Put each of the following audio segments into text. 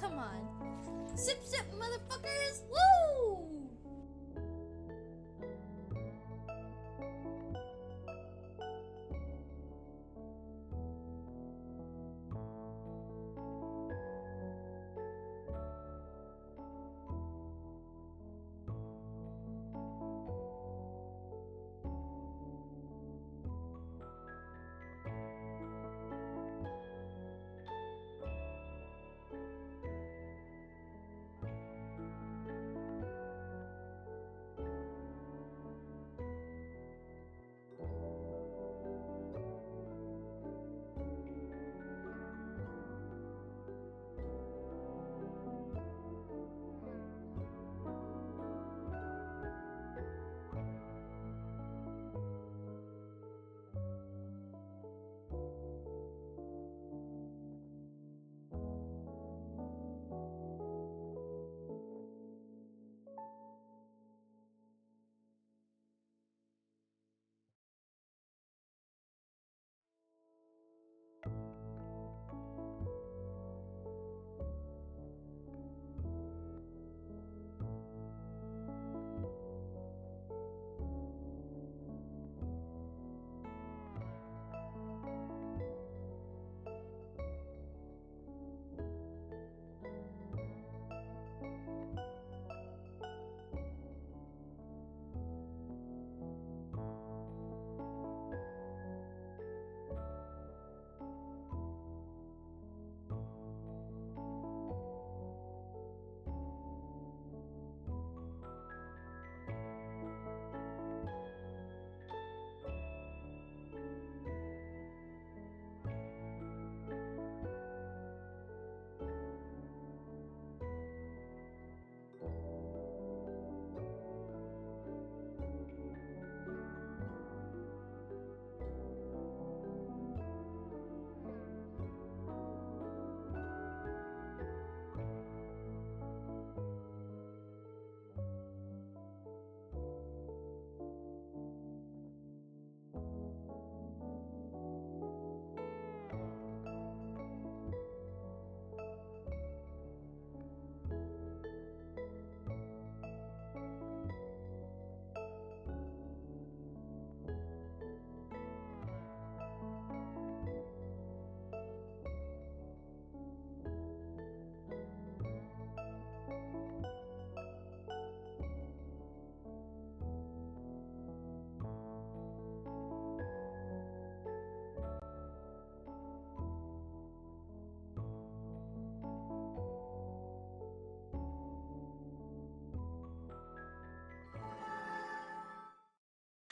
come on. Sip, sip, motherfuckers! Woo!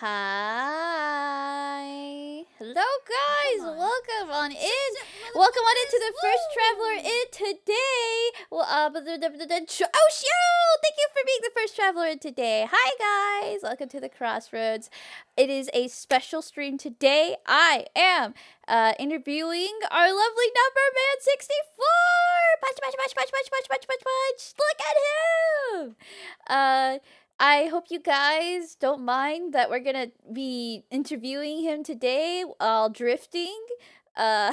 Hi. Hello, guys. Come on. Welcome on in. Sip, Welcome on into the motherfuckers. first Woo! traveler in today. Well, oh, show! Thank you for being the first traveler in today. Hi, guys. Welcome to the Crossroads. It is a special stream today. I am interviewing our lovely number man 64. Punch, punch, punch, punch, punch, punch, punch, punch, punch. Look at him. I hope you guys don't mind that we're gonna be interviewing him today while drifting. Uh,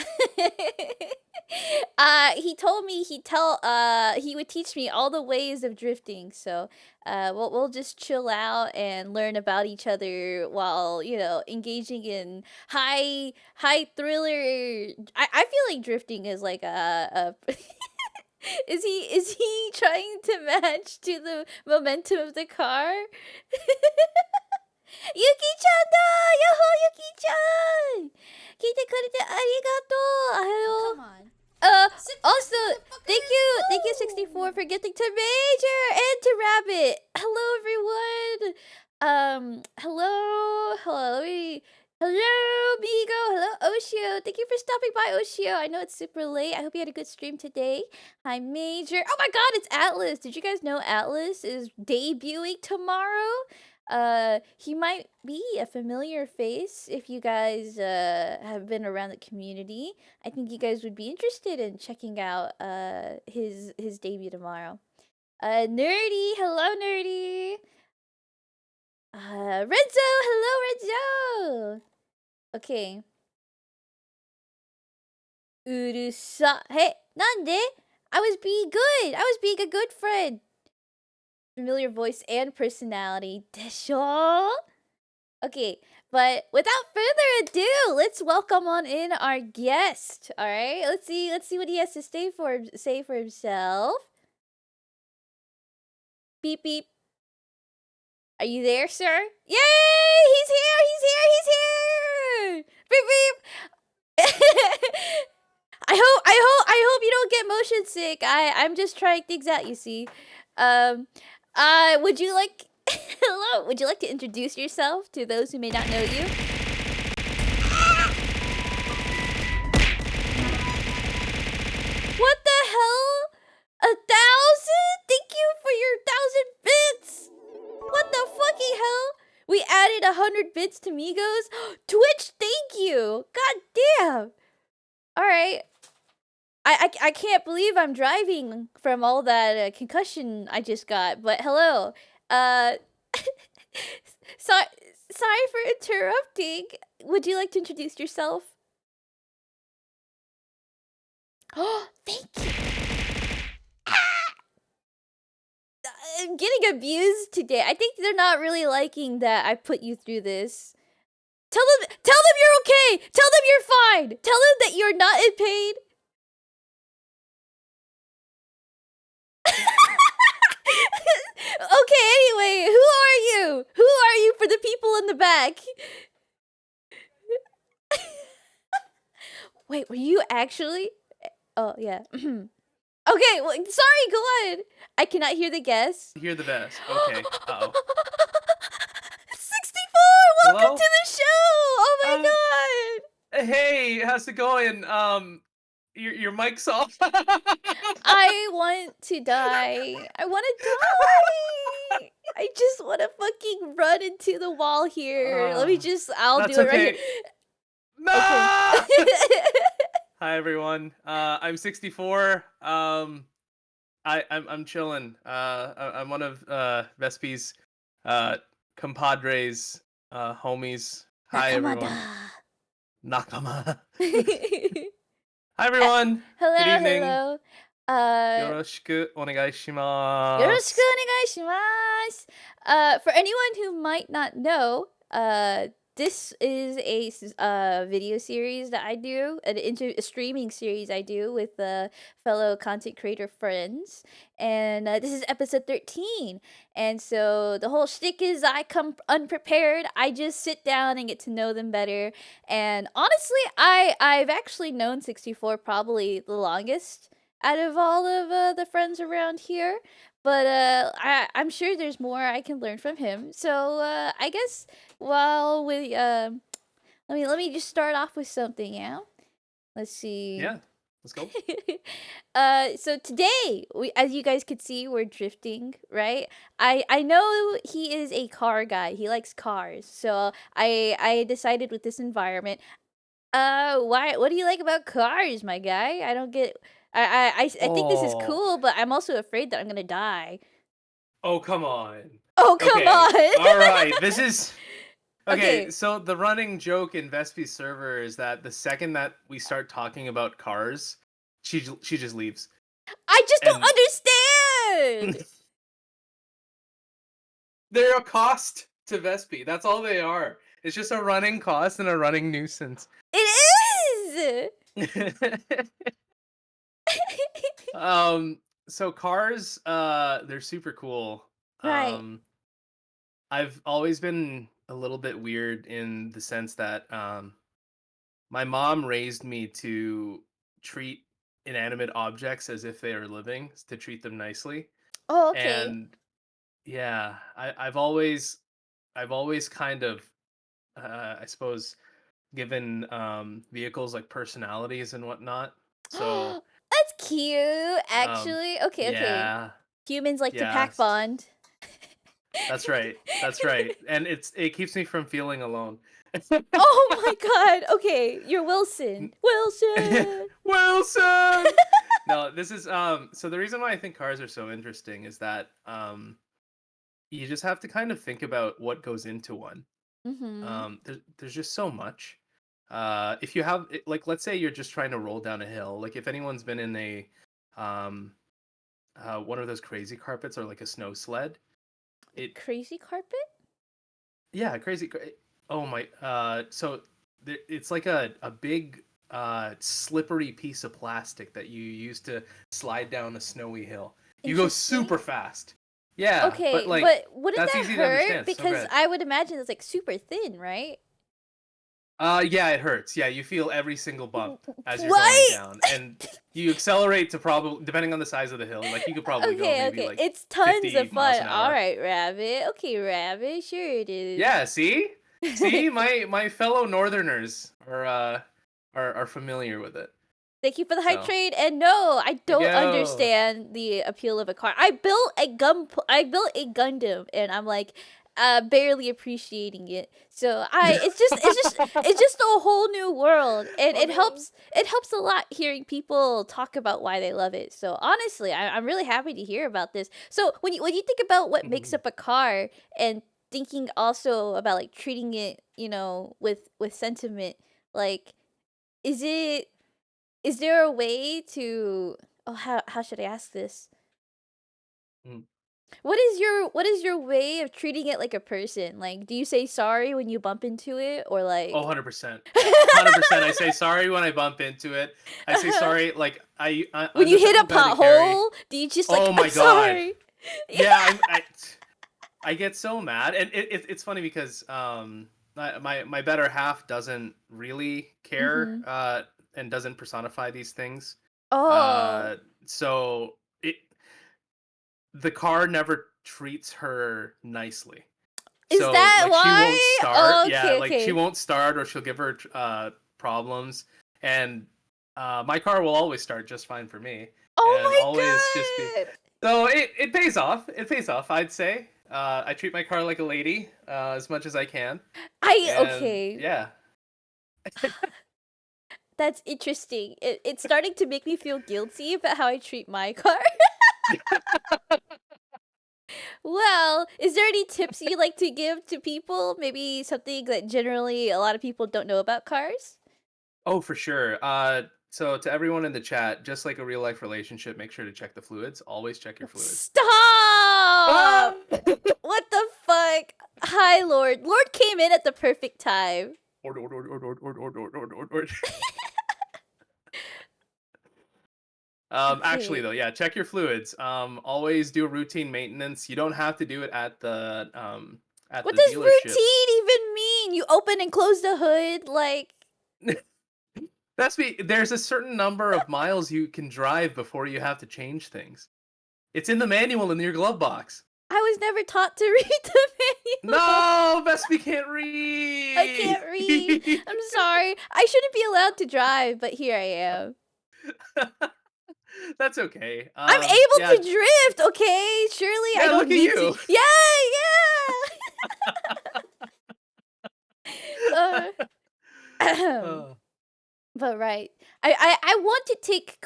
he told me he would teach me all the ways of drifting. So, we'll just chill out and learn about each other while engaging in high thriller. I feel like drifting is like a Is he trying to match to the momentum of the car? Yuki-chan da! Yoho, Yuki-chan! 聞いてくれてありがとう. Come on. Also, thank you 64 for getting to Major and to Rabbit. Hello everyone. Hello, Migo. Hello, Oshio. Thank you for stopping by, Oshio. I know it's super late. I hope you had a good stream today. Hi, Major. Oh my god, it's Atlas. Did you guys know Atlas is debuting tomorrow? He might be a familiar face if you guys have been around the community. I think you guys would be interested in checking out his debut tomorrow. Nerdy. Hello, Nerdy. Renzo. Hello, Renzo. Okay. うるさ。なんで I was being good. I was being a good friend. Familiar voice and personality. Desho? Okay, but without further ado, let's welcome on in our guest. All right, let's see what he has to say for himself. Beep beep. Are you there, sir? Yay! He's here! He's here! He's here! Beep beep. I hope you don't get motion sick. I'm just trying things out. You see, um, would you like? Hello. Would you like to introduce yourself to those who may not know you? What the hell? 1,000? Thank you for your 1,000 bits. What the fucking hell? We added 100 bits to Migos. Twitch, thank you. God damn. All right. I can't believe I'm driving from all that concussion I just got. But hello. Uh, sorry, sorry for interrupting. Would you like to introduce yourself? Oh, thank you. I'm getting abused today. I think they're not really liking that I put you through this. Tell them you're okay. Tell them you're fine. Tell them that you're not in pain. Okay, anyway, who are you? Who are you for the people in the back? Wait, were you actually? Oh, yeah. Okay, well, sorry, go on. I cannot hear the guess. Hear the best. Okay. Uh-oh. 64! Welcome Hello? to the show! Oh my god! Hey, how's it going? Your mic's off. I want to die. I want to die. I just want to fucking run into the wall here. Let me just, I'll That's do it right okay. here. No! Okay. Hi everyone. I'm 64. I'm chilling. I'm one of Vespi's compadres, homies. Hi everyone. Nakama. Hi everyone. Hello, Good evening. hello. Yoroshiku onegaishimasu. Yoroshiku onegaishimasu. For anyone who might not know, this is a video series that I do, a streaming series I do with fellow content creator friends, and this is episode 13. And so the whole shtick is I come unprepared. I just sit down and get to know them better. And honestly, I've actually known 64 probably the longest out of all of the friends around here. But I'm sure there's more I can learn from him. So I guess while we let me just start off with something, yeah. Let's see. Yeah, let's go. So today, as you guys could see, we're drifting, right? I know he is a car guy. He likes cars. So I decided with this environment. What do you like about cars, my guy? I don't get. I think this is Oh. cool, but I'm also afraid that I'm gonna die. Oh, come on. Oh, come Okay. on. All right. This is okay, Okay. so the running joke in Vespi's server is that the second that we start talking about cars, she just leaves. I just don't And- understand. They're a cost to Vespi. That's all they are. It's just a running cost and a running nuisance. It is. So cars, they're super cool. Right. I've always been a little bit weird in the sense that my mom raised me to treat inanimate objects as if they are living, to treat them nicely. Oh, okay. And yeah, I've always kind of I suppose given vehicles like personalities and whatnot. So That's cute, actually. Okay, okay. yeah, Humans like to pack yes. bond. That's right. That's right. And it keeps me from feeling alone. Oh my god. Okay, you're Wilson. Wilson. Wilson. No, this is so the reason why I think cars are so interesting is that you just have to kind of think about what goes into one. Mhm. There's just so much. If you have like let's say you're just trying to roll down a hill, like if anyone's been in um, one of those crazy carpets or like a snow sled. It Crazy carpet? Yeah, oh my, so it's like a big slippery piece of plastic that you use to slide down a snowy hill. You go Interesting. super fast. Yeah, but Okay, like but wouldn't that's that easy to hurt? understand. So Because good. I would imagine it's like super thin, right? Yeah, it hurts. Yeah, you feel every single bump as you're going What? down, and you accelerate to probably, depending on the size of the hill, like you could probably go Okay, maybe okay. like It's tons 50 of miles fun. an All hour. right, Rabbit. Okay, Rabbit. Sure it is. Yeah, see, my fellow Northerners are familiar with it. Thank you for the hype So trade. And no, I there you don't go. understand the appeal of a car. I built a Gundam, and I'm like, barely appreciating it. So it's just a whole new world, and Oh no. it helps a lot hearing people talk about why they love it. So honestly, I'm really happy to hear about this. So when you think about what makes up a car, and thinking also about like treating it, with sentiment, like, is it is there a way to, oh, how should I ask this? Mm. What is your way of treating it like a person? Like, do you say sorry when you bump into it, or Oh, like 100%. 100%. I say sorry when I bump into it. I say sorry, like when I'm you the hit type a of guy to carry. pothole, do you just Oh like, I'm my god. sorry? Yeah, I get so mad, and it's funny because my better half doesn't really care, Mm-hmm. and doesn't personify these things. Oh, Uh, so it the car never treats her nicely. is So that like she won't why? start. Oh, Yeah, okay, like she okay. won't start, or she'll give her problems, and my car will always start just fine for me, and always just be. Oh my god. So it pays off. It pays off, I'd say. I treat my car like a lady, as much as I can, and Okay. yeah. That's interesting. It's starting to make me feel guilty about how I treat my car. Well, is there any tips you like to give to people? Maybe something that generally a lot of people don't know about cars? Oh, for sure. So to everyone in the chat, just like a real life relationship, make sure to check the fluids. Always check your fluids. Ah! Stop! What the fuck? Hi, Lord. Lord came in at the perfect time. Or. Actually though, Okay. yeah, check your fluids. Always do routine maintenance. You don't have to do it at What the does dealership. routine even mean? You open and close the hood? Like, There's a certain number of miles you can drive before you have to change things. It's in the manual in your glove box. I was never taught to read the manual. No, Vespi can't I read. can't read. I'm sorry. I shouldn't be allowed to drive, but here I am. That's okay. I'm able Yeah, to drift, okay? Surely I yeah. don't Look at need to. you. Yeah, yeah. Oh. But right. I want to take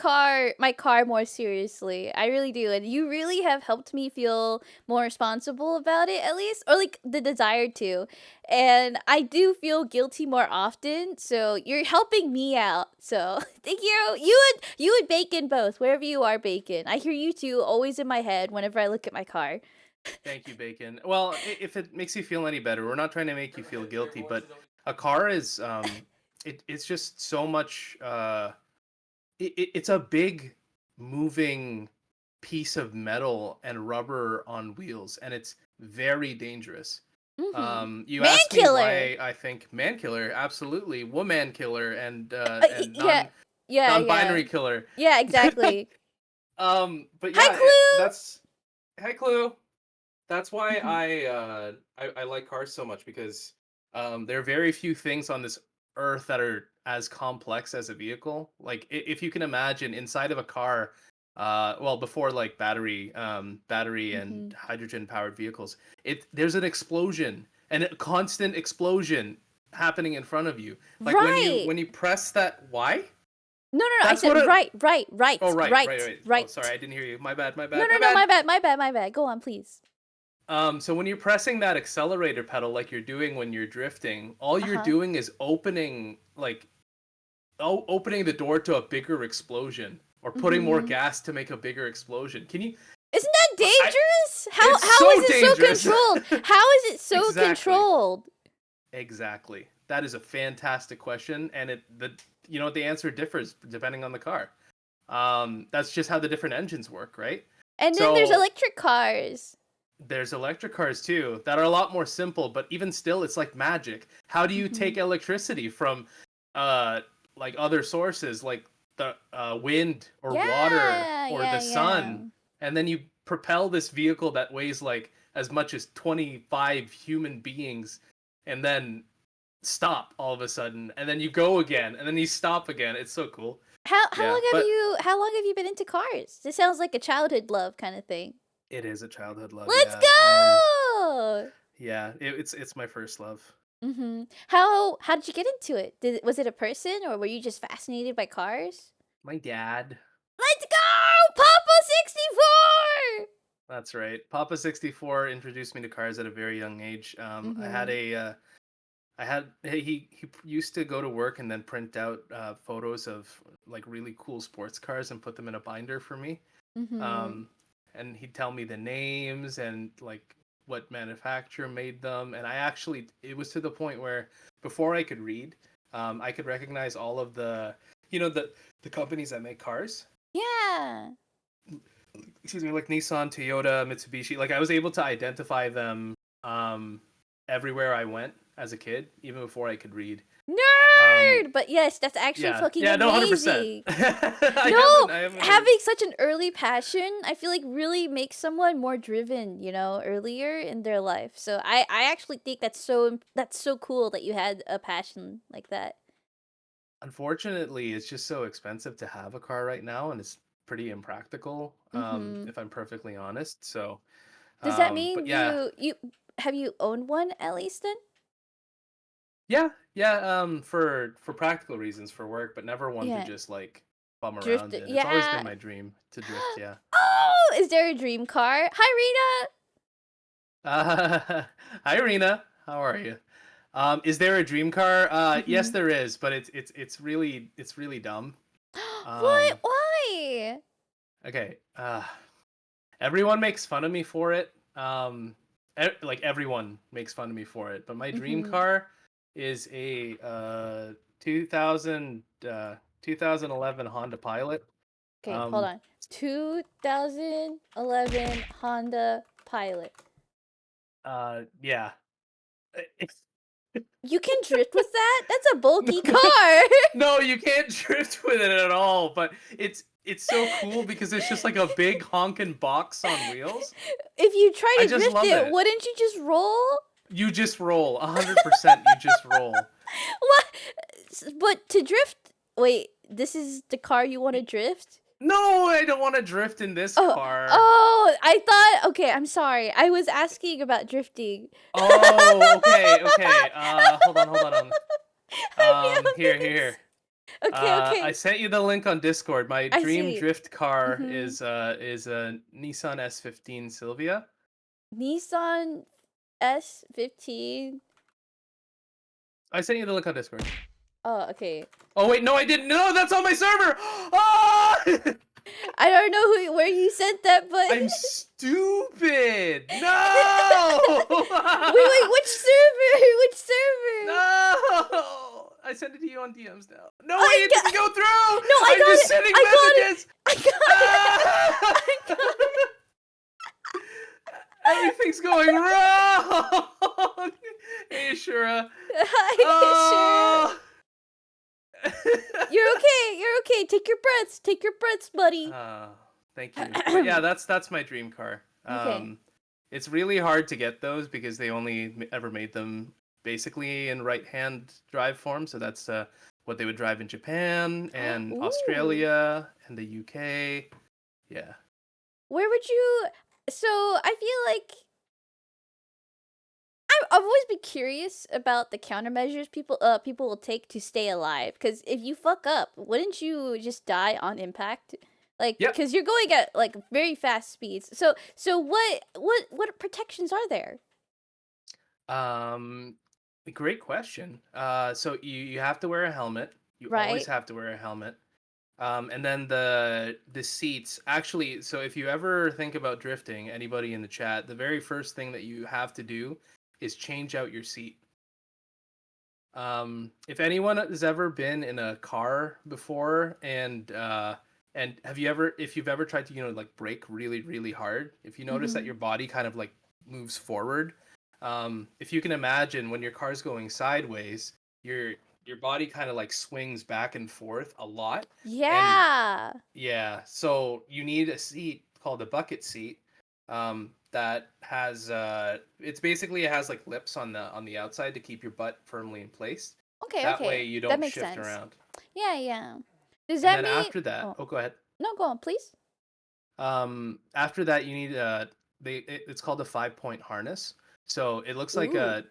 my car more seriously. I really do. And you really have helped me feel more responsible about it, at least, or like the desire to. And I do feel guilty more often. So you're helping me out. So thank you. You and Bacon both, wherever you are, Bacon. I hear you two always in my head whenever I look at my car. Thank you, Bacon. Well, if it makes you feel any better, we're not trying to make you feel guilty, but a car is it's just so much it's a big moving piece of metal and rubber on wheels, and it's very dangerous. Mm-hmm. You Man asked me killer. why I think man killer, absolutely, woman killer, and Yeah. Yeah, yeah. non-binary killer. Yeah, exactly. But Hi, yeah, Clue. that's hey Clue. That's why Mhm. I like cars so much, because there are very few things on this earth that are as complex as a vehicle. Like if you can imagine inside of a car, well before like battery and Mhm. hydrogen powered vehicles, there's an explosion and a constant explosion happening in front of you. Like Right. when you press that, why? No, no, no. I That's what said a right, right, oh right, right. right, Oh sorry, right. I didn't hear you. My bad, my No, bad, no, my no. bad. My bad. My bad. My bad. Go on, please. So when you're pressing that accelerator pedal like you're doing when you're drifting, all Uh you're huh. doing is opening the door to a bigger explosion. or putting more Mm-hmm. gas to make a bigger explosion. Can you? Isn't that I dangerous? It's How so is it so dangerous. controlled? How is it so Exactly. controlled? Exactly. That is a fantastic question, and the answer differs depending on the car. That's just how the different engines work, right? And then there's So electric cars. there's electric cars too that are a lot more simple, but even still, it's like magic. How do you Mm-hmm. take electricity from, uh, like other sources, like the wind or water Yeah, or the yeah. sun, and then you propel this vehicle that weighs like as much as 25 human beings, and then stop all of a sudden, and then you go again, and then you stop again. It's so cool. Yeah, but How long have you been into cars? This sounds like a childhood love kind of thing. it is a childhood love. Let's Yeah. go. Yeah. It's my first love. Mm-hmm. How did you get into it? Was it a person or were you just fascinated by cars? My dad. Let's go, Papa 64. That's right. Papa 64 introduced me to cars at a very young age. Mm-hmm. He used to go to work and then print out photos of like really cool sports cars and put them in a binder for me. Mm-hmm. Um, and he'd tell me the names and like what manufacturer made them. And it was to the point where before I could read, I could recognize all of the companies that make cars. Yeah. Excuse me, like Nissan, Toyota, Mitsubishi. Like I was able to identify them um, everywhere I went as a kid, even before I could read. Um, Nerd! But yes, that's actually yeah, fucking yeah, no, 100%. amazing. I No, haven't, I haven't. having such an early passion, I feel like really makes someone more driven, earlier in their life. So I actually think that's so cool that you had a passion like that. Unfortunately, it's just so expensive to have a car right now, and it's pretty impractical. Mhm. If I'm perfectly honest. So, Does that but mean yeah, you have you owned one at least then? yeah, yeah. For practical reasons, for work, but never one to Yeah. just like bum Drift. around in. It's always been Yeah. my dream to drift. Yeah. Oh, is there a dream car? Hi Uh, Hi, Rena. How are you? Is there a dream car? Rita. Yes, Mhm. there is, but it's really dumb. What? Um, Why? okay. Everyone makes fun of me for it. Like everyone makes fun of me for it. But my dream Mhm. car is a 2000 2011 Honda Pilot. Okay, hold Um, on. 2011 Honda Pilot. yeah. You can drift with that? That's a bulky car. No, you can't drift with it at all. But it's so cool because it's just like a big honking box on wheels. If you try I to just drift love it, it. wouldn't you just roll? You just roll 100%. You just roll. What? But to drift. Wait, this is the car you want to drift? No, I don't want to drift in this Oh, car. oh, I thought. Okay, I'm sorry. I was asking about drifting. Oh, okay, okay. Hold on. I found Here, here, this. here. Okay, I okay. sent you the link on Discord. My I dream see. drift car Mm-hmm. is a Nissan S15 Sylvia. Nissan S15. I sent you the link on Discord. Oh, okay. Oh wait, no, I didn't. No, that's on my server. Ah! I don't know where you sent that, but I'm stupid. No. wait, which server? Which server? No! I sent it to you on DMs now. No way, I it didn't got go through! no, I I'm got just it. sending I got it. messages! I got it. Ah! I got it. Everything's going wrong! Hey, Shura. Hi, sure. Oh! You're okay. You're okay. Take your breaths. Take your breaths, buddy. Ah, thank you. But yeah, that's my dream car. Okay. It's really hard to get those because they only ever made them basically in right-hand drive form. So that's what they would drive in Japan and Ooh. Australia and the UK. Yeah. Where would you? So I feel like I've always been curious about the countermeasures people will take to stay alive. Because if you fuck up, wouldn't you just die on impact? Like, Yep. because you're going at like very fast speeds. So what protections are there? Um, Great question. So you have to wear a helmet. You always Right? have to wear a helmet. And then the seats actually. So if you ever think about drifting, anybody in the chat, the very first thing that you have to do is change out your seat. If anyone has ever been in a car before, and if you've ever tried to like brake really really hard, if you notice that Mm-hmm. your body kind of like moves forward, if you can imagine when your car's going sideways, your your body kind of like swings back and forth a lot, and Yeah. yeah, so you need a seat called a bucket seat. That has it's basically it has like lips on the outside to keep your butt firmly in place. Okay, That way okay. you That don't makes shift sense. around. Yeah, yeah. Does And that then mean after that, oh, oh, go ahead. no, go on, please. After that you need it's called a 5 point harness. So it looks like Ooh. a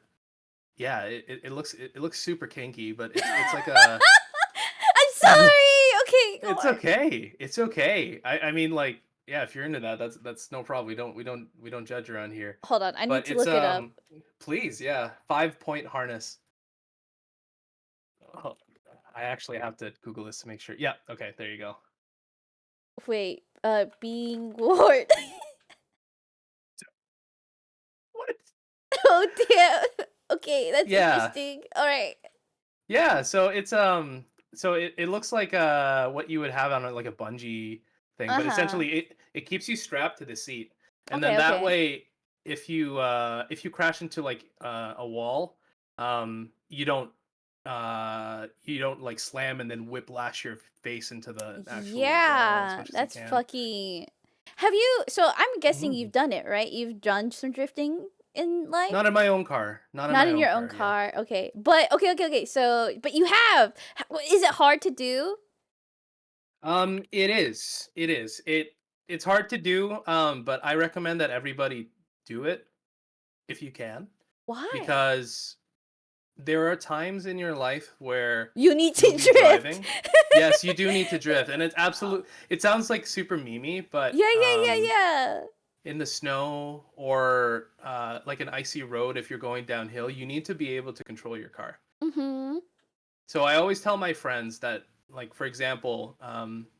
yeah, it looks super kinky, but it's like a I'm sorry. Okay, go it's on. okay. It's okay. I mean like yeah, if you're into that, that's no problem. We don't judge around here. Hold on. I need But to it's look it up. please, yeah, 5 point harness. Oh, I actually have to Google this to make sure. Yeah, okay, there you go. Wait, being warned. What? Oh damn. Okay, that's Yeah. interesting. All right. Yeah, so it looks like what you would have on like a bungee thing, but Uh-huh. essentially it keeps you strapped to the seat. And then Okay, that okay. way if you crash into like a wall, you don't like slam and then whiplash your face into the actual wall as Yeah, much as you that's can. fucking. Have you? So I'm guessing Mhm. you've done it, right? You've done some drifting in life. Not in my own car. Not in Not my in own your own car, yeah. car, okay. But okay, okay, okay. So, but you have. Is it hard to do? It is. It is. It's hard to do, but I recommend that everybody do it if you can, Why? because there are times in your life where You need you'll to be drift. driving. Yes, you do need to drift, and it's absolute. It sounds like super memey, but Yeah, yeah, yeah, yeah. in the snow or like an icy road, if you're going downhill, you need to be able to control your car. Mhm. So I always tell my friends that, like, for example,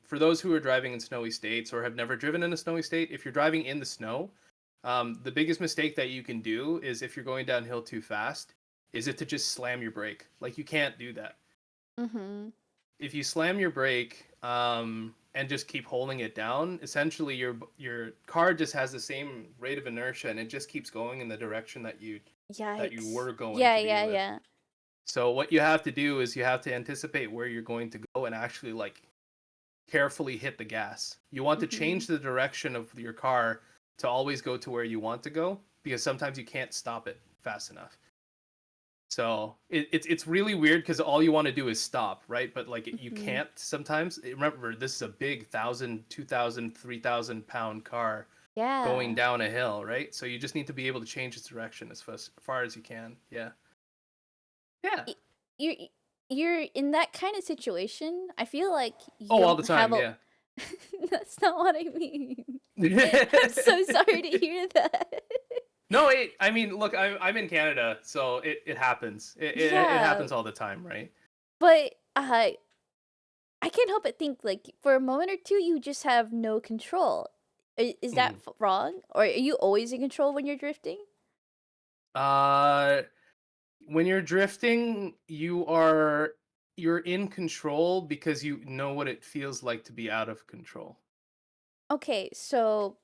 for those who are driving in snowy states or have never driven in a snowy state, if you're driving in the snow, the biggest mistake that you can do is if you're going downhill too fast, is it to just slam your brake. Like, you can't do that. Mhm. If you slam your brake and just keep holding it down, essentially your car just has the same rate of inertia and it just keeps going in the direction that you Yikes. were going Yeah, to be yeah, with. yeah. So what you have to do is you have to anticipate where you're going to go and actually like carefully hit the gas. You want to change Mhm. the direction of your car to always go to where you want to go because sometimes you can't stop it fast enough. So it's really weird because all you want to do is stop, right? But like you Mhm. can't sometimes. Remember, this is a big 3,000 pound car going Yeah. down a hill, right? So you just need to be able to change its direction as far as you can. Yeah. Yeah. Y- You're you're in that kind of situation. I feel like you Oh, all the don't have time. a. Yeah. That's not what I mean. I'm so sorry to hear that. No, I mean, look, I'm in Canada, so it happens. It Yeah, happens all the time, right? but I can't help but think like for a moment or two you just have no control. Is that Mhm. wrong? Or are you always in control when you're drifting? Uh, when you're drifting, you're in control because you know what it feels like to be out of control. Okay, so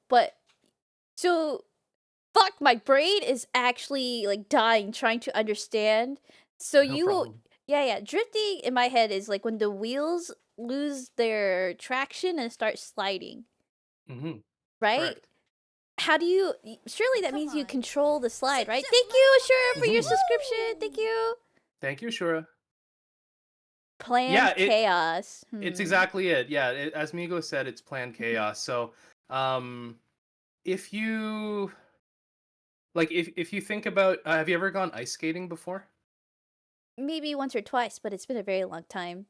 fuck, my brain is actually like dying trying to understand. So No you problem. yeah, yeah, drifting in my head is like when the wheels lose their traction and start sliding, Hmm. right? Correct. How do you surely that Come means you on. control the slide, It's right? just Thank my you, Ashura, for your Hmm. subscription. Thank Woo! you. Thank you, Shura. Yeah, Planned chaos. it's Hmm. exactly it. Yeah, as Migo said, it's planned Mhm. chaos. So, um, if you if you think about, have you ever gone ice skating before? Maybe once or twice, but it's been a very long time.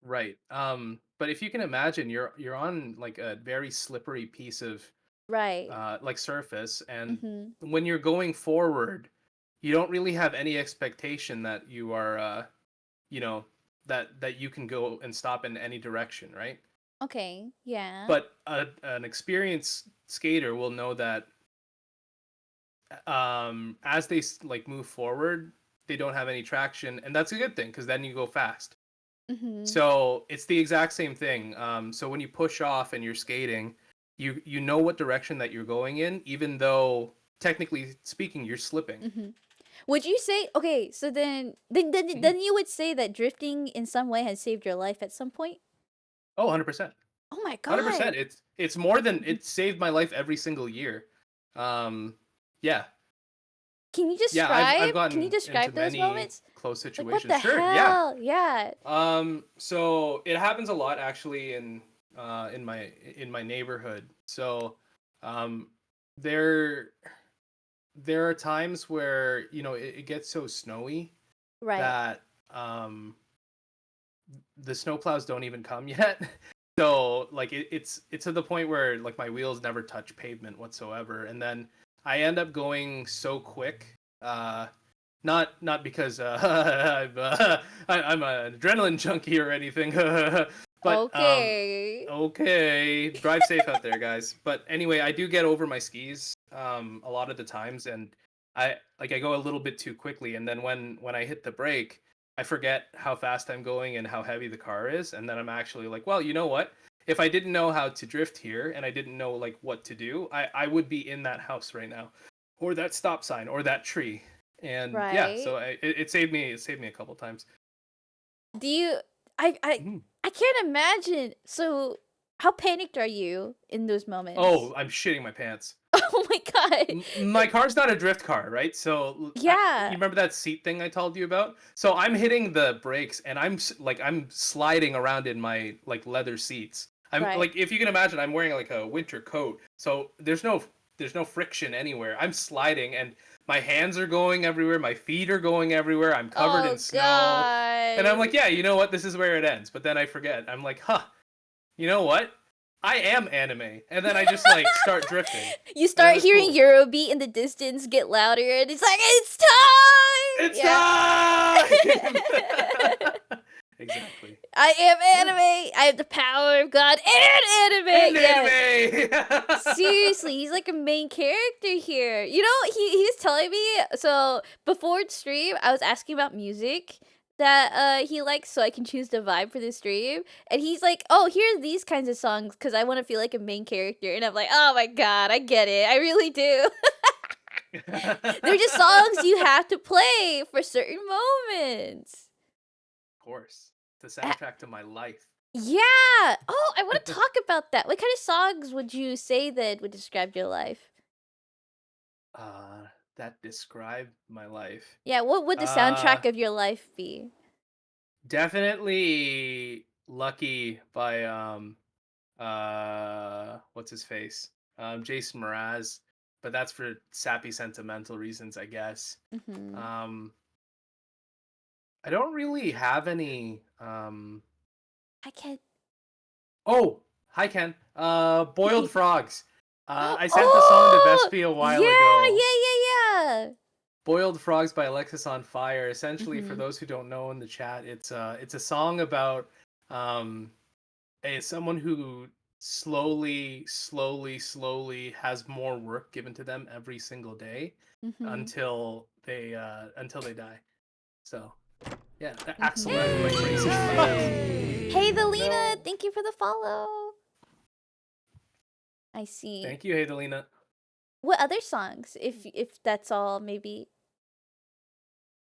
Right. But if you can imagine, you're on like a very slippery piece of Right. like surface, and Mhm. when you're going forward, you don't really have any expectation that you are you know that you can go and stop in any direction, right? Okay. Yeah. But an experienced skater will know that as they like move forward, they don't have any traction, and that's a good thing because then you go fast. Mhm. So it's the exact same thing. So when you push off and you're skating, you know what direction that you're going in, even though technically speaking you're slipping. Mhm. Would you say okay? So Mhm. then you would say that drifting in some way has saved your life at some point. Oh, 100%. Oh my 100%. god. It's more than Mhm. it saved my life every single year. Um, yeah, Can you yeah. I've describe? Can you gotten into describe those many moments? close Like what situations. the Sure, yeah. hell? Yeah. So it happens a lot actually in my neighborhood. So, um, there there are times where it gets so snowy Right. that the snowplows don't even come yet. So like it's to the point where like my wheels never touch pavement whatsoever, and then I end up going so quick. Not because I'm an adrenaline junkie or anything, but Okay. okay, drive safe out there, guys. But anyway, I do get over my skis a lot of the times, and I go a little bit too quickly, and then when I hit the brake, I forget how fast I'm going and how heavy the car is, and then I'm actually like, well, you know what? If I didn't know how to drift here and I didn't know like what to do, I would be in that house right now, or that stop sign, or that tree, and yeah, Right. so it saved me a couple times. Do you I I Mhm. I can't imagine. So how panicked are you in those moments? Oh, I'm shitting my pants. Oh my god. My car's not a drift car, right? So you Yeah. remember that seat thing I told you about? So I'm hitting the brakes and I'm sliding around in my like leather seats. I'm Right. like, if you can imagine, I'm wearing like a winter coat, so there's no friction anywhere. I'm sliding and my hands are going everywhere, my feet are going everywhere. I'm covered in Oh snow, and I'm god. like, yeah, you know what? This is where it ends. But then I forget. I'm like, huh, you know what? I am anime, and then I just like start drifting, You and then start it's hearing cool. Eurobeat in the distance get louder and it's like it's time. It's Yeah. time. Exactly. I am Yeah. anime. I have the power of God and anime. And Yeah. anime. Seriously, he's like a main character here. You know, he was telling me so before stream, I was asking about music that he likes so I can choose the vibe for the stream. And he's like, "Oh, here are these kinds of songs cuz I want to feel like a main character." And I'm like, "Oh my god, I get it. I really do." They're just songs you Of have to play for certain moments. course, the Uh, soundtrack to my life. yeah. Oh, I want to talk about that. What kind of songs would you say that would describe your life? Uh, that described my life. Yeah, what would the Uh, soundtrack of your life be? Definitely "Lucky" by what's his face? Jason Mraz, but that's for sappy sentimental reasons, I guess. Mhm. Um, I don't really have any. I can't. Oh, hi Ken. Boiled Frogs. I sent the song to Oh! Vespi a Yeah, while ago. yeah, yeah, yeah. Boiled Frogs by Alexis on Fire. Essentially, for Mhm. those who don't know in the chat, it's a song about um someone who slowly has more work given to them every single day Mhm. until they die. So yeah, Axel, that went crazy. Mhm. Hey, the Lena, No. thank you for the follow. I see. Thank you, Hadelina. What other songs? If that's all, maybe.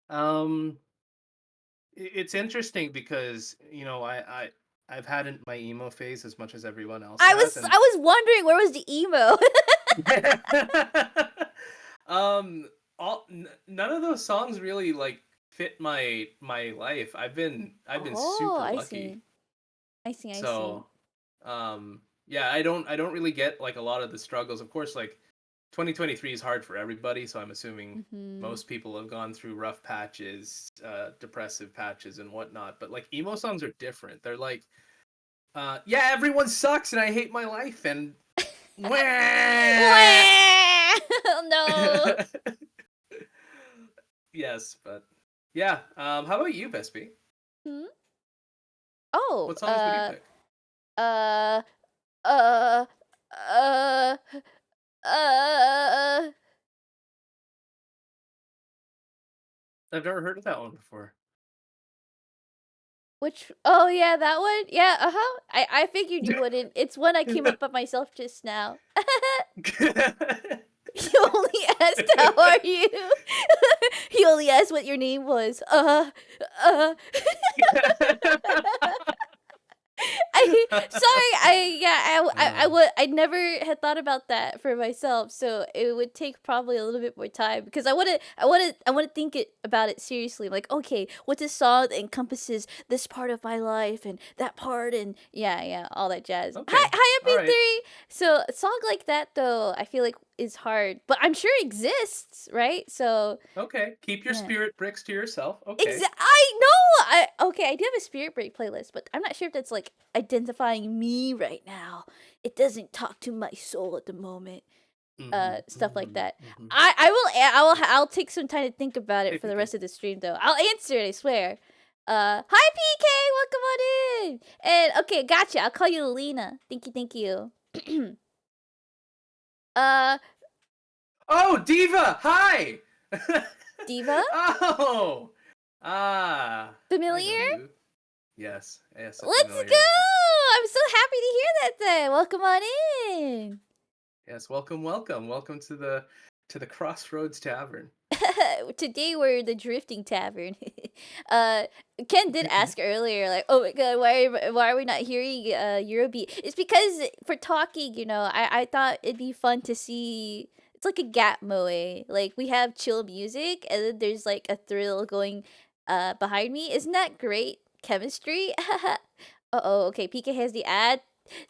Um, it's interesting because I've had my emo phase as much as everyone else has, and I was wondering where was the emo. um, none of those songs really like fit my life. I've been Oh, super I lucky. see. I see. I see. So, yeah, I don't really get like a lot of the struggles. Of course, like 2023 is hard for everybody, so I'm assuming Mhm. most people have gone through rough patches, depressive patches and whatnot. But like emo songs are different. They're like, yeah, everyone sucks and I hate my life and wah. Wah! No. Yes, but yeah. How about you, Vespi? Hmm? Oh, What songs would you pick? uh, uh, uh, uh. I've never heard of that one before. Which? Oh yeah, that one. Yeah. Uh huh. I figured you wouldn't. It's one I came up with myself just now. You only asked how are you. You only asked what your name was. Uh. Sorry. I Uh, would. I never had thought about that for myself, so it would take probably a little bit more time because I want to think about it seriously. Like, okay, what's a song that encompasses this part of my life and that part, and yeah, all that jazz. Hi, okay. hi, All right. MP3. So a song like that though, I feel like is hard, but I'm sure it exists, right? So Okay. Keep your yeah. spirit bricks to yourself. Okay. I know. I do have a spirit break playlist, but I'm not sure if that's like identifying me right now. It doesn't talk to my soul at the moment. Mm-hmm. Stuff like Mm-hmm. that. Mm-hmm. I'll take some time to think about it Hey, for the PK. rest of the stream though. I'll answer it, I swear. Hi PK, welcome on in. And okay, gotcha. I'll call you Lena. Thank you. uh, Oh, Diva! Hi! Diva, Oh! Ah. I know familiar? you. Yes. Yes, a Let's familiar. go! I'm so happy to hear that then. Welcome on in. Yes, welcome, welcome. Welcome to the Crossroads Tavern. Today we're the Drifting Tavern. uh, Ken did ask earlier, like, "Oh my god, why are we not hearing Eurobeat?" It's because for talking, I thought it'd be fun to see. It's like a gap moe. Like we have chill music, and then there's like a thrill going behind me. Isn't that great chemistry? Uh-oh, okay. PK has the ad.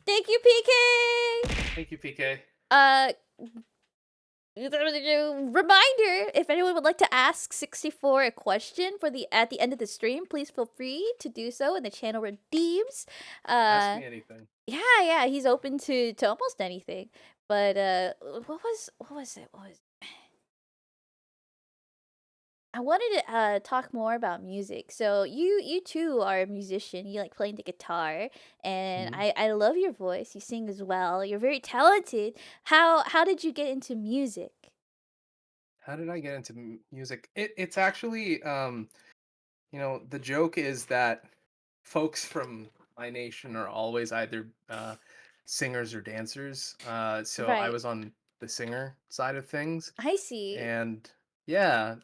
Thank you, PK. Thank you, PK. Uh, Reminder, if anyone would like to ask 64 a question for the at the end of the stream, please feel free to do so and the channel redeems. Ask uh me anything. yeah, he's open to almost anything. But what was it, I wanted to talk more about music. So you too are a musician. You like playing the guitar, and Hmm. I love your voice. You sing as well. You're very talented. How did you get into music? How did I get into music? It's actually, the joke is that folks from my nation are always either singers or dancers. So I Right. was on the singer side of things, I see. and yeah,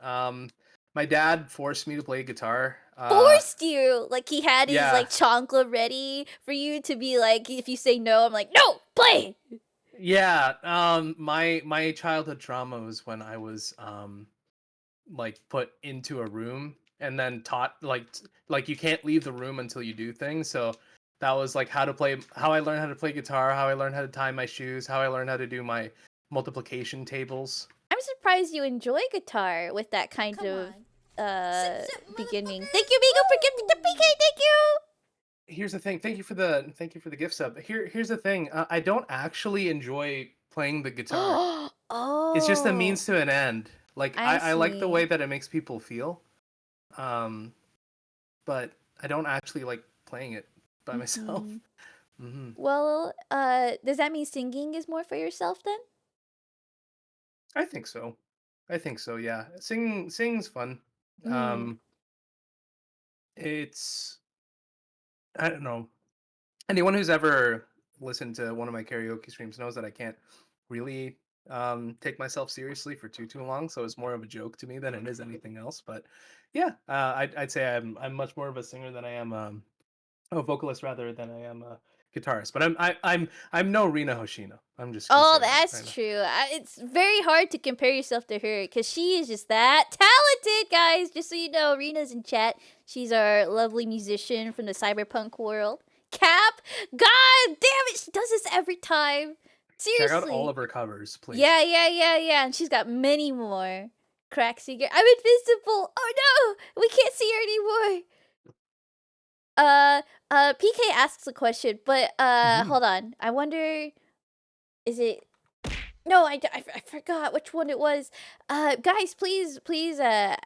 my dad forced me to play guitar. Forced you. Like he had his Yeah, like chancla ready for you to be like, if you say no, I'm like, no, play. yeah. My childhood trauma was when I was like put into a room and then taught like you can't leave the room until you do things. So that was like how I learned how to play guitar, how I learned how to tie my shoes, how I learned how to do my multiplication tables. I'm surprised you enjoy guitar with that kind Come of on. Zip zip beginning. motherfuckers. Thank you, Migo, for giving the PK. Woo! Thank you. Here's the thing. Thank you for the gift sub. Here's the thing. I don't actually enjoy playing the guitar. It's just a Oh, means to an end. Like I I like the way see. that it makes people feel. Um, but I don't actually like playing it by myself. Mm-hmm. Hmm. Well, does that mean singing is more for yourself then? I think so. I think so. Yeah, singing's fun. Mm. It's I don't know. Anyone who's ever listened to one of my karaoke streams knows that I can't really take myself seriously for too long. So it's more of a joke to me than it is anything else. But yeah, I'd say I'm much more of a singer than I am a vocalist rather than I am a guitarist. But I'm no Rina Hoshino. I'm just gonna Oh, say that that's right now. true. It's very hard to compare yourself to her because she is just that talented, guys. Just so you know, Rena's in chat. She's our lovely musician from the cyberpunk world. Cap, God damn it, she does this every time. Check out all Seriously. of her covers, please. Yeah. And she's got many more. Crack Seeker. I'm invisible. Oh no, we can't see her anymore. Uh, PK asks a question, but Hmm. hold on. I wonder, is it no, I forgot which one it was. Guys, please,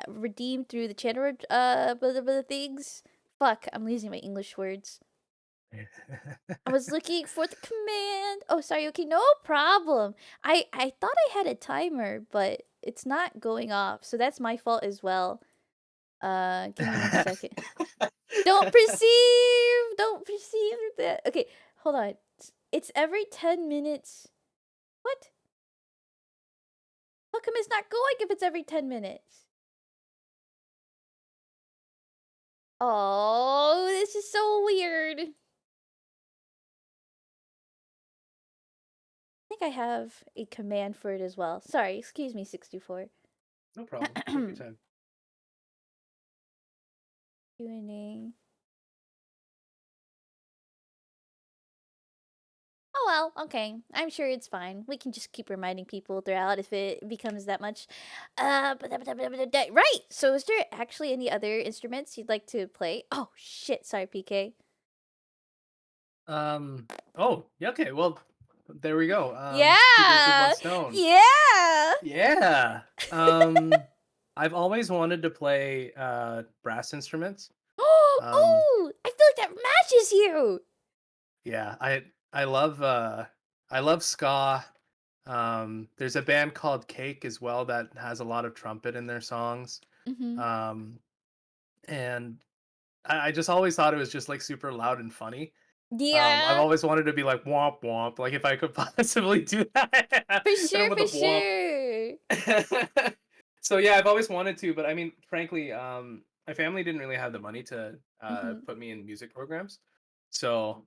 redeem through the channel, things Fuck, I'm losing my English words. I was looking for the command. Oh, sorry. Okay, no problem. I thought I had a timer, but it's not going off. So that's my fault as well. Give me 1 second. Don't perceive. Don't perceive that. Okay, hold on. It's every 10 minutes. What? How come it's not going if it's every 10 minutes? Oh, this is so weird. I think I have a command for it as well. Sorry, excuse me, 64. No problem. Take your time. Q&A. Oh well, okay. I'm sure it's fine. We can just keep reminding people throughout if it becomes that much. Right. So, is there actually any other instruments you'd like to play? Oh shit! Sorry, PK. Oh, yeah, okay. Well, there we go. Two birds with one Yeah, stone. yeah. Yeah. I've always wanted to play brass instruments. Um, Oh, I feel like that matches you. yeah, I love ska. There's a band called Cake as well that has a lot of trumpet in their songs. Mm-hmm. Um, and I just always thought it was just like super loud and funny. I've Yeah, always wanted to be like womp womp, like if I could possibly do that, for hit him sure, with a for womp. sure. So yeah, I've always wanted to, but I mean, frankly, my family didn't really have the money to Mm-hmm. put me in music programs, so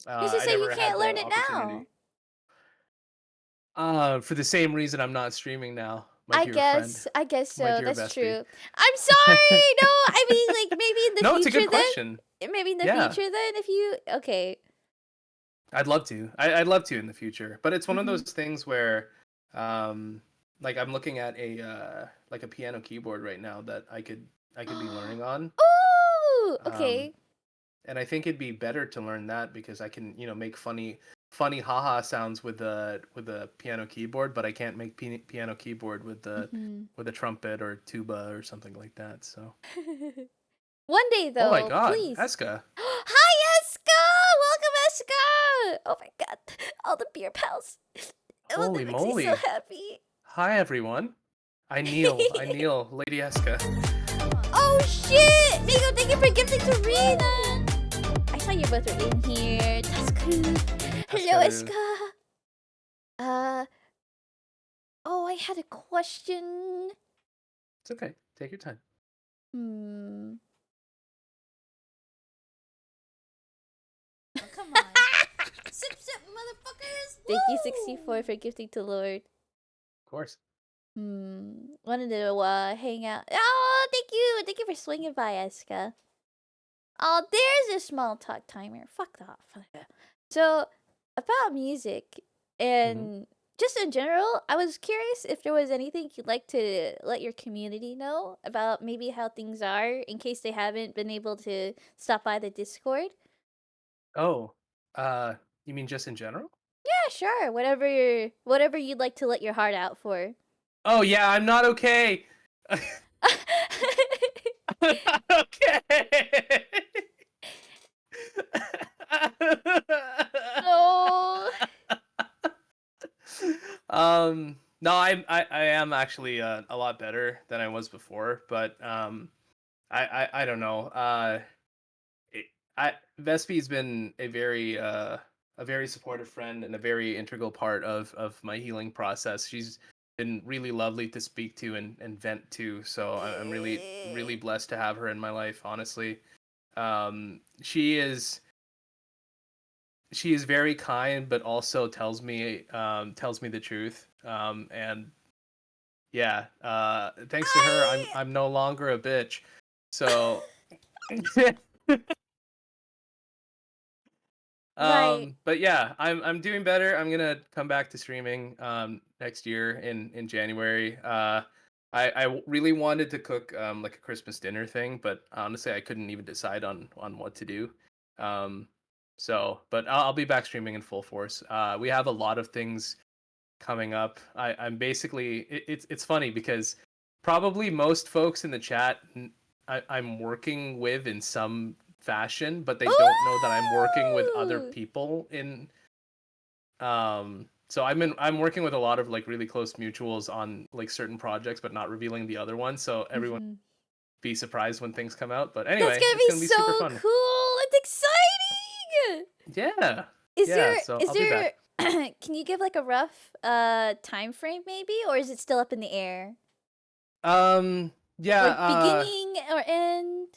Who's to I say you never had can't learn the it now? opportunity. For the same reason I'm not streaming now, my I dear friend, guess. I guess my so. dear That's bestie. true. I'm sorry. No, I mean like maybe in the No, it's a good future question. then. Maybe in the Yeah, future then if you okay. I'd love to. I'd love to in the future, but it's one of those Mhm. things where, um, like I'm looking at like a piano keyboard right now that I could be learning on. Ooh, Um, okay. and I think it'd be better to learn that because I can, make funny haha sounds with the piano keyboard, but I can't make piano keyboard Mhm. with a trumpet or tuba or something like that. So, One day oh my though, God, please. Eska, Hi Eska! Welcome Eska! Oh my god. All the beer pals. Oh, holy that makes me so moly! happy. Hi everyone, I kneel, Lady Eska. Oh shit! Migo, thank you for gifting to Rena! I saw you both were in here. That's cool. Hello, Eskaru. Eska. Uh, oh, I had a question. It's okay. Take your time. Hmm. Oh, come on. Sip, sip, motherfuckers! Thank you, 64, for gifting to Lord. Of course. Wanted to hang out. Oh, thank you. Thank you for swinging by, Eska. Oh, there's a small talk timer. Fuck off. So, about music Hmm. and just in general, I was curious if there was anything you'd like to let your community know about maybe how things are in case they haven't been able to stop by the Discord. Oh, you mean just in general? Yeah, sure. Whatever you'd like to let your heart out for. Oh yeah, I'm not okay. I'm not okay. No. No, I am actually a lot better than I was before, but I don't know. It, I Vespi's been a very supportive friend and a very integral part of my healing process. She's been really lovely to speak to and vent to. So I'm really blessed to have her in my life. Honestly, she is very kind, but also tells me the truth. And yeah, thanks to her, I I'm no longer a bitch. So. right. But yeah, I'm doing better. I'm gonna come back to streaming next year in January. Really wanted to cook like a Christmas dinner thing, but honestly, I couldn't even decide on what to do. Um, but I'll be back streaming in full force. We have a lot of things coming up. I'm basically it's funny because probably most folks in the chat I'm working with in some fashion, but they don't know that I'm working with other Ooh! people in so I'm working with a lot of like really close mutuals on like certain projects, but not revealing the other ones. So everyone Mhm. be surprised when things come out. But That's anyway, gonna it's be gonna be super so fun. cool! It's exciting! Yeah. Is Yeah, there so is I'll be there back. can you give like a rough time frame maybe, or is it still up in the air? Yeah, Like beginning or end?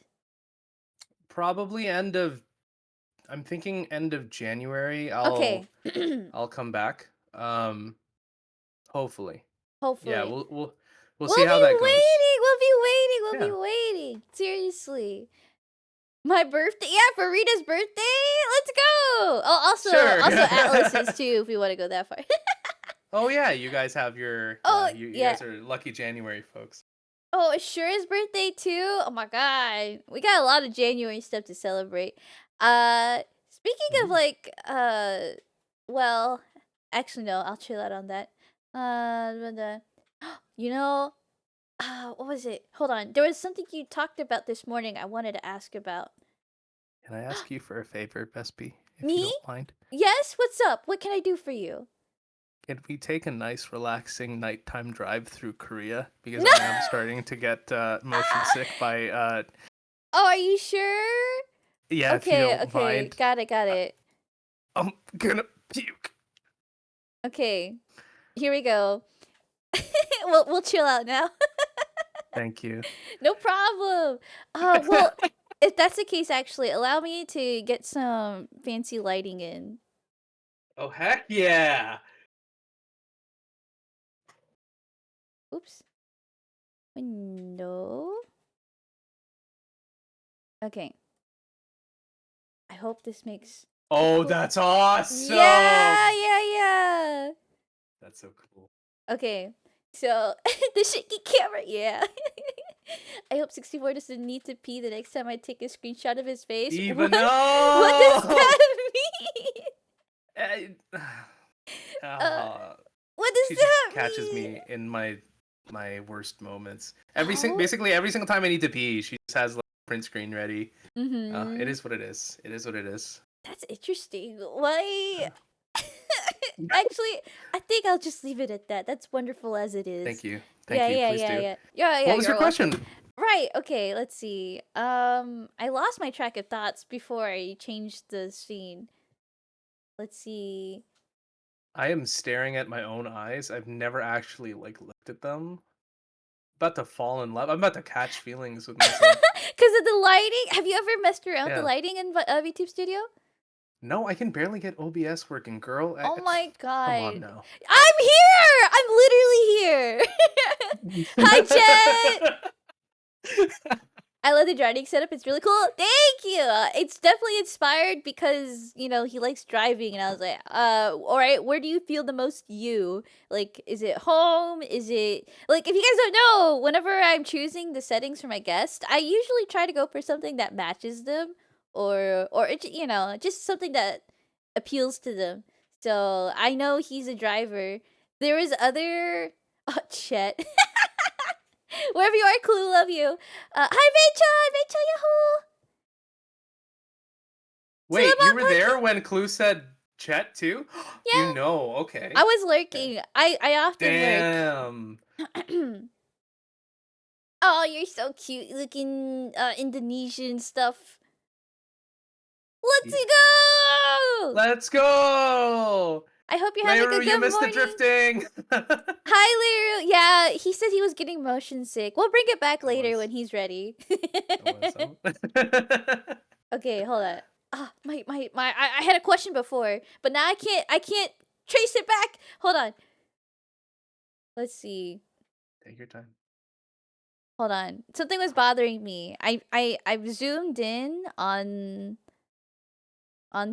probably end of I'm thinking end of January Okay. I'll come back. Hopefully. Yeah, Hopefully. we'll see We'll how be that goes. waiting. We'll be waiting. We'll Yeah. be waiting. Seriously. My birthday? Yeah, for Rita's birthday? Let's go. Oh, Sure. also Atlas's too if we want to go that far. Oh yeah, you guys have your Oh, you yeah. guys are lucky January folks. Oh, Shura's birthday too. Oh my god. We got a lot of January stuff to celebrate. Speaking of Mhm. like well, actually no, I'll chill out on that. But, you know, what was it? Hold on. There was something you talked about this morning I wanted to ask about. Can I ask you for a favor, Bespi, if you Me? don't mind? Yes, what's up? What can I do for you? Can we take a nice, relaxing nighttime drive through Korea? Because No! I am starting to get motion sick by Oh, are you sure? yeah, if you Okay, don't okay. mind. Got it, got I- it. I'm gonna puke. Okay. Here we go. We'll chill out now. Thank you. No problem. Well, if that's the case, actually, allow me to get some fancy lighting in. Oh heck yeah! Oops. No. Okay. I hope this makes a Oh, cool. that's Yeah, awesome! yeah, yeah. That's so cool. Okay. So the shaky camera, yeah. I hope 64 doesn't need to pee the next time I take a screenshot of his face. Even What does no! that mean? Eh, Uh, ah, what does she just that catches mean? me in my worst moments. Oh. Basically every single time I need to pee, she just has like print screen ready. It Mm-hmm. is what it is. It is what it is. That's interesting. Why? Actually, I think I'll just leave it at that. That's wonderful as it is. Thank you. Yeah, Thank you. yeah, Please yeah, do. yeah. Yeah, yeah, What was your you're welcome. question? Right, okay, let's see. I lost my track of thoughts before I changed the scene. Let's see. I am staring at my own eyes. I've never actually like looked at them. About to fall in love. I'm about to catch feelings with myself. Because of the lighting? Have you ever messed around with the Yeah. lighting in VTube Studio? No, I can barely get OBS working, girl. Oh my Come on god. now. I'm here! I'm literally here! Hi, Jet! I love the driving setup. It's really cool. Thank you. It's definitely inspired because he likes driving, and I was like, all right, where do you feel the most you? Like, is it home? Is it like if you guys don't know, whenever I'm choosing the settings for my guest, I usually try to go for something that matches them, or just something that appeals to them. So I know he's a driver. There is other Chet. Wherever you are, Clue, love you. Hi, Rachel! Rachel, yahoo! Wait, you Salamat were pagi! there when Clue said Chet too? You Yeah, know, I okay. was Okay. lurking. I often lurk. Damn. Oh, you're so cute looking Indonesian stuff. Let's Yeah. go! Let's go! I hope you're having a Leru, you good missed the morning. drifting! Hi, Liru. Yeah, he said he was getting motion sick. We'll bring it back I later was. when he's ready. I was. Okay, hold on. I had a question before, but now I can't trace it back. Hold on. Let's see. Take your time. Hold on. Something was bothering me. I've zoomed in on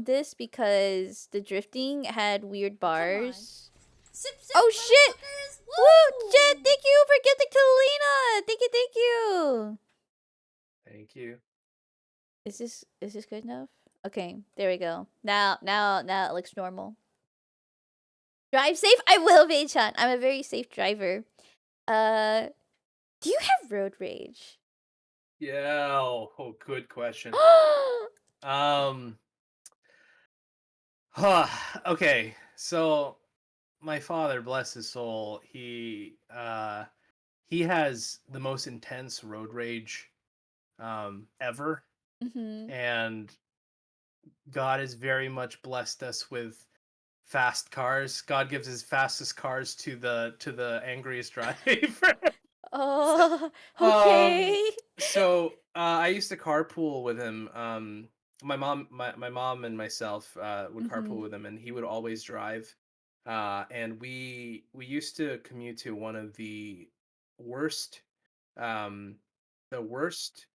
this because the drifting had weird bars. Sip, sip, Oh shit! motherfuckers! Woo! Woo! Jet, thank you for gifting to Lena. Thank you, thank you. Thank you. Is this good enough? Okay, there we go. Now it looks normal. Drive safe. I will, Vei-chan. I'm a very safe driver. Uh, do you have road rage? Yeah. Oh, good question. Um, huh, okay. So my father, bless his soul, he has the most intense road rage ever, Mhm. and God has very much blessed us with fast cars. God gives his fastest cars to the angriest driver. Oh, um okay. I used to carpool with him. My mom and myself would carpool Mhm. with him, and he would always drive. And we used to commute to one of worst um the worst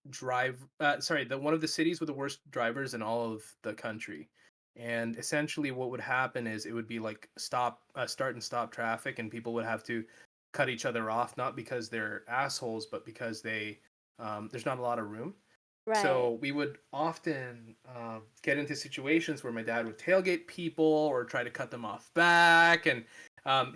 the one of the cities with the worst drivers in all of the country. And essentially what would happen is it would be like start and stop traffic, and people would have to cut each other off, not because they're assholes, but because there's not a lot of room. Right. So we would often get into situations where my dad would tailgate people or try to cut them off back, and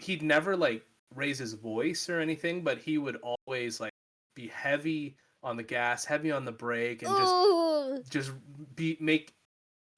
he'd never like raise his voice or anything, but he would always like be heavy on the gas, heavy on the brake, and Ooh, just be make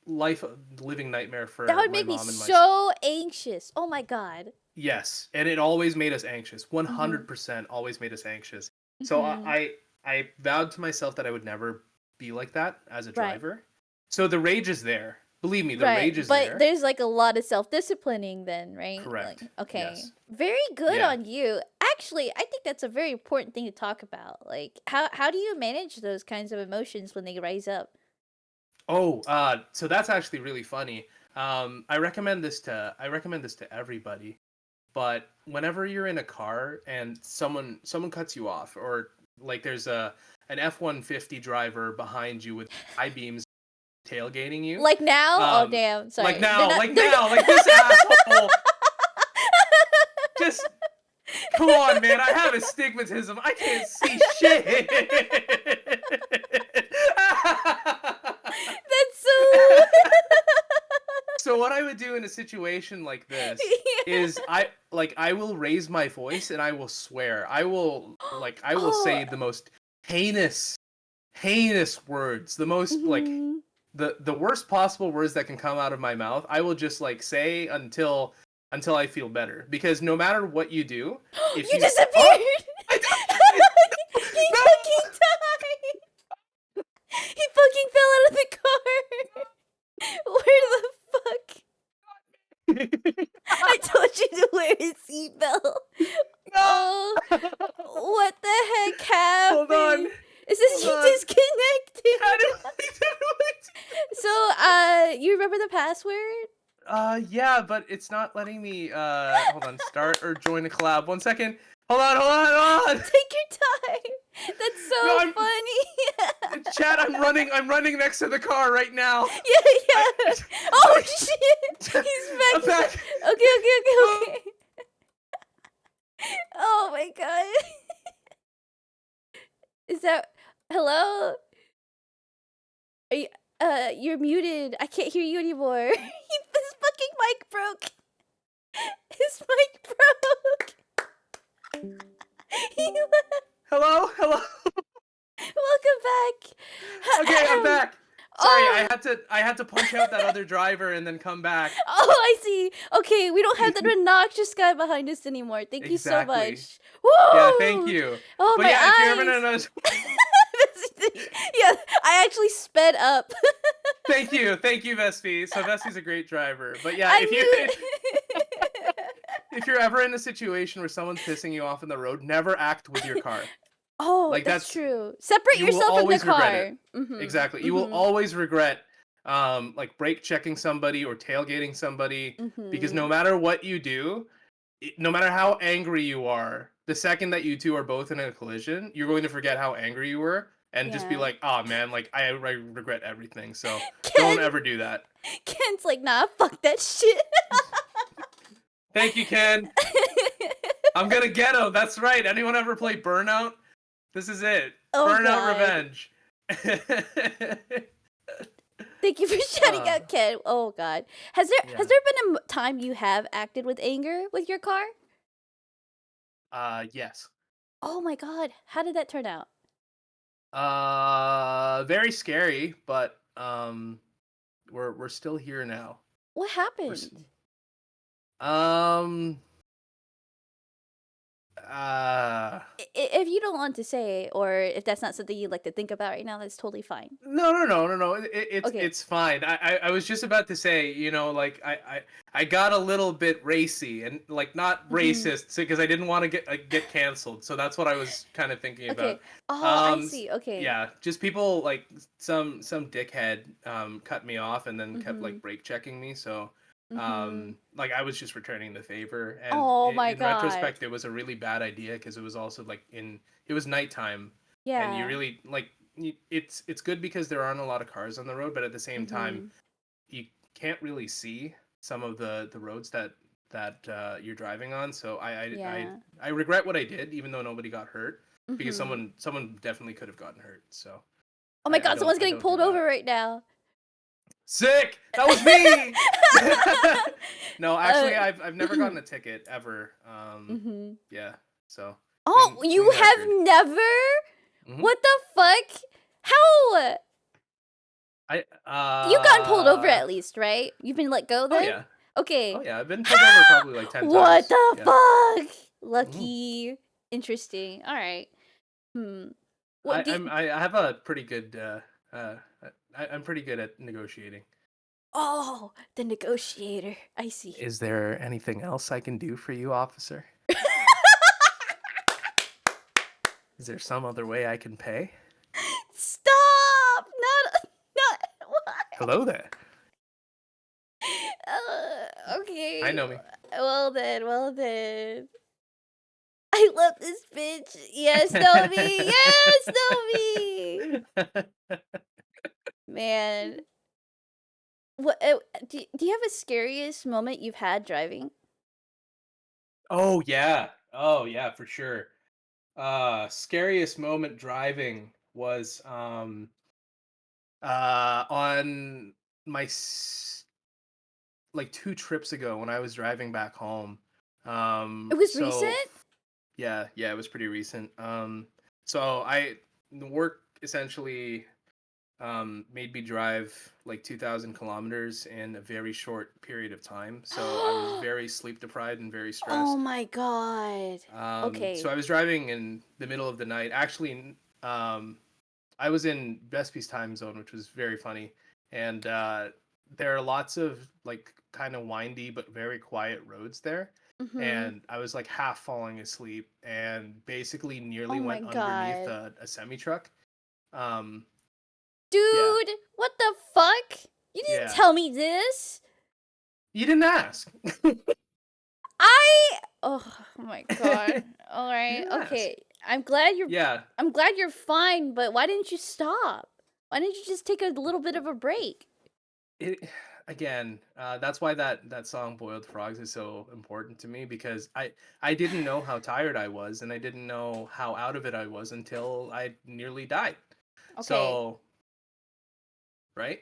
life a living nightmare that for would my make me mom and my. so anxious. Oh my god. Yes, and it always made us anxious. Mhm. 100% always made us anxious. So Mhm. I vowed to myself that I would never be like that as a Right. driver. So the rage is there. Believe me, the Right, rage is but there. there's, like, a lot of self-disciplining then, right? Like, Correct. okay. Yes. Very good Yeah. on you. Actually, I think that's a very important thing to talk about. Like, how do you manage those kinds of emotions when they rise up? Oh, so that's actually really funny. I recommend this to everybody. But whenever you're in a car and someone cuts you off, or like there's an F-150 driver behind you with high beams tailgating you, Like now? Oh, um, damn, sorry. They're not they're like this asshole, just come on, man. I have astigmatism. I can't see shit. That's so So what I would do in a situation like this is Yeah. I will raise my voice and I will swear. I will Oh, say the most heinous words, the most like mhm. the worst possible words that can come out of my mouth. I will just like say until I feel better, because no matter what you do, if You you oh disappeared! I He no fucking died! He fucking fell out of the car! Where the fuck? I told you to wear a seatbelt. Oh, no what the heck hold on happened? Is this hold you on how disconnected? do I So, you remember the password? Yeah, but it's not letting me hold on, start or join a collab. 1 second. Hold on. Take your time. That's No, so funny. chat, I'm running next to the car right now. Yeah, I yeah. Oh shit! He's I'm back. He's back. back. Okay, okay, Oh, okay, okay. Oh my god. Is that hello? Are you, you're muted. I can't hear you anymore. His fucking mic broke. His mic broke. He left. hello. Welcome back. Okay, I'm back. Sorry, Oh, I had to punch out that other driver and then come back. oh, I see. Okay, we don't have that obnoxious guy behind us anymore. Thank you so Exactly. much. Yeah, thank Woo! you. Oh, But my yeah, if you're ever in eyes. another Yeah, I actually sped up. thank you, Vespi. So Vespi's a great driver. But yeah, I knew. if you're ever in a situation where someone's pissing you off in the road, never act with your car. Oh, Like that's that's true. Separate you will yourself from the always regret it. car. Mhm. Exactly. You will Mhm. always regret like brake checking somebody or tailgating somebody, because no Mhm. matter what you do, no matter how angry you are, the second that you two are both in a collision, you're going to forget how angry you were and just be Yeah. like, "Oh man, like I regret everything." So, don't Ken ever do that. Ken's like, "Nah, fuck that shit." Thank you, Ken. I'm gonna get him. That's right. Anyone ever play Burnout? This is it. Oh Burnout god. Revenge. Thank you for shutting uh, out Ken. Oh god. Has yeah. there been a time you have acted with anger with your car? Yes. Oh my god. How did that turn out? Very scary, but um, we're still here now. What We're s- happened? um uh If you don't want to say, or if that's not something you'd like to think about right now, that's totally fine. no. It's Okay. it's fine. I was just about to say, like I got a little bit racy and like not Mm-hmm. racist because I didn't want to get canceled. So that's what I was kind of thinking about. Okay. Oh, I see. Okay. Yeah, just people like some dickhead cut me off and then kept Mm-hmm. like brake checking me. So Mm-hmm. like I was just returning the favor, and Oh my in god. retrospect it was a really bad idea because it was also like it was nighttime, and you Yeah. really like it's good because there aren't a lot of cars on the road, but at the same time Mm-hmm. you can't really see some of the roads that you're driving on. So Yeah. I regret what I did, even though nobody got hurt, because Mm-hmm. someone definitely could have gotten hurt. So Oh my god, someone's I getting don't do pulled over that. right now. Sick. That was me. No, uh, actually, I've never gotten a ticket ever. mm-hmm. Yeah. So Oh, you clean have record. never? Hmm. What the fuck? How? I You've gotten pulled over at least, right? You've been let go Oh then? yeah. Oh Okay. yeah. I've been pulled over How? probably like 10 What times. the Yeah. fuck? Hmm. Lucky. Interesting. All right. Hmm. What do I have a pretty good uh I'm pretty good at negotiating. Oh, the negotiator. I see. Is there anything else I can do for you, officer? Is there some other way I can pay? Stop! Not what? Hello there. I Okay. know me. Well then, well then. I love this bitch. Yes, know me. Yes, know me. Man, what? Do you have a scariest moment you've had driving? Oh yeah. Oh yeah, for sure. Scariest moment driving was on my like 2 trips ago when I was driving back home. It was So recent. yeah, it was pretty recent. So I the work essentially made me drive like 2,000 kilometers in a very short period of time. So I was very sleep deprived and very Oh stressed. my god. So Okay. I was driving in the middle of the night. Actually, I was in Bespi's time zone, which was very funny. And there are lots of like kind of windy but very quiet roads there. Mhm. And I was like half falling asleep and basically nearly Oh my went underneath god. a semi truck. Um, yeah, Dude, what the fuck? You didn't yeah. tell me this. You didn't ask. Oh my god. You All right. didn't ask. Okay. I'm glad you're Yeah. I'm glad you're fine, but why didn't you stop? Why didn't you just take a little bit of a break? It again, that's why that song "Boiled Frogs" is so important to me because I didn't know how tired I was and I didn't know how out of it I was until I nearly died. Okay. So, right?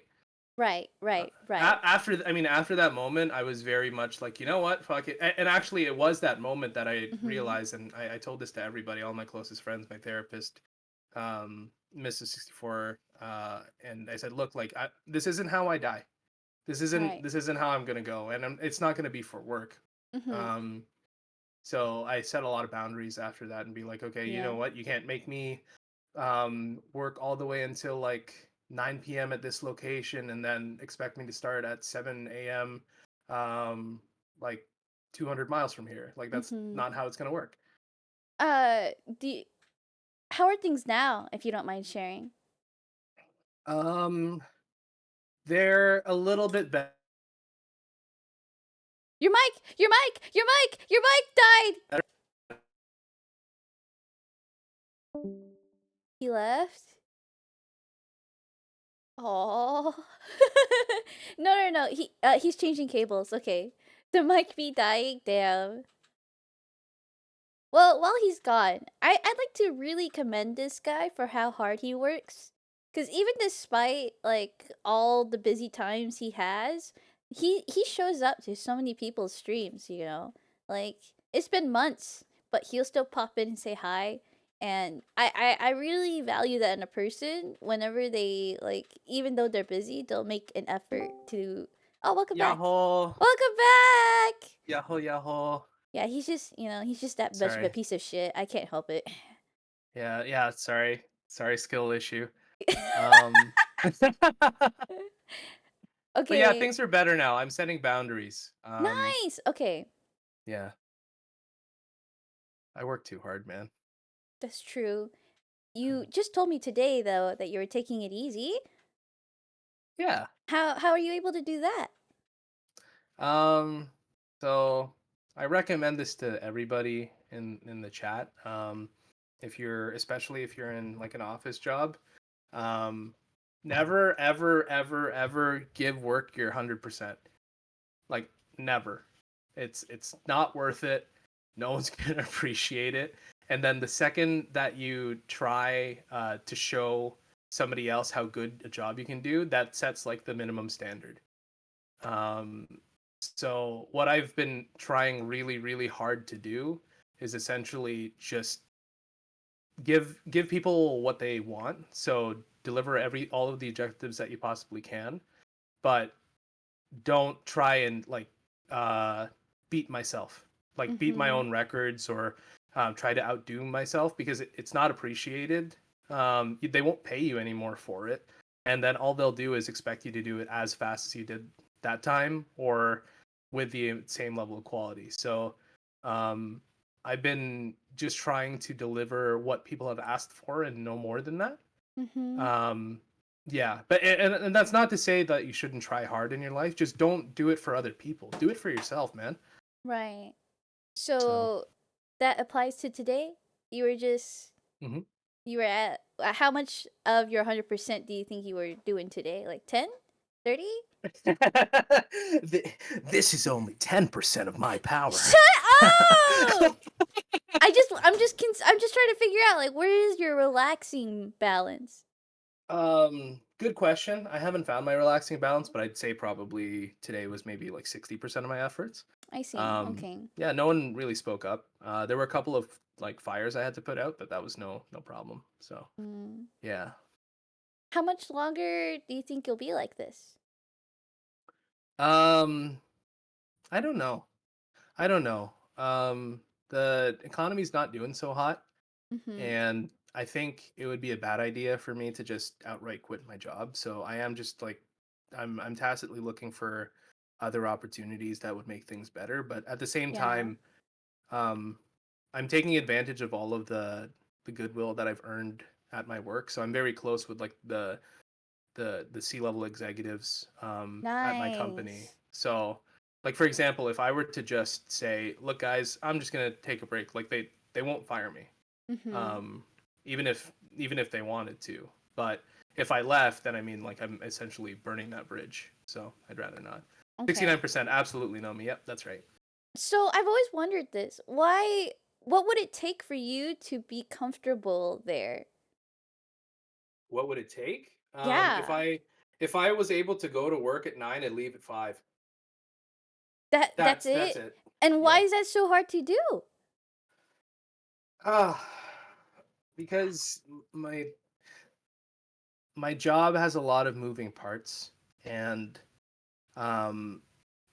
Right, right, right. After that moment, I was very much like, you know what, fuck it. And actually, it was that moment that I Mhm. realized, and I told this to everybody, all my closest friends, my therapist, Mrs. 64, and I said, look, like, this isn't how I die. Right. This isn't how I'm gonna go, and it's not gonna be for work. Mhm. Um, so I set a lot of boundaries after that and be like, okay, you know Yeah. what, you can't make me work all the way until like 9 p.m. at this location and then expect me to start at 7 a.m. Um, like 200 miles from here. Like that's Mhm. not how it's gonna work. Uh, do how are things now, if you don't mind sharing? Um, they're a little bit better. Your mic died. He left. Oh. No. He's changing cables. Okay. The mic be dying. Damn. Well, while he's gone, I'd like to really commend this guy for how hard he works. Cause even despite like all the busy times he has, he shows up to so many people's streams. Like it's been months, but he'll still pop in and say hi. And I really value that in a person whenever they like, even though they're busy, they'll make an effort to. Oh, welcome back. Yahoo! Welcome back. Yahoo! Yahoo! Yeah, he's just, he's just that much of a Sorry. piece of shit. I can't help it. Yeah, yeah. Sorry, sorry. Skill issue. Um, but yeah, Okay. things are better now. I'm setting boundaries. Nice. Okay. Yeah, I work too hard, man. That's true. You just told me today though that you were taking it easy. Yeah. How are you able to do that? Um, so I recommend this to everybody in the chat. If you're, especially if you're in like an office job, um, never, ever, ever, ever give work your 100%. Like never. It's not worth it. No one's gonna appreciate it. And then the second that you try to show somebody else how good a job you can do, that sets like the minimum standard. Um, so what I've been trying really, really hard to do is essentially just give people what they want. So deliver all of the objectives that you possibly can, but don't try and like uh, beat myself, like beat my Mhm. own records or try to outdo myself because it's not appreciated. They won't pay you anymore for it, and then all they'll do is expect you to do it as fast as you did that time or with the same level of quality. So um, I've been just trying to deliver what people have asked for and no more than that. Mhm. um yeah, but and that's not to say that you shouldn't try hard in your life. Just don't do it for other people, do it for yourself, man. Right. So So that applies to today? You were just mhm. you were at how much of your 100% do you think you were doing today? Like 10? 30? This is only 10% of my power. Shut up! I'm just trying to figure out like where is your relaxing balance? Good question. I haven't found my relaxing balance, but I'd say probably today was maybe like 60% of my efforts. I see. Okay. Yeah, no one really spoke up. There were a couple of like fires I had to put out, but that was no problem. So Mm. yeah. How much longer do you think you'll be like this? Um, I don't know. I don't know. The economy's not doing so hot, Mhm. and I think it would be a bad idea for me to just outright quit my job. So I am just like, I'm tacitly looking for other opportunities that would make things better. But at the same Yeah. time, um, I'm taking advantage of all of the goodwill that I've earned at my work. So I'm very close with like the C-level executives at my company. Nice. So, like for example, if I were to just say, "Look, guys, I'm just gonna take a break," like they won't fire me, Mhm. um, even if they wanted to. But if I left, then I mean, like I'm essentially burning that bridge. So I'd rather not. Okay. 69% absolutely know me. Yep, that's right. So I've always wondered this. What would it take for you to be comfortable there? What would it take? Yeah. If I was able to go to work at 9 and leave at 5. That's That's it? it. And why Yeah. is that so hard to do? Ah, because my job has a lot of moving parts, and um,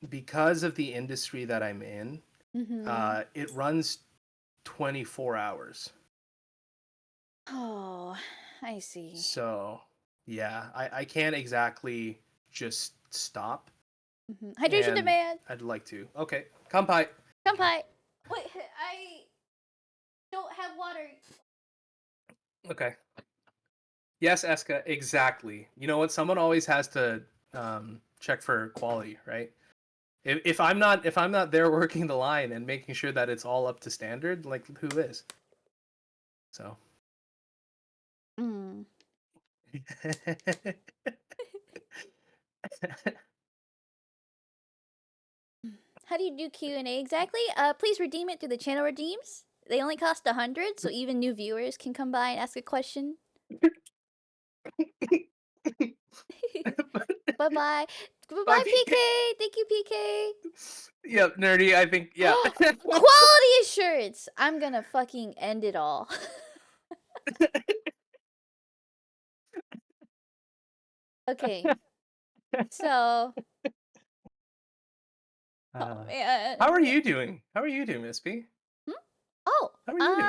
because of the industry that I'm in, Mhm. it runs 24 hours. Oh, I see. So yeah, I can't exactly just stop, Mhm. Hydration and demand. I'd like to. Okay, kampai. Kampai. Wait, I don't have water. Okay. Yes, Eska, exactly. You know what? Someone always has to check for quality, right? If I'm not there working the line and making sure that it's all up to standard, like who is? So Mm. How do you do Q&A exactly? Please redeem it through the channel redeems. They only cost 100, so even new viewers can come by and ask a question. Bye bye. Bye, Bye, PK. PK. Thank you, PK. Yep, nerdy. I think yeah. Quality assurance. I'm gonna fucking end it all. Okay. So, oh Uh, how are man. you doing? How are you doing, Miss B? Hmm? Oh, How are you doing?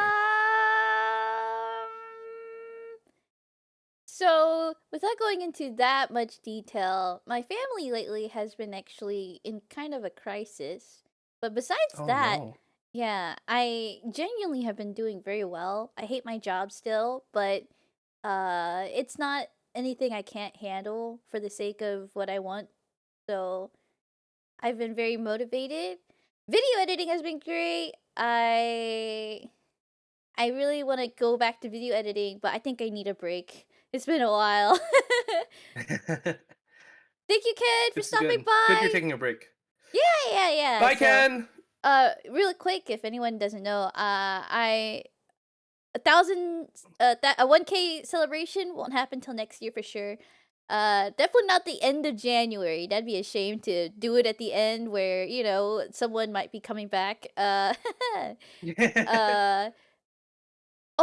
so without going into that much detail, my family lately has been actually in kind of a crisis. But besides Oh that, no. yeah, I genuinely have been doing very well. I hate my job still, but it's not anything I can't handle for the sake of what I want. So, I've been very motivated. Video editing has been great. I really want to go back to video editing, but I think I need a break. It's been a while. Thank you, Ken, for This is stopping good. Good you're by. taking a break. Yeah. Bye, So, Ken. really quick, if anyone doesn't know, I a thousand, a 1K celebration won't happen till next year for sure. Definitely not the end of January. That'd be a shame to do it at the end where someone might be coming back. Uh,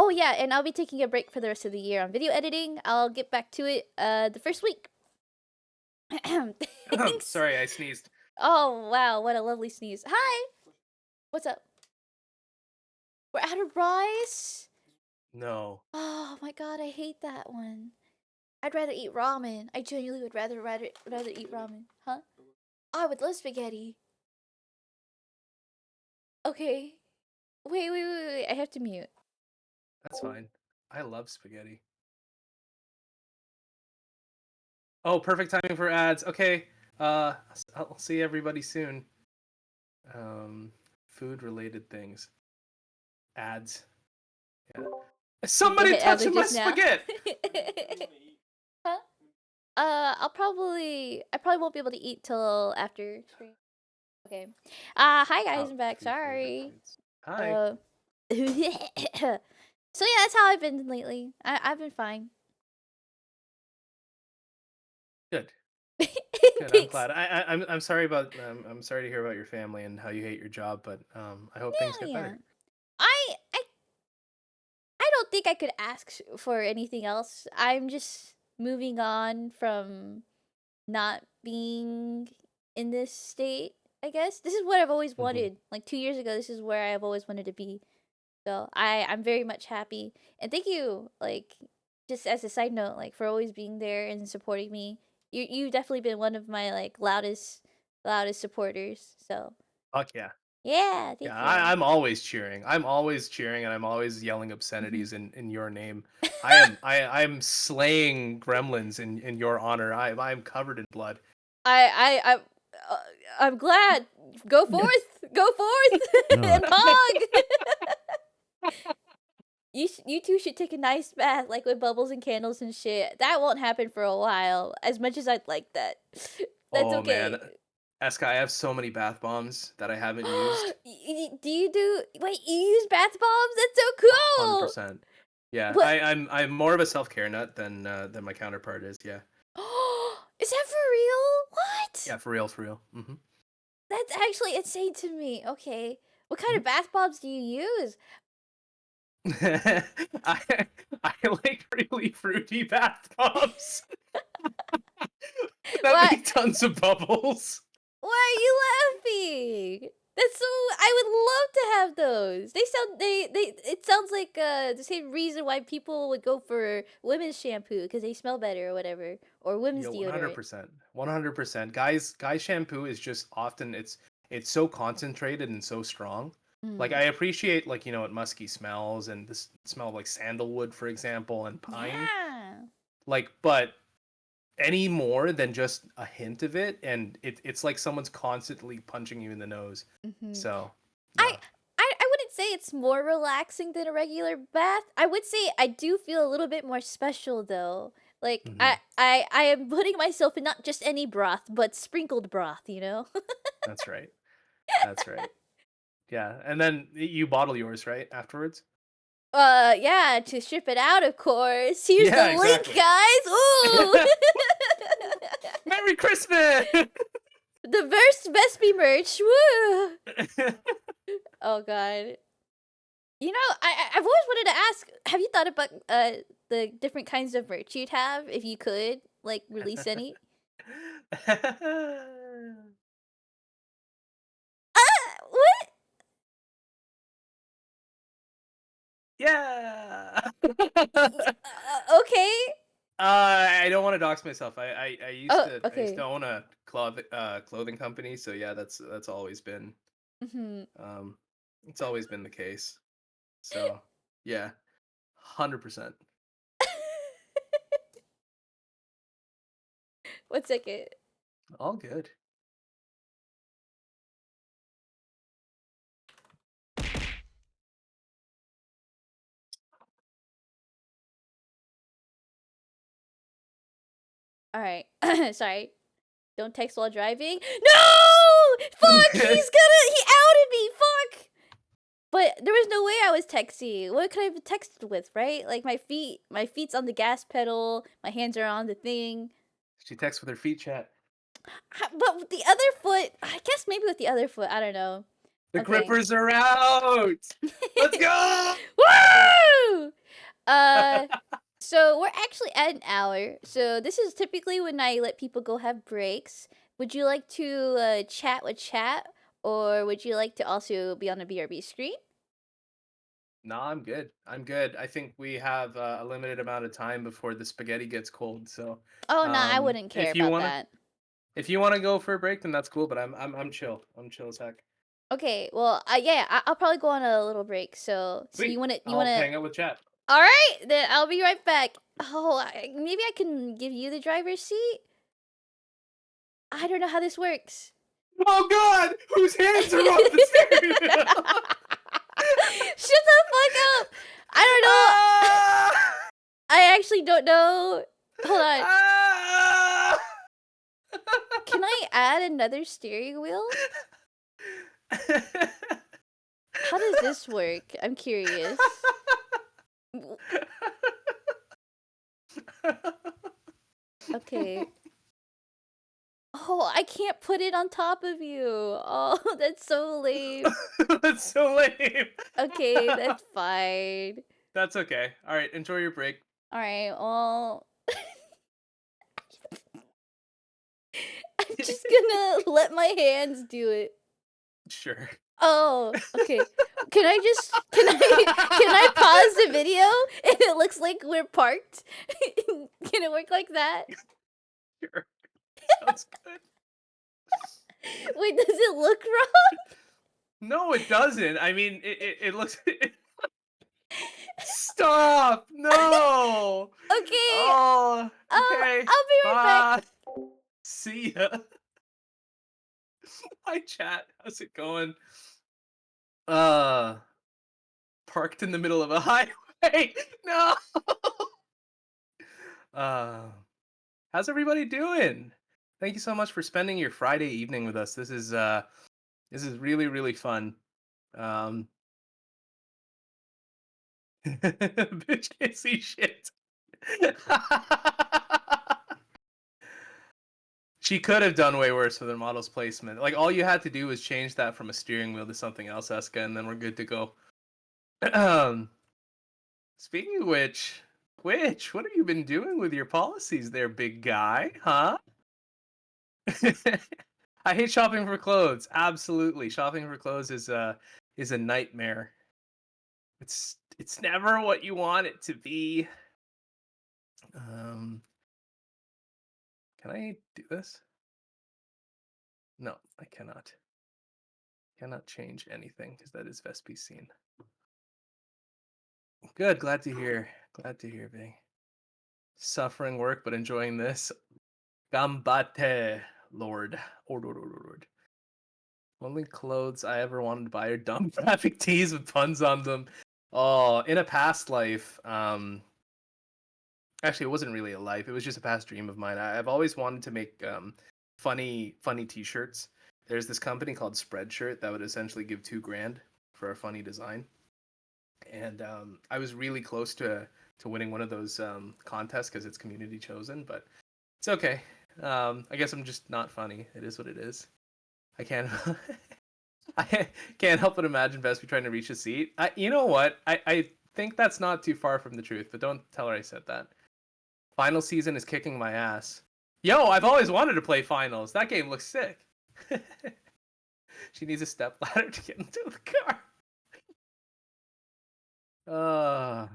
Oh yeah, and I'll be taking a break for the rest of the year on video editing. I'll get back to it the first week. Thanks. Sorry, I sneezed. Oh wow, what a lovely sneeze. Hi. What's up? We're out of rice? No. Oh my god, I hate that one. I'd rather eat ramen. I genuinely would rather eat ramen. Huh? I would love spaghetti. Okay. Wait. I have to mute. That's fine. I love spaghetti. Oh, perfect timing for ads. Okay. I'll see everybody soon. Um, food related things. Ads. Yeah. Somebody What as of touching my just now? spaghetti. Huh? I probably won't be able to eat till after stream. Okay. Hi guys, Top I'm back. three favorite Sorry. foods. Hi. Uh, so yeah, that's how I've been lately. I've been fine. Good. Good. I'm Thanks. glad. I'm sorry about I'm sorry to hear about your family and how you hate your job, but I hope things get Yeah. better. I I I don't think I could ask for anything else. I'm just moving on from not being in this state. I guess this is what I've always Hmm. wanted. Like 2 years ago, this is where I've always wanted to be. So I'm very much happy, and thank you. Like, just as a side note, like for always being there and supporting me. You've definitely been one of my like loudest supporters. So Fuck yeah. yeah, Yeah, thank you. I'm always cheering. I'm always cheering and I'm always yelling Mhm. obscenities in your name. I'm slaying gremlins in your honor. I'm covered in blood. Uh, I'm glad. Go forth, and pog. You two should take a nice bath, like with bubbles and candles and shit. That won't happen for a while. As much as I'd like that, that's Oh man, okay. Eska, I have so many bath bombs that I haven't used. Do you do? Wait, you use bath bombs? That's so hundred cool. percent. Yeah, What? I'm more of a self care nut than my counterpart is. Yeah, Is that for real? yeah, What? for real, for real. Hmm. That's actually insane to me. Okay, what kind Hmm. of bath bombs do you use? I I like really fruity bath bombs that Why? make tons of bubbles. Why are you laughing? That's so. I would love to have those. They sound. They. It sounds like the same reason why people would go for women's shampoo because they smell better or whatever, or women's Yo, deodorant. 100%. 100%. Guys shampoo is just often it's so concentrated and so strong. Like Mm. I appreciate like it musky smells and this smell of like sandalwood for example and pine. Yeah. Like but any more than just a hint of it and it's like someone's constantly punching you in the nose. Hmm. So, I, no. I wouldn't say it's more relaxing than a regular bath. I would say I do feel a little bit more special though. Like Mhm. I am putting myself in not just any broth, but sprinkled broth. You know. That's right. That's right. Yeah, and then you bottle yours, right? Afterwards? Yeah, to ship it out, of course. Here's the Yeah, link, exactly. guys. Ooh. Merry Christmas. The best Vespi merch. Woo. Oh god. You know, I've always wanted to ask. Have you thought about the different kinds of merch you'd have if you could like release any? What? Yeah. Okay. I don't want to dox myself. I used Oh, to okay. own a clothing company, so yeah, that's always been Hmm. um it's always been the case. So yeah, 100%. One second. All good. All right. Sorry. Don't text while driving. No! Fuck! He outed me. Fuck! But there was no way I was texting. What could I have texted with, right? Like my feet's on the gas pedal, my hands are on the thing. She texts with her feet chat. But with the other foot, I guess maybe with the other foot, I don't know. The Okay. grippers are out. Let's go. Woo! Uh, so we're actually at an hour. So this is typically when I let people go have breaks. Would you like to chat with chat, or would you like to also be on the BRB screen? No, I'm good. I'm good. I think we have a limited amount of time before the spaghetti gets cold. So, Oh no, I wouldn't care about that. if you wanna go for a break, then that's cool. But I'm chill. I'm chill as heck. Okay, well, yeah, I'll probably go on a little break. So Sweet. you I'll wanna? hang out with chat. All right, then I'll be right back. Oh, maybe I can give you the driver's seat. I don't know how this works. Oh God! Whose hands are on the steering wheel? Shut the fuck up! I don't know. Ah! I actually don't know. Hold on. Ah! Can I add another steering wheel? How does this work? I'm curious. Okay. Oh, I can't put it on top of you. Oh, that's so lame. That's so lame. Okay, that's fine. That's okay. All right, enjoy your break. All right. Well, I'm just gonna let my hands do it. Sure. Oh, okay. Can I pause the video and it looks like we're parked? Can it work like that? Sure. Sounds good. Wait, does it look wrong? No, it doesn't. I mean, it looks. Stop! No! Okay. Oh, okay. I'll be right back. Bye. See ya. Hi, chat. How's it going? Uh, parked in the middle of a highway. No. Uh, how's everybody doing? Thank you so much for spending your Friday evening with us. This is really really fun. Um, bitch can't see shit. She could have done way worse with her model's placement. Like all you had to do was change that from a steering wheel to something else, Eska, and then we're good to go. um, speaking of which, what have you been doing with your policies there, big guy? Huh? I hate shopping for clothes. Absolutely, shopping for clothes is a nightmare. It's never what you want it to be. Um, can I do this? No, I cannot. Cannot change anything because that is Vespi scene. Good, glad to hear. Glad to hear, Bing. Suffering work, but enjoying this. Gambate, Lord. Lord. Only clothes I ever wanted to buy are dumb graphic tees with puns on them. Oh, in a past life, actually, it wasn't really a life. It was just a past dream of mine. I've always wanted to make funny T-shirts. There's this company called Spreadshirt that would essentially give 2 grand for a funny design, and I was really close to winning one of those contests because it's community chosen, but it's okay. I guess I'm just not funny. It is what it is. I can't. I can't help but imagine Vespi trying to reach a seat. You know what? I think that's not too far from the truth, but don't tell her I said that. Final season is kicking my ass. Yo, I've always wanted to play finals. That game looks sick. She needs a step ladder to get into the car. I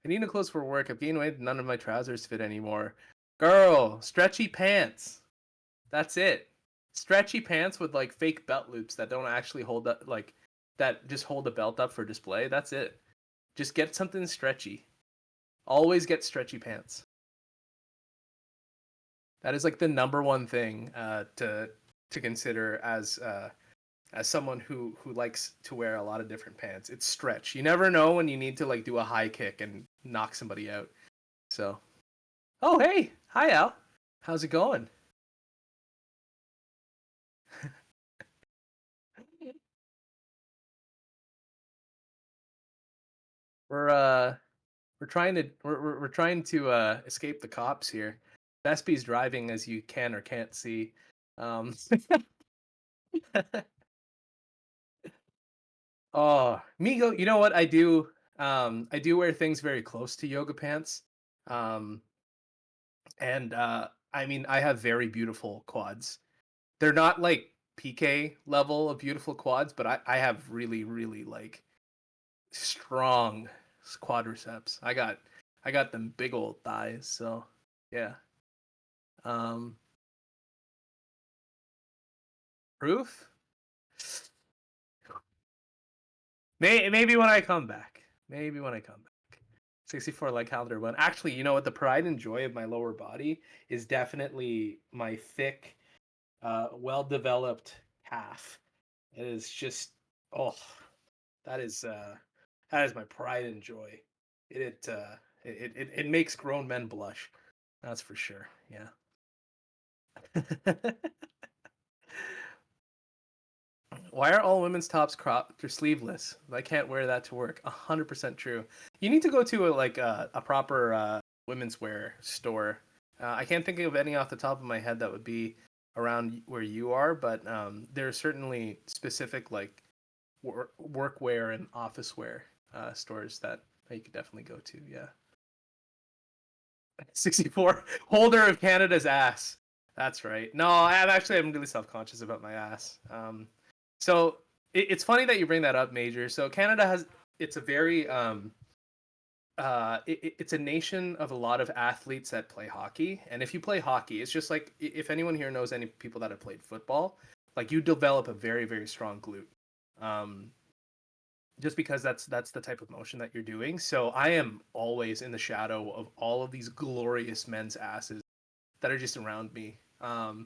need new clothes for work. I've gained weight. None of my trousers fit anymore. Girl, stretchy pants. That's it. Stretchy pants with like fake belt loops that don't actually hold up, like that just hold the belt up for display. That's it. Just get something stretchy. Always get stretchy pants. That is like the number one thing to consider as someone who likes to wear a lot of different pants. It's stretch. You never know when you need to like do a high kick and knock somebody out. So, oh hey, hi Al, how's it going? We're we're trying to escape the cops here. Vespi's driving, as you can or can't see. Um, oh, Migo, you know what I do? I do wear things very close to yoga pants. Um, and I mean, I have very beautiful quads. They're not like PK level of beautiful quads, but I have really, really like strong quadriceps. I got them big old thighs, so yeah. Um, Proof? Maybe when I come back. Maybe when I come back. 64 leg calendar one. Actually, you know what? The pride and joy of my lower body is definitely my thick, well developed calf. It is just oh, that is that is my pride and joy. It makes grown men blush. That's for sure. Yeah. Why are all women's tops cropped or sleeveless? I can't wear that to work. 100% true. You need to go to a proper women's wear store. I can't think of any off the top of my head that would be around where you are, but there are certainly specific like workwear and office wear stores that you could definitely go to. Yeah. 64 holder of Canada's ass. That's right. No, I'm really self conscious about my ass. So it's funny that you bring that up, Major. So Canada has it's a very it's a nation of a lot of athletes that play hockey, and if you play hockey, it's just like if anyone here knows any people that have played football, like you develop a very strong glute. Um, just because that's the type of motion that you're doing. So I am always in the shadow of all of these glorious men's asses that are just around me. And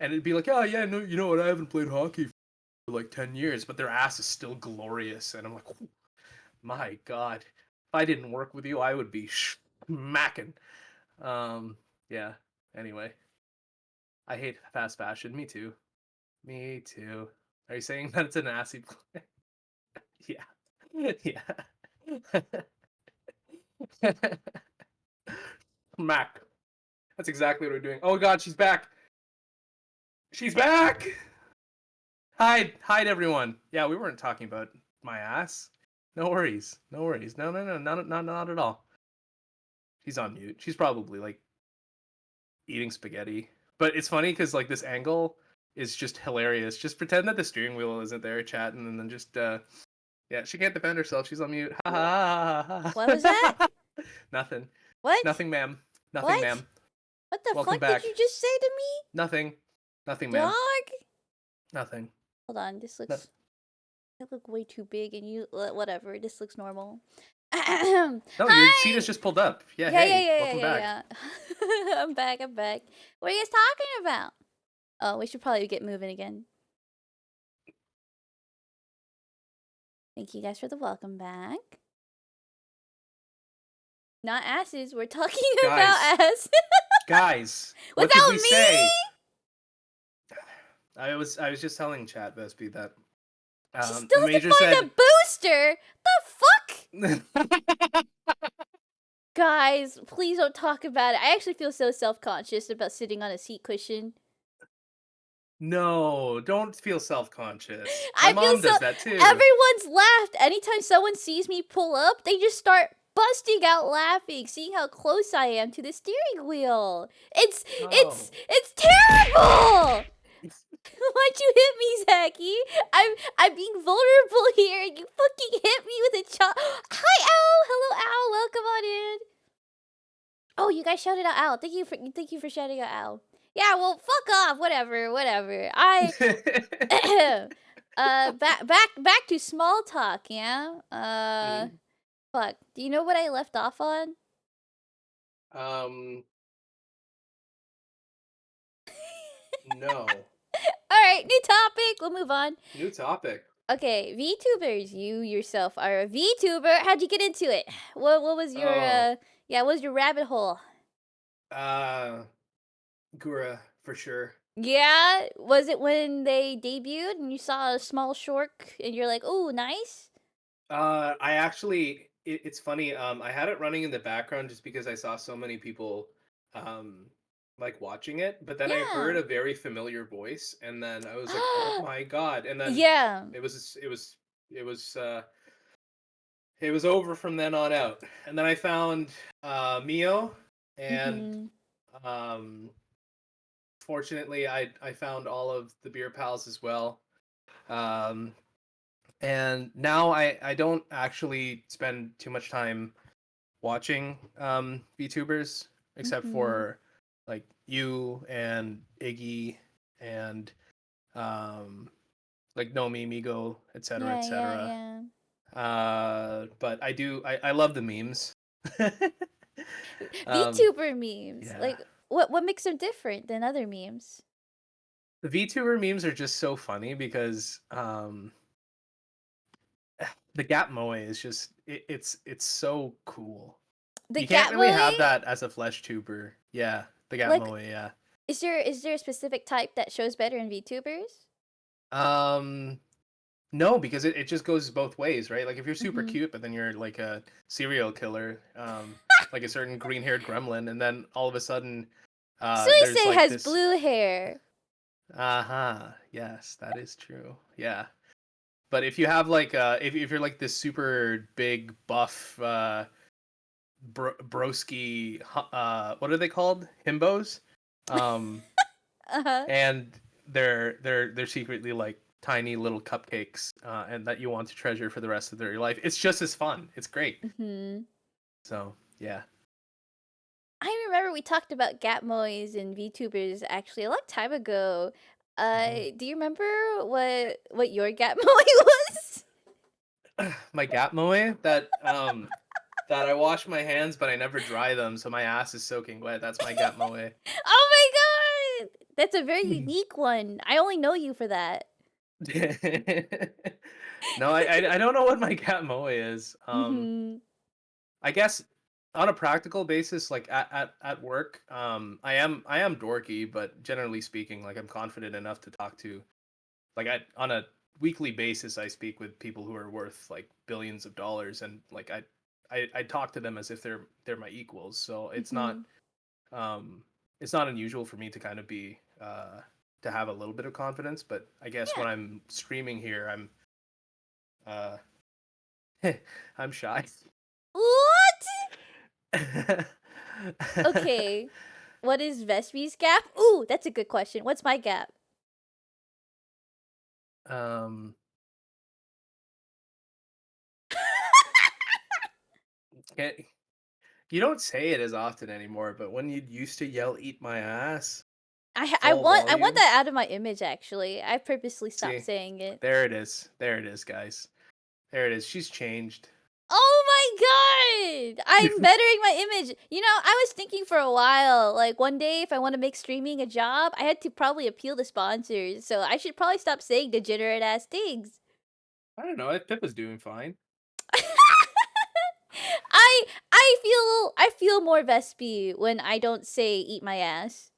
it'd be like, oh yeah, no, you know what? I haven't played hockey for like 10 years, but their ass is still glorious, and I'm like, my god, if I didn't work with you, I would be smacking. Yeah. Anyway, I hate fast fashion. Me too. Me too. Are you saying that it's an assy play? Yeah. Yeah. Mac. That's exactly what we're doing. Oh god, she's back. She's back. Hide, everyone. Yeah, we weren't talking about my ass. No worries. No worries. No. Not at all. She's on mute. She's probably like eating spaghetti. But it's funny because like this angle is just hilarious. Just pretend that the steering wheel isn't there, chatting, and then just yeah, she can't defend herself. She's on mute. Ha ha ha What was that? ha. Nothing. What? Nothing, ma'am. Nothing, What? ma'am. What the Welcome fuck did back. you just say to me? Nothing. Nothing, ma'am. Dog? Nothing. Hold on, this No- looks I look way too big and you whatever, this looks normal. No, your seat Hi! is just pulled up. Yeah, Yeah, yeah, hey, yeah, yeah, welcome back. yeah, yeah. I'm back, I'm back. What are you guys talking about? Oh, we should probably get moving again. Thank you guys for the welcome back. Not asses, we're talking Guys, about ass. guys, what did Without we me? say? I was just telling Chat Vespi that She still has to Major find said a booster! The fuck? Guys, please don't talk about it. I actually feel so self-conscious about sitting on a seat cushion. No, don't feel self-conscious. My I feel mom so. does that too. Everyone's laughed anytime someone sees me pull up. They just start busting out laughing, seeing how close I am to the steering wheel. Oh. It's terrible. Why'd you hit me, Zachy? I'm being vulnerable here, and you fucking hit me with a chop. Hi, Al. Hello, Al. Welcome on in. Oh, you guys shouted out Al. Thank you for shouting out Al. Yeah, well, fuck off. Whatever, whatever. Back to small talk. Yeah. Mhm. Fuck. Do you know what I left off on? Um, no. All right, new topic. We'll move on. New topic. Okay, VTubers. You yourself are a VTuber. How'd you get into it? What was your Oh, what was your rabbit hole? uh, Gura for sure. Yeah, was it when they debuted and you saw a small short and you're like, "Oh, nice." I actually, it's funny. I had it running in the background just because I saw so many people, um, like watching it. But then I heard Yeah. a very familiar voice, and then I was like, "Oh my god!" And then Yeah. it was, it was, it was, it was over from then on out. And then I found Mio, and Mhm. um, fortunately, I found all of the beer pals as well. Um, and now I don't actually spend too much time watching VTubers except Mhm. for like you and Iggy and um like Nomi, Migo, etc. Yeah, yeah, etc. yeah. But I love the memes. um VTuber memes. yeah. Like what makes them different than other memes? The VTuber memes are just so funny because the Gap Moe is just it's so cool. The You can't really Gatmoe? have that as a flesh tuber. Yeah, the Gap Like Moe, yeah. is there a specific type that shows better in VTubers? Um no, because it just goes both ways, right? Like if you're super Mhm. cute, but then you're like a serial killer, like a certain green haired gremlin, and then all of a sudden there's Suisei like has this blue hair. uh-huh. Yes, that is true. Yeah. But if you have like if you're like this super big buff broski what are they called? Himbos? Um Uh-huh. and they're secretly like tiny little cupcakes and that you want to treasure for the rest of your life. It's just as fun. It's great. Mhm. So yeah. I remember we talked about Gatmoes and VTubers actually a long time ago. Mhm. Do you remember what your Gatmoe was? My Gap Moe that I wash my hands but I never dry them, so my ass is soaking wet. That's my Gap Moe. Oh my god! That's a very unique one. I only know you for that. No, I don't know what my Gap Moe is. Mhm. I guess on a practical basis, like at work, I am dorky, but generally speaking, like I'm confident enough to talk to like I on a weekly basis I speak with people who are worth like billions of dollars, and like I talk to them as if they're my equals. So Mhm. um it's not unusual for me to kind of be to have a little bit of confidence, but I guess when Yeah. I'm streaming here uh I'm shy. What? Okay. What is Vespi's gap? Ooh, that's a good question. What's my gap? um can't, you don't say it as often anymore, but when you used to yell "eat my ass" full I want volume, that out of my image actually. I purposely stopped see, saying it. there it is. There it is, guys. There it is. She's changed. Oh my god! I'm bettering my image. You know, I was thinking for a while, like one day if I want to make streaming a job, I had to probably appeal to sponsors. So I should probably stop saying degenerate ass things. I don't know. Pippa's doing fine. I I feel more Vespi when I don't say eat my ass.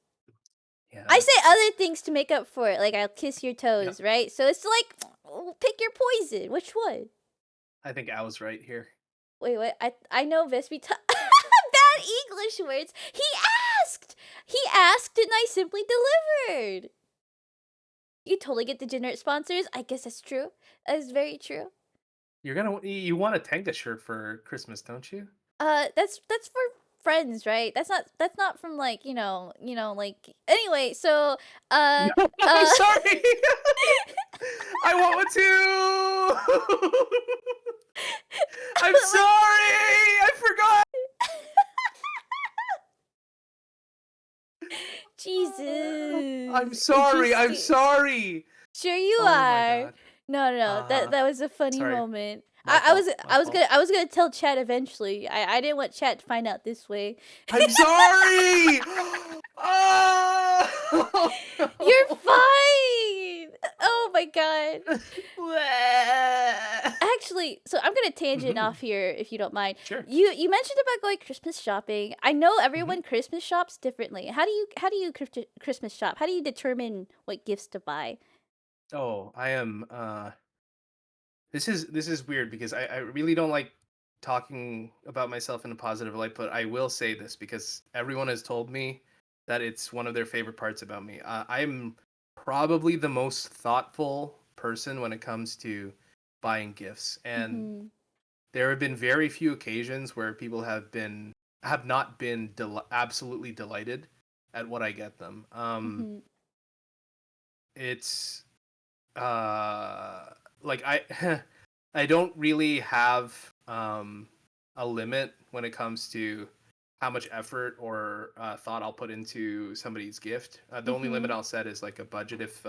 Yeah, I say that's other things to make up for it, like I'll kiss your yeah. toes, right? So it's like pick your poison. Which one? I think I was right here. Wait, what? I know Vespi. Bad English words. He asked. He asked, and I simply delivered. You totally get degenerate sponsors. I guess that's true. That is very true. You want a Tenga shirt for Christmas, don't you? That's for friends, right? That's not from like like anyway. So uh I'm uh. sorry. I want one too. I'm sorry. I forgot. I'm Jesus, sorry. I'm interesting. sorry. Sure you Oh my are. god. No, no, no. Uh, That was a funny sorry. moment. My I was fault. My I was fault. gonna I was gonna tell Chad eventually. I didn't want Chad to find out this way. I'm sorry. Oh You're no. fine. Oh my god. Bleh. Actually, so I'm gonna tangent Mhm. off here if you don't mind. Sure. You mentioned about going Christmas shopping. I know Mhm. everyone Christmas shops differently. How do you Christmas shop? How do you determine what gifts to buy? Oh, I am. This is weird because I really don't like talking about myself in a positive light, but I will say this because everyone has told me that it's one of their favorite parts about me. I'm probably the most thoughtful person when it comes to buying gifts, and Mhm. there have been very few occasions where people have not been absolutely delighted at what I get them. Mhm. It's uh like I I don't really have a limit when it comes to how much effort or thought I'll put into somebody's gift. The only limit Mhm. I'll set is like a budget if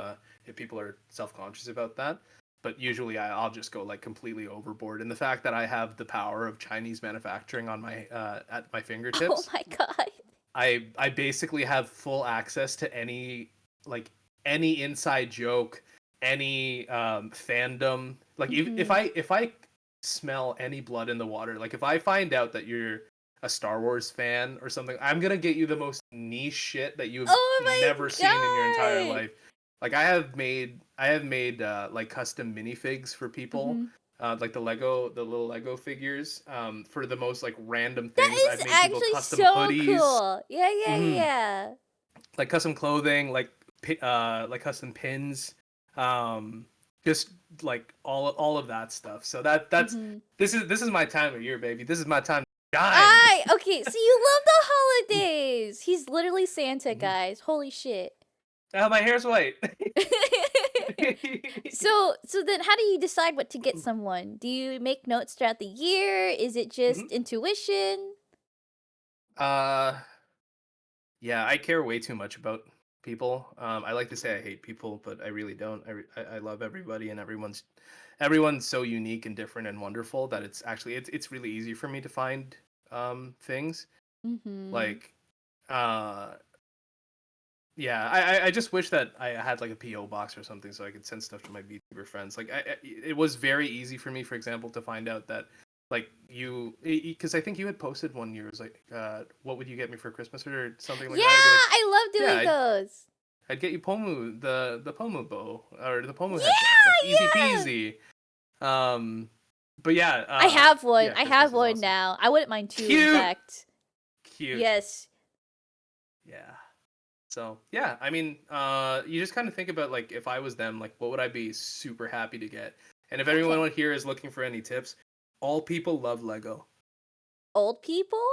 people are self-conscious about that. But usually I'll just go like completely overboard. And the fact that I have the power of Chinese manufacturing on my at my Oh fingertips, my god. I basically have full access to like any inside joke, any fandom. Like Mhm. if I smell any blood in the water, like if I find out that you're a Star Wars fan or something, I'm gonna get you the most niche shit that you've Oh never my seen in your entire god. life. Like I have made like custom minifigs for people. Mhm. Like the little Lego figures, for the most like random That things. I've is made people actually custom so hoodies, cool. Yeah, yeah, hmm yeah. like custom clothing, like custom pins, um, just like all of that stuff. So that's Mhm. this is my time of year, baby. This is my time to shine. I okay, so you love the holidays. He's literally Santa, Mhm. guys. Holy shit. My hair's white. So then how do you decide what to get someone? Do you make notes throughout the year? Is it just Mhm. intuition? uh, yeah, I care way too much about people. I like to say I hate people, but I really don't. I love everybody, and everyone's so unique and different and wonderful that it's really easy for me to find things Mhm. like uh yeah. I just wish that I had like a PO box or something so I could send stuff to my VTuber friends. Like it was very easy for me, for example, to find out that like you because I think you had posted one year, it was like what would you get me for Christmas or something like Yeah, that. I'd be like, I love yeah, doing those. I'd get you Pomu, the Pomu bow or the Pomu headband, like easy Yeah, yeah. peasy. Um, but yeah, I have one. yeah, I have Christmas is one awesome. now. I wouldn't mind two, in Cute, fact. cute. Yes. Yeah. So yeah, I mean, you just kind of think about like if I was them, like what would I be super happy to get? And if Okay. anyone here is looking for any tips, all people love Lego. Old people?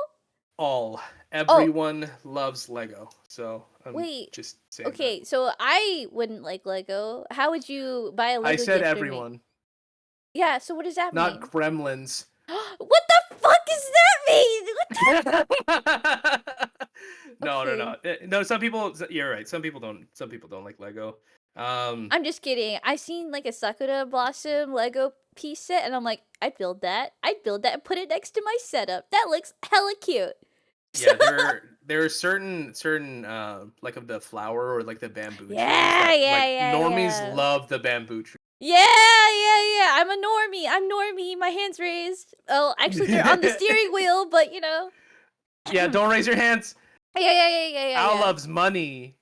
All, Oh, everyone loves Lego. So I'm wait. just saying that. Okay, so I wouldn't like Lego. How would you buy a I Lego said gift for me? everyone, Yeah, so what does that not mean? gremlins. What the fuck does that mean? What the No, no, Okay. no, no. Some people, you're right. Some people don't. Some people don't like Lego. Um, I'm just kidding. I seen like a Sakura Blossom Lego piece set and I'm like, I'd build that. I'd build that and put it next to my setup. That looks hella cute. Yeah, there are certain like of the flower or like the bamboo trees Yeah, that yeah, like yeah, normies yeah. love the bamboo tree. Yeah, yeah, yeah. I'm a normie. I'm normie. My hands raised. Oh, actually, they're on the steering wheel, but you know. Yeah, Yeah, don't raise your hands. yeah, yeah, yeah, yeah, Al yeah. loves money.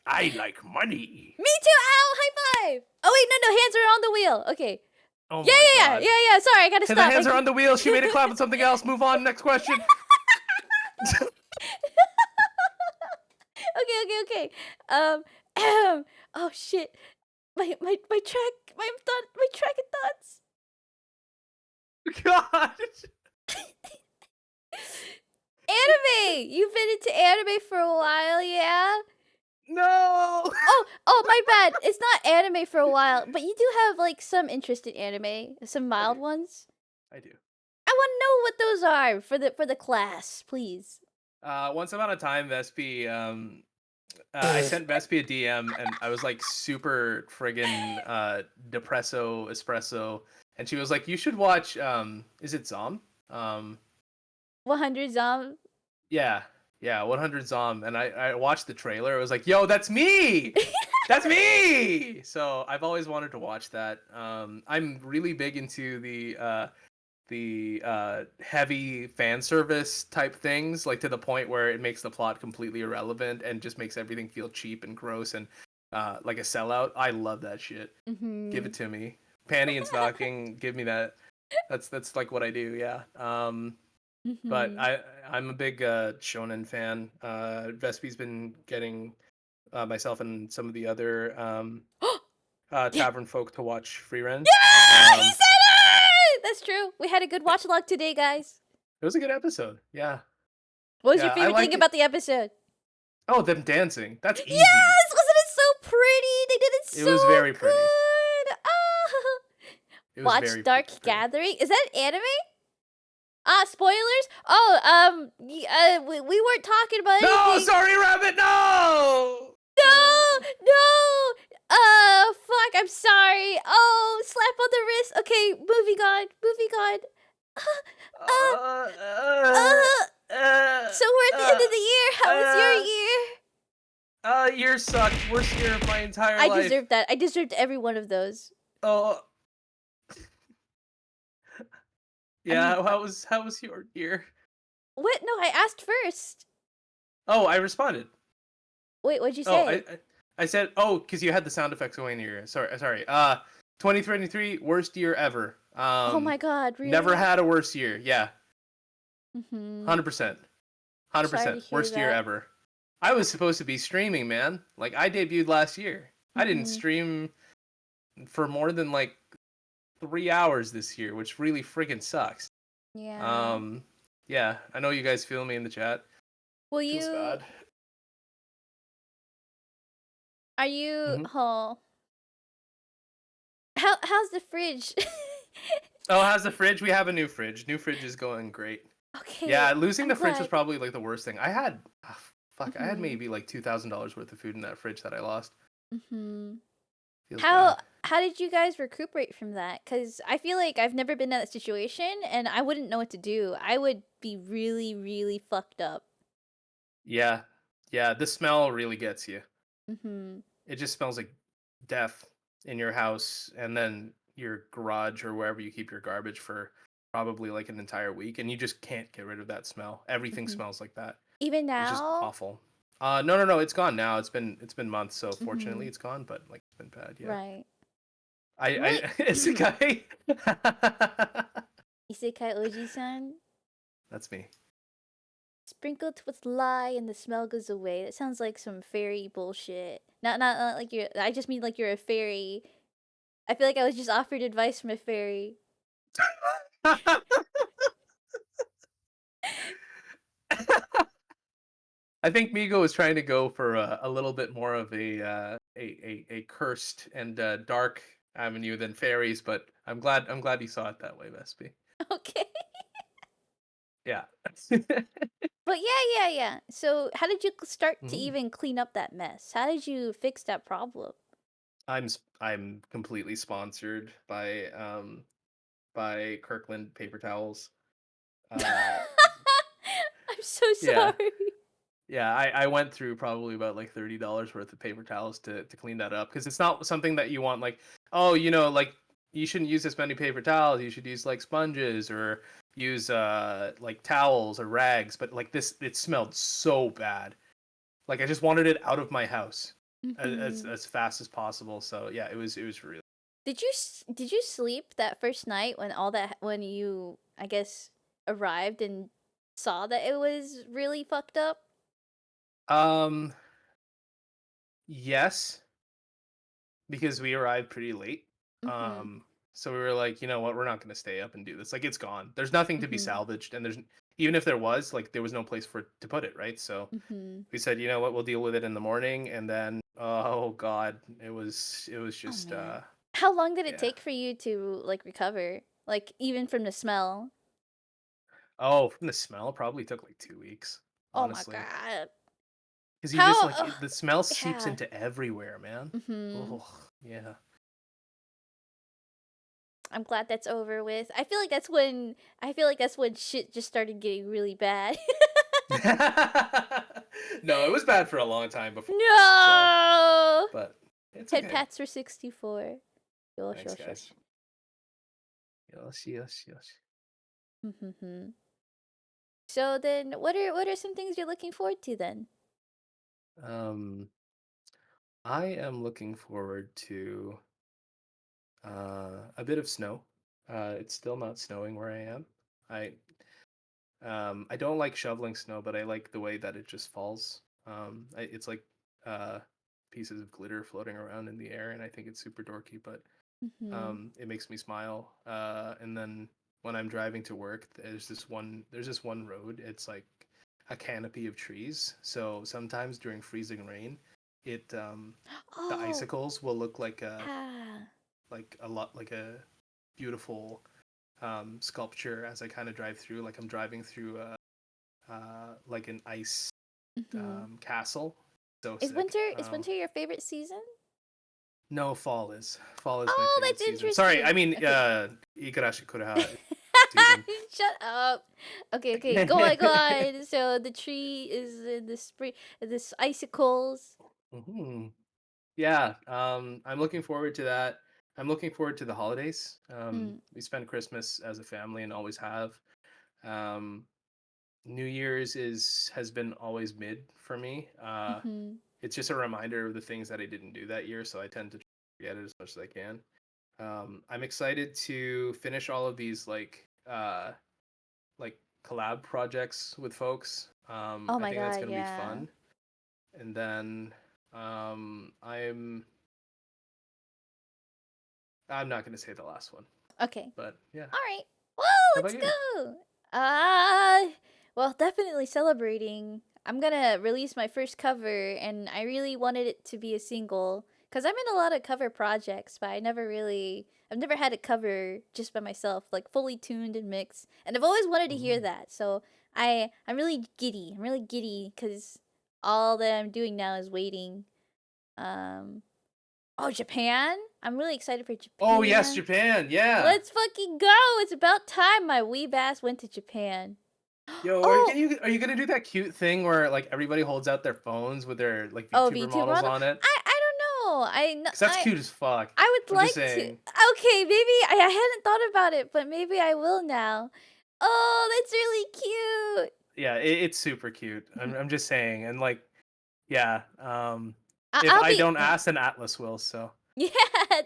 I like money. Me too, Ow! High five! Oh, wait, no, no, hands are on the wheel. Okay. Oh Yeah, my yeah, yeah, god. yeah, yeah. Sorry, I gotta And the stop. hands are on the wheel. She made a clap at something else. Move on. Next question. Okay, okay, okay. Um, Oh shit. My track of thoughts. God. Anime! You've been into anime for a while, yeah? No. Oh, my bad. It's not anime for a while, but you do have like some interest in anime, some I mild do. ones. I do. I want to know what those are for the class, please. Once upon a time, Vespi, I sent Vespi a DM and I was like super friggin' depresso espresso, and she was like, "You should watch. Is it Zom? Um, 100 Zom. yeah, yeah, 100 Zom." And I watched the trailer. I was like, "Yo, that's me! That's me!" So I've always wanted to watch that. I'm really big into the heavy fan service type things, like to the point where it makes the plot completely irrelevant and just makes everything feel cheap and gross and like a sellout. I love that shit. Give it Mhm. to me. Panty and stocking, give me that. That's like what I do, yeah. But Mhm. I'm a big shonen fan. Vespi's been getting myself and some of the other Yeah. tavern folk to watch Frieren. Yeah, he Um, said it. That's true. We had a good watch along today, guys. it was a good episode. Yeah. What was your Yeah, I favorite thing liked it. about the episode? Oh, them dancing. That's easy. Yes! Wasn't it so pretty? They did it It so was very pretty. good. Ah. It was Watch very Dark pretty. Gathering. Is that anime? Spoilers? Oh, we weren't talking about No, anything. sorry, Rabbit. No. No, no. Fuck. I'm sorry. Oh, slap on the wrist. Okay, moving on. Moving on. Uh, Uh, uh. uh, So we're at the end uh, of the year. How was your uh, year? year sucked. Worst year of my entire I life. deserved that. I deserved every one of those. Oh, I mean, yeah. How was your year? what? No, I asked first. Oh, I responded. Wait, what'd you Oh, say? I said, oh, because you had the sound effects going in your ear. Sorry, sorry. 2023 worst year ever. Oh my god, Never really? had a worse year. Yeah, Mm-hmm. 100%. Hundred Sorry to percent, hear worst year that. ever. I was supposed to be streaming, man. Like I debuted last year. I didn't Mm-hmm. stream for more than like 3 hours this year, which really freaking sucks. Yeah. Um, yeah, I know you guys feel me in the chat. Will Feels you? bad. Are you? Hmm. Oh, how's the fridge? Oh, how's the fridge? We have a new fridge. New fridge is going great. Okay, Yeah, losing I'm the fridge was glad. probably like the worst thing. I had, fuck, I had Mm-hmm. maybe like $2,000 worth of food in that fridge that I lost. Mm-hmm. Feels How bad. how did you guys recuperate from that? Because I feel like I've never been in that situation, and I wouldn't know what to do. I would be really, really fucked up. Yeah, yeah, the smell really gets you. Mm-hmm. It just smells like death in your house and then your garage or wherever you keep your garbage for probably like an entire week, and you just can't get rid of that smell. Everything Mm-hmm. smells like that. Even It's just now. awful. No, no, no, it's gone now. It's been months, so Mm-hmm. fortunately it's gone, but like it's been bad, yeah. Right. I What? it's a guy. Isekai Oji-san. That's me. Sprinkled with lye and the smell goes away. That sounds like some fairy bullshit. Not like you're. I just mean like you're a fairy. I feel like I was just offered advice from a fairy. I think Migo was trying to go for a little bit more of a cursed and dark avenue than fairies, but I'm glad he saw it that way, Vespi. Okay. Yeah. But yeah. So how did you start to Mhm. even clean up that mess? How did you fix that problem? I'm completely sponsored by Kirkland paper towels. Uh, I'm so yeah. sorry. Yeah, I went through probably about like $30 worth of paper towels to clean that up because it's not something that you want like, oh, like you shouldn't use this many paper towels. You should use like sponges or use like towels or rags. But like this, it smelled so bad. Like I just wanted it out of my house as Hmm. as fast as possible. So yeah, it was really. Did you sleep that first night when when you I guess arrived and saw that it was really fucked up? Um, Yes, because we arrived pretty late. Mhm. So we were like, you know what, we're not gonna stay up and do this. Like it's gone. There's nothing to be Mhm. salvaged, and there's even if there was, like there was no place for it to put it, right? So Mhm. we said, you know what, we'll deal with it in the morning, and then oh god, it was Oh just man. How long did it yeah. take for you to like recover? Like even from the smell? Oh, from the smell, probably took like 2 weeks, Oh my honestly, god. because you just How like the smell seeps yeah. into everywhere, man. Mhm. Oh yeah. I'm glad that's over with. I feel like that's when shit just started getting really bad. No, it was bad for a long time before. So, No. but it's Head okay. pats for 64. Yosh, Thanks, yosh, guys. yosh. Yes, yes, yes. Mhm. So then, what are some things you're looking forward to then? Um, I am looking forward to a bit of snow. It's still not snowing where I am. I I don't like shoveling snow, but I like the way that it just falls. It's like uh, pieces of glitter floating around in the air, and I think it's super dorky, but Mhm. it makes me smile. And then when I'm driving to work, there's this one road. It's like a canopy of trees. So sometimes during freezing rain, it the Oh, icicles will look ah. like a lot like a beautiful sculpture as I kind of drive through. Like I'm driving through like an ice Mhm. castle. So Is sick. winter your favorite season? No, fall is my Oh, favorite that's season. Sorry, I interesting. mean Okay. Igarashi Kureha season. Shut up. Okay, okay. Go on, go on. So the tree is in the spring, this icicles. Hmm. Yeah, I'm looking forward to that. I'm looking forward to the holidays. Mm. We spend Christmas as a family and always have. Um, New Year's is has been always mid for me. Mhm. It's just a reminder of the things that I didn't do that year, so I tend to forget it as much as I can. I'm excited to finish all of these like collab projects with folks. Oh I my think that's god, gonna be yeah. fun. And then I'm not gonna say the last one, Okay. but yeah. All right. Well, How about let's you? go. Uh, well, definitely celebrating. I'm gonna release my first cover, and I really wanted it to be a single because I'm in a lot of cover projects, but I've never had a cover just by myself, like fully tuned and mixed, and I've always wanted to hear Mm. that. So I'm really giddy. I'm really giddy because all that I'm doing now is waiting. Um, oh, Japan! I'm really excited for Oh yes, Japan. Japan. Yeah. Let's fucking go! It's about time my weeb ass went to Japan. Yo, Oh, are you gonna do that cute thing where like everybody holds out their phones with their like oh, VTuber VTuber models model. on it? I don't know. Cause that's cute as fuck. I would I'm just like to. saying. Okay, maybe I hadn't thought about it, but maybe I will now. Oh, that's really Yeah, it's super cute. cute. I'm just saying, and like, yeah. If I'll I be don't yeah. ask, then Atlas will. So. Yeah,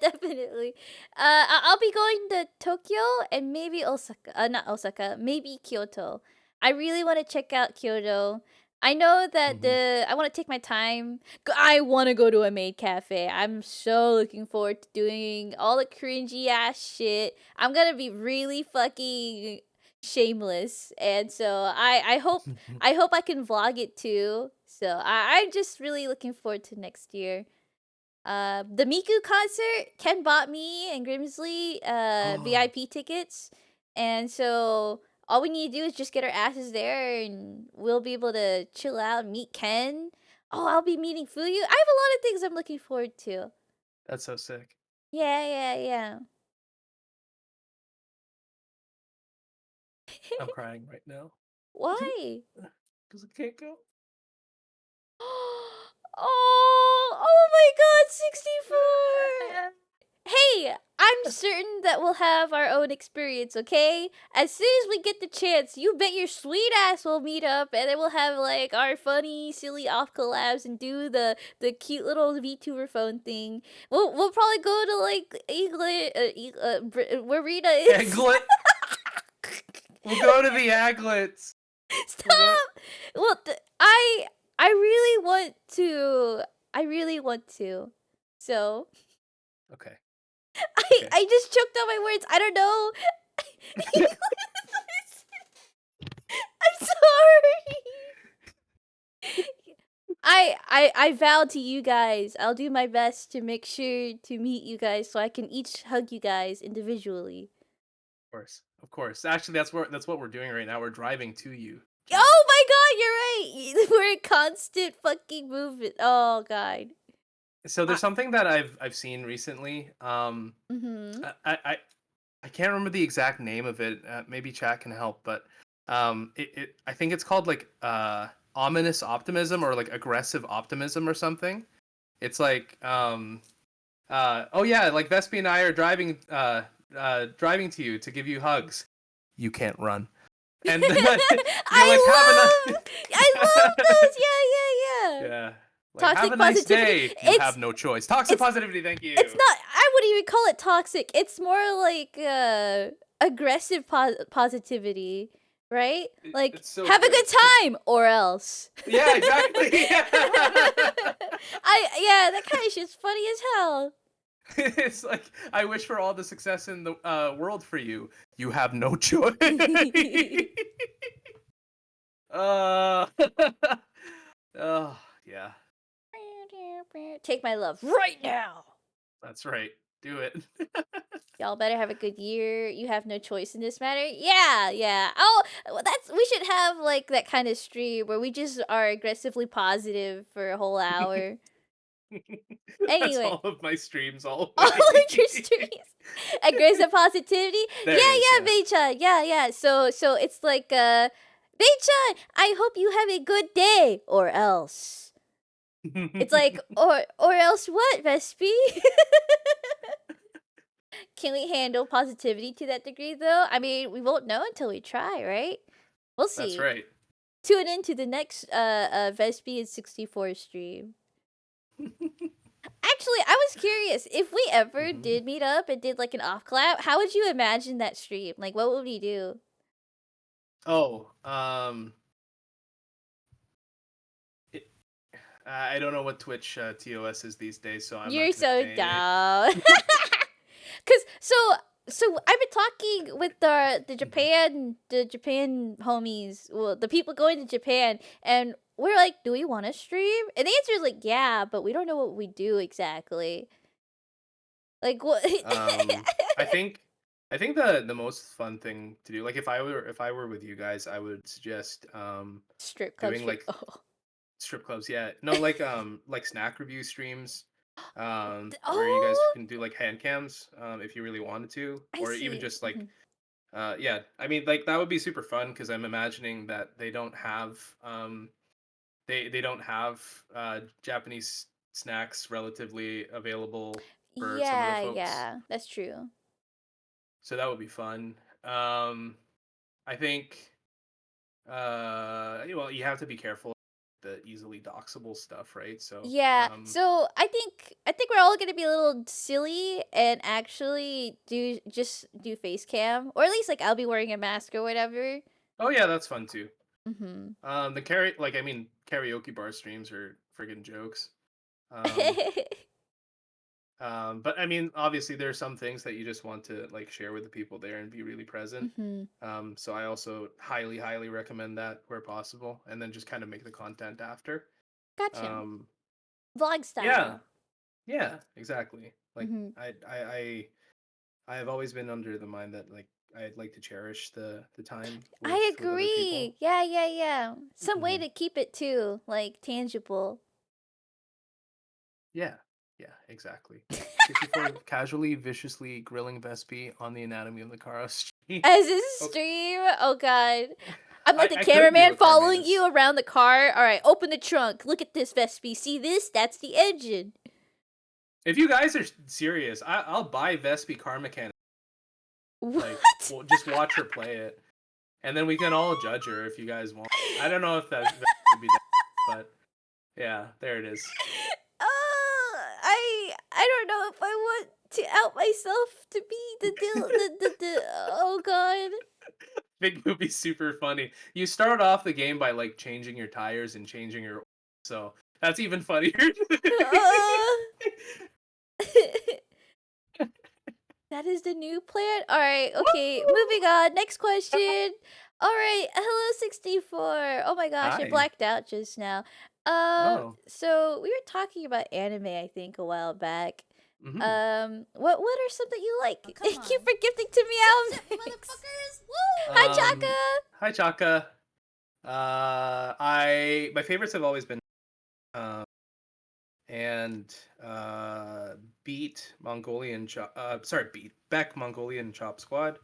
definitely. I'll be going to Tokyo and maybe Osaka. Not Osaka, maybe Kyoto. I really want to check out Kyoto. I know that Hmm. I want to take my time. I want to go to a maid cafe. I'm so looking forward to doing all the cringy ass shit. I'm gonna be really fucking shameless, and so I hope I can vlog it too. So I'm just really looking forward to next year. The Miku concert, Ken bought me and Grimsley Oh, VIP tickets, and so all we need to do is just get our asses there, and we'll be able to chill out and meet Ken. Oh, I'll be meeting Fuyu. I have a lot of things I'm looking forward to. that's so sick. Yeah, yeah, yeah. I'm crying right now. Why? Because I can't go. Oh my God, 64. Hey, I'm certain that we'll have our own experience, okay? As soon as we get the chance, you bet your sweet ass we'll meet up and then we'll have like our funny, silly off collabs and do the cute little VTuber phone thing. We'll probably go to like England, where Rita is. Aglet. We'll go to the Aglets. We'll go. Stop. Well, I really want to. I really want to. So Okay. I Okay. I just choked on my words. I don't know. I'm sorry. I vow to you guys. I'll do my best to make sure to meet you guys so I can each hug you guys individually. Of course. Of course. Actually, that's what we're doing right now. We're driving to you, Oh Jackie. my god, you're right. We're in constant fucking movement. Oh god. So I, there's something that I've seen recently. mhm. I can't remember the exact name of it. Maybe chat can help, but I think it's called like ominous optimism or like aggressive optimism or something. It's like oh yeah, like Vespi and I are driving to you to give you hugs. You can't run, and you're like have a I love those. Yeah, yeah, yeah. yeah, like have a Toxic nice positivity. day. You have no choice. Toxic It's positivity. Thank it's you. not, I wouldn't even call it toxic. It's more like aggressive positivity, right? Like It's so have a good. good time or else. Yeah, exactly. I yeah, that kind of shit's funny as hell. It's like I wish for all the success in the world for you. You have no choice. uh, oh yeah, Take my love right now. that's right. Do it. Y'all better have a good year. You have no choice in this matter. Yeah, yeah. Oh, that's, we should have like that kind of stream where we just are aggressively positive for a whole hour. That's Anyway, all of my streams all always. of your streams, aggressive positivity. There it Yeah, is. yeah, Yeah. Beichan. Yeah, yeah. So it's like Beichan, I hope you have a good day or else. It's like or else what, Vespi? Can we handle positivity to that degree though? I mean, we won't know until we try, right? We'll That's see. right. Tune in to the next Vespi and 64 stream. Actually, I was curious if we ever Mhm. did meet up and did like an off clap, how would you imagine that stream? Like what would we do? Oh, it, I don't know what Twitch TOS is these days, so I'm not You're gonna so say dumb. Cause I've been talking with it. the Japan homies, well, the people going to Japan, and we're like, do we want to stream? And the answer is like, yeah, but we don't know what we do exactly. Like what? Um, I think the most fun thing to do, like if I were with you guys, I would suggest Strip club doing stream. like Oh, strip clubs. Yeah, no, like snack review streams, where you guys oh, can do like hand cams, if you really wanted to, I or even see. just like yeah. I mean, like that would be super fun because I'm imagining that they don't have Japanese snacks relatively available for some of the Yeah, folks. yeah, that's true. So that would be fun. I think well, you have to be careful with the easily doxable stuff, right? So Yeah, so I think we're all gonna be a little silly and actually do face cam, or at least like I'll be wearing a mask or whatever. oh yeah, that's fun too. Mm-hmm. The I mean karaoke bar streams are friggin' jokes. Um, but I mean, obviously, there are some things that you just want to like share with the people there and be really present. Mm-hmm. So I also highly, highly recommend that where possible, and then just kind of make the content after. Gotcha. Um, Vlog yeah, style. yeah, exactly. Like Mm-hmm. I have always been under the mind that like I'd like to cherish the time I with other people. agree. Yeah, yeah, yeah. Some way Hmm. to keep it too, like tangible. Yeah, yeah, exactly. 64 casually, viciously grilling Vespi on the anatomy of the car street. As a Okay, stream, oh god. I'm like the I could do cameraman a following Carmagus. you around the car. All right, open the trunk. Look at this, Vespi. See this? That's the engine. If you guys are serious, I'll buy Vespi car mechanic. Like, What? well, just watch her play it, and then we can all judge her if you guys want. I don't know if that would be that, but yeah, there it is. I don't know if I want to out myself to be the oh god. Big movie, super funny. You start off the game by like changing your tires and changing your, so That's even funnier. That is the new plan? Alright, okay, Woo! moving on. Next question. Alright, hello 64. Oh my gosh, I Hi. blacked out just now. Oh. So we were talking about anime, I think, a while back. Mhm. What are some that you like? Oh, come Thank you on. for gifting to me Zip, zip, Alex. motherfuckers! Woo! Hi, Chaka. Hi Chaka. I my favorites have always been um and beat beat Beck Mongolian Chop Squad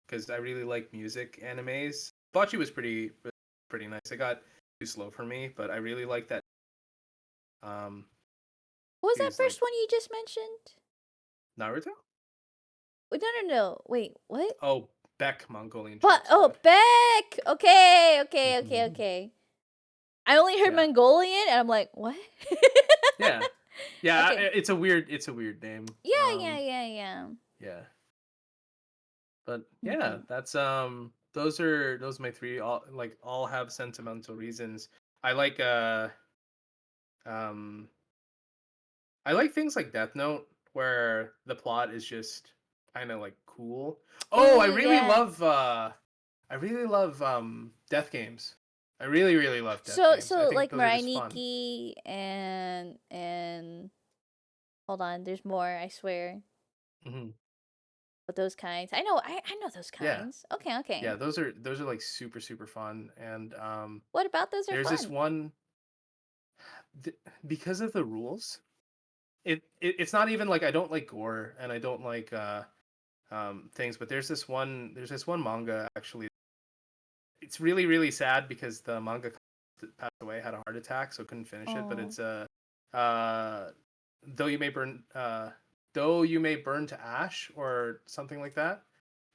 because I really like music animes. Bocce was pretty nice. It got too slow for me, but I really like that. Um, What was he that was like first one you just mentioned? Naruto. No. Wait, what? Oh, Beck Mongolian But Chop Squad. Beck. Mhm. Okay. I only heard Yeah, Mongolian, and I'm like, what? yeah, yeah. Okay. It's a weird name. Yeah. Yeah, but yeah, Mhm. that's those are my three. All have sentimental reasons. I like um I like things like Death Note where the plot is just kind of like cool. Oh, Ooh, yeah. I really love death games. I really love death So games. I so think like those are just fun. Mariniki and hold on, there's more, I swear. Hmm. But those kinds. I know those Yeah. kinds. Okay. Yeah, those are like super fun and What about those are there's this fun? one because of the rules. It's not even like I don't like gore and I don't like things, but there's this one manga actually. It's really sad because the manga passed away, had a heart attack, so couldn't finish it. But Oh, it's uh, though you may burn, though you may burn to ash or something like that.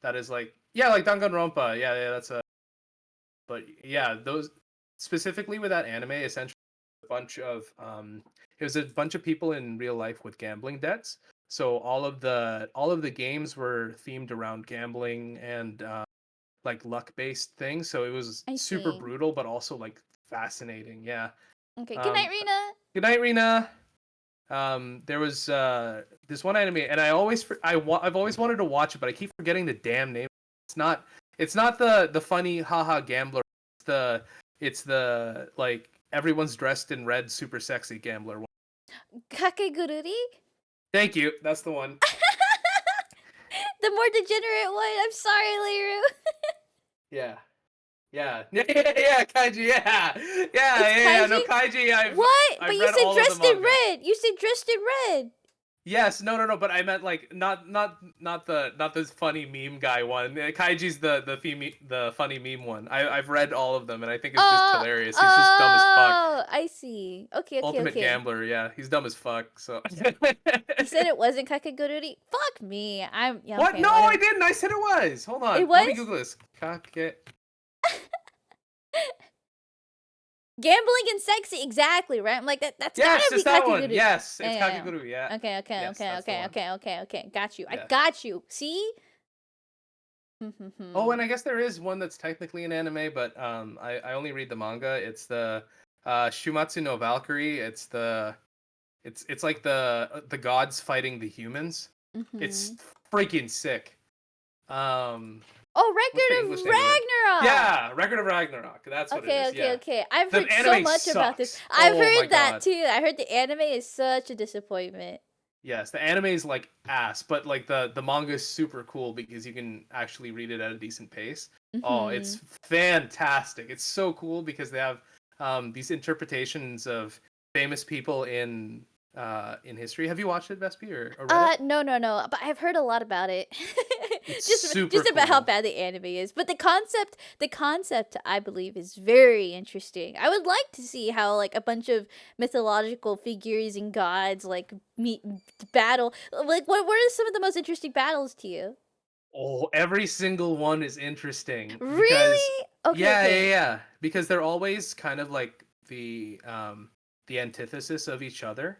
That is like yeah, like Danganronpa. Yeah, that's a. But yeah, those specifically with that anime, essentially a bunch of it was a bunch of people in real life with gambling debts. So all of the games were themed around gambling and like luck based things. So it was I super see. brutal, but also like fascinating. Yeah. Okay. Good night, Um, Rena. Good night, Rena. There was this one anime, and I've always wanted to watch it, but I keep forgetting the damn name. It's not. It's not the funny haha gambler. It's the like everyone's dressed in red, super sexy gambler one. Kakegururi? Thank you. That's the one. The more degenerate one. I'm sorry, Leiru. Yeah. Yeah. Yeah. Kaiji. Yeah. Yeah. It's Yeah. No, Kaiji? Kaiji. I've What? But I've you read said all of the dressed in manga. red. You said dressed in red. Yes, no, but I meant like not this funny meme guy one. Kaiji's the funny meme one. I've read all of them and I think it's just hilarious. He's just dumb as fuck. I see. Ultimate Okay. gambler, yeah. He's dumb as fuck. So You said it wasn't Kakegururi? Fuck me. Yeah, What? okay, No, I whatever. didn't. I said it was. Hold It on. Let me was? Google this. Kake. Gambling and sexy, exactly, right? I'm like that's Yes, gotta be it's that one. Kakegururi. Yes, it's Yeah. Kakeguru. Yeah. Yes, that's the one. Okay. Got you. I Yeah. got you. See? Oh, and I guess there is one that's technically an anime, but I only read the manga. It's the Shumatsu no Valkyrie. It's like the gods fighting the humans. It's Mhm. freaking sick. Um, Oh, what's the Record English of name of it? Ragnarok. Yeah, Record of Ragnarok. That's what it is. Yeah, Okay. I've the heard so anime much about this. sucks. I've Oh my heard that god. too. I heard the anime is such a disappointment. Yes, the anime is like ass, but like the manga is super cool because you can actually read it at a decent pace. Oh, it's Mhm. fantastic. It's so cool because they have these interpretations of famous people in history. Have you watched it, Vespi, or read it? No. But I've heard a lot about it. It's super just about how cool. bad the anime is. But the concept, I believe, is very interesting. I would like to see how like a bunch of mythological figures and gods like meet battle. Like, what are some of the most interesting battles to you? Oh, every single one is interesting because Really? yeah, because they're always kind of like the antithesis of each other.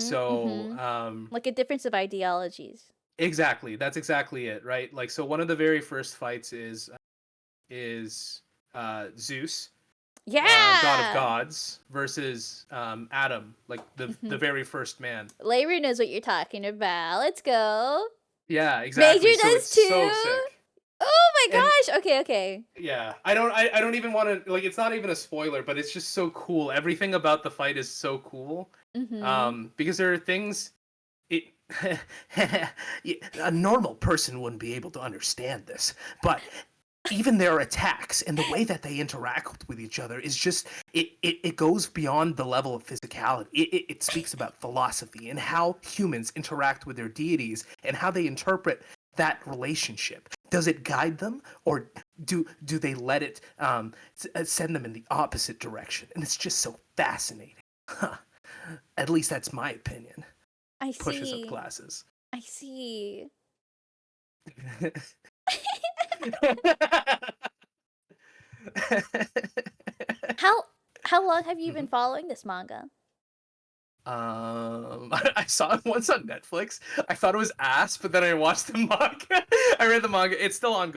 So, Mhm. Like a difference of ideologies. exactly, that's exactly it, right? Like so one of the very first fights is Zeus God of Yeah. gods, versus Adam, like the very first man. Layru knows what you're talking about. Let's go. Yeah, Major exactly. So does it's so too. sick. Oh my And gosh. Okay, okay. yeah, I don't even want to, like, it's not even a spoiler, but it's just so cool. Everything about the fight is so cool. Mhm. Because there are things it a normal person wouldn't be able to understand this, but even their attacks and the way that they interact with each other is just it goes beyond the level of physicality. It speaks about philosophy and how humans interact with their deities and how they interpret that relationship. Does it guide them, or do they let it send them in the opposite direction? And it's just so fascinating. At least that's my opinion. I Pushes up see. glasses. I see. How how long have you been Mhm. following this manga? I saw it once on Netflix. I thought it was ass, but then I watched the manga. I read the manga. It's still on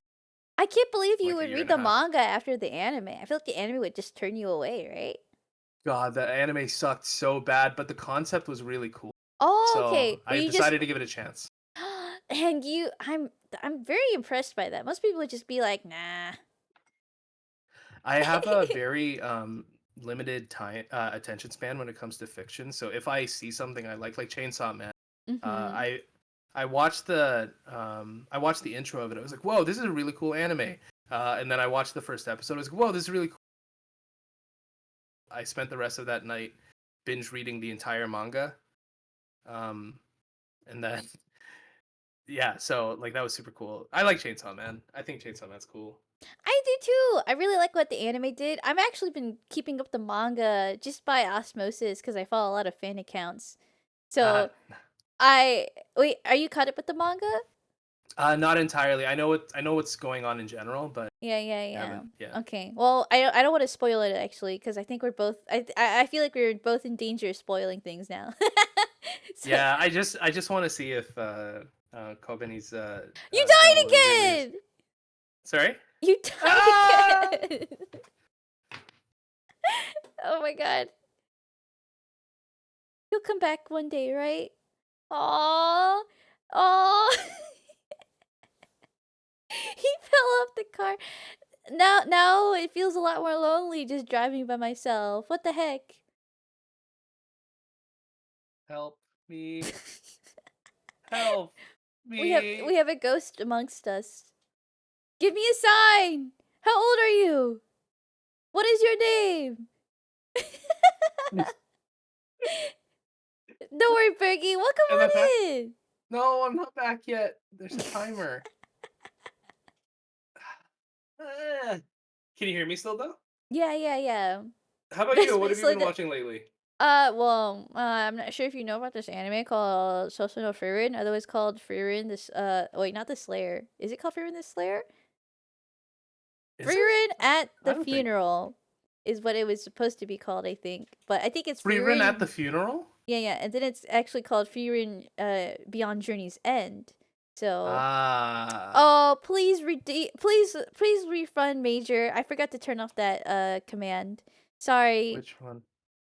I can't believe you like a would year read and a the half. manga after the anime. I feel like the anime would just turn you away, right? God, the anime sucked so bad, but the concept was really cool. Oh, So okay. But I you just decided to give it a chance. and I'm very impressed by that. Most people would just be like, "Nah." I have a very limited time attention span when it comes to fiction. So if I see something I like Chainsaw Man, uh, Mhm. I I watched the intro of it. I was like, whoa, this is a really cool anime. And then I watched the first episode. I was like, whoa, this is really cool. I spent the rest of that night binge reading the entire manga. Um, and then yeah, so like that was super cool. I like Chainsaw Man. I think Chainsaw Man's cool. I do too. I really like what the anime did. I've actually been keeping up the manga just by osmosis because I follow a lot of fan accounts. Uh, So I wait. Are you caught up with the manga? Not entirely. I know what's going on in general, but Yeah, yeah, I yeah. haven't. Yeah. Okay. Well, I don't want to spoil it actually because I think we're both. I feel like we're both in danger of spoiling things now. So Yeah, I just want to see if Kobeni's you died devil really is. again. Sorry. You died Ah! again. Oh my god. You'll come back one day, right? Aww. Aww. He fell off the car. Now it feels a lot more lonely just driving by myself. What the heck? Help me! Help We me! have a ghost amongst us. Give me a sign. How old are you? What is your name? Don't worry, Bergie. Welcome Am I back? on in. No, I'm not back yet. There's a timer. Ah. Can you hear me still though? Yeah, yeah, yeah. How about This you? What have you basically been the watching lately? I'm not sure if you know about this anime called Soso no Frieren, otherwise called Frieren this wait, not the Slayer. Is it called Frieren the Slayer? Is it? Frieren at I the don't think. Funeral is what it was supposed to be called, I think. But I think it's Free Run at the Frieren. funeral? Yeah, yeah, and then it's actually called Frieren Beyond Journey's End. So Ah, oh, please refund Major. I forgot to turn off that command. Sorry. which one?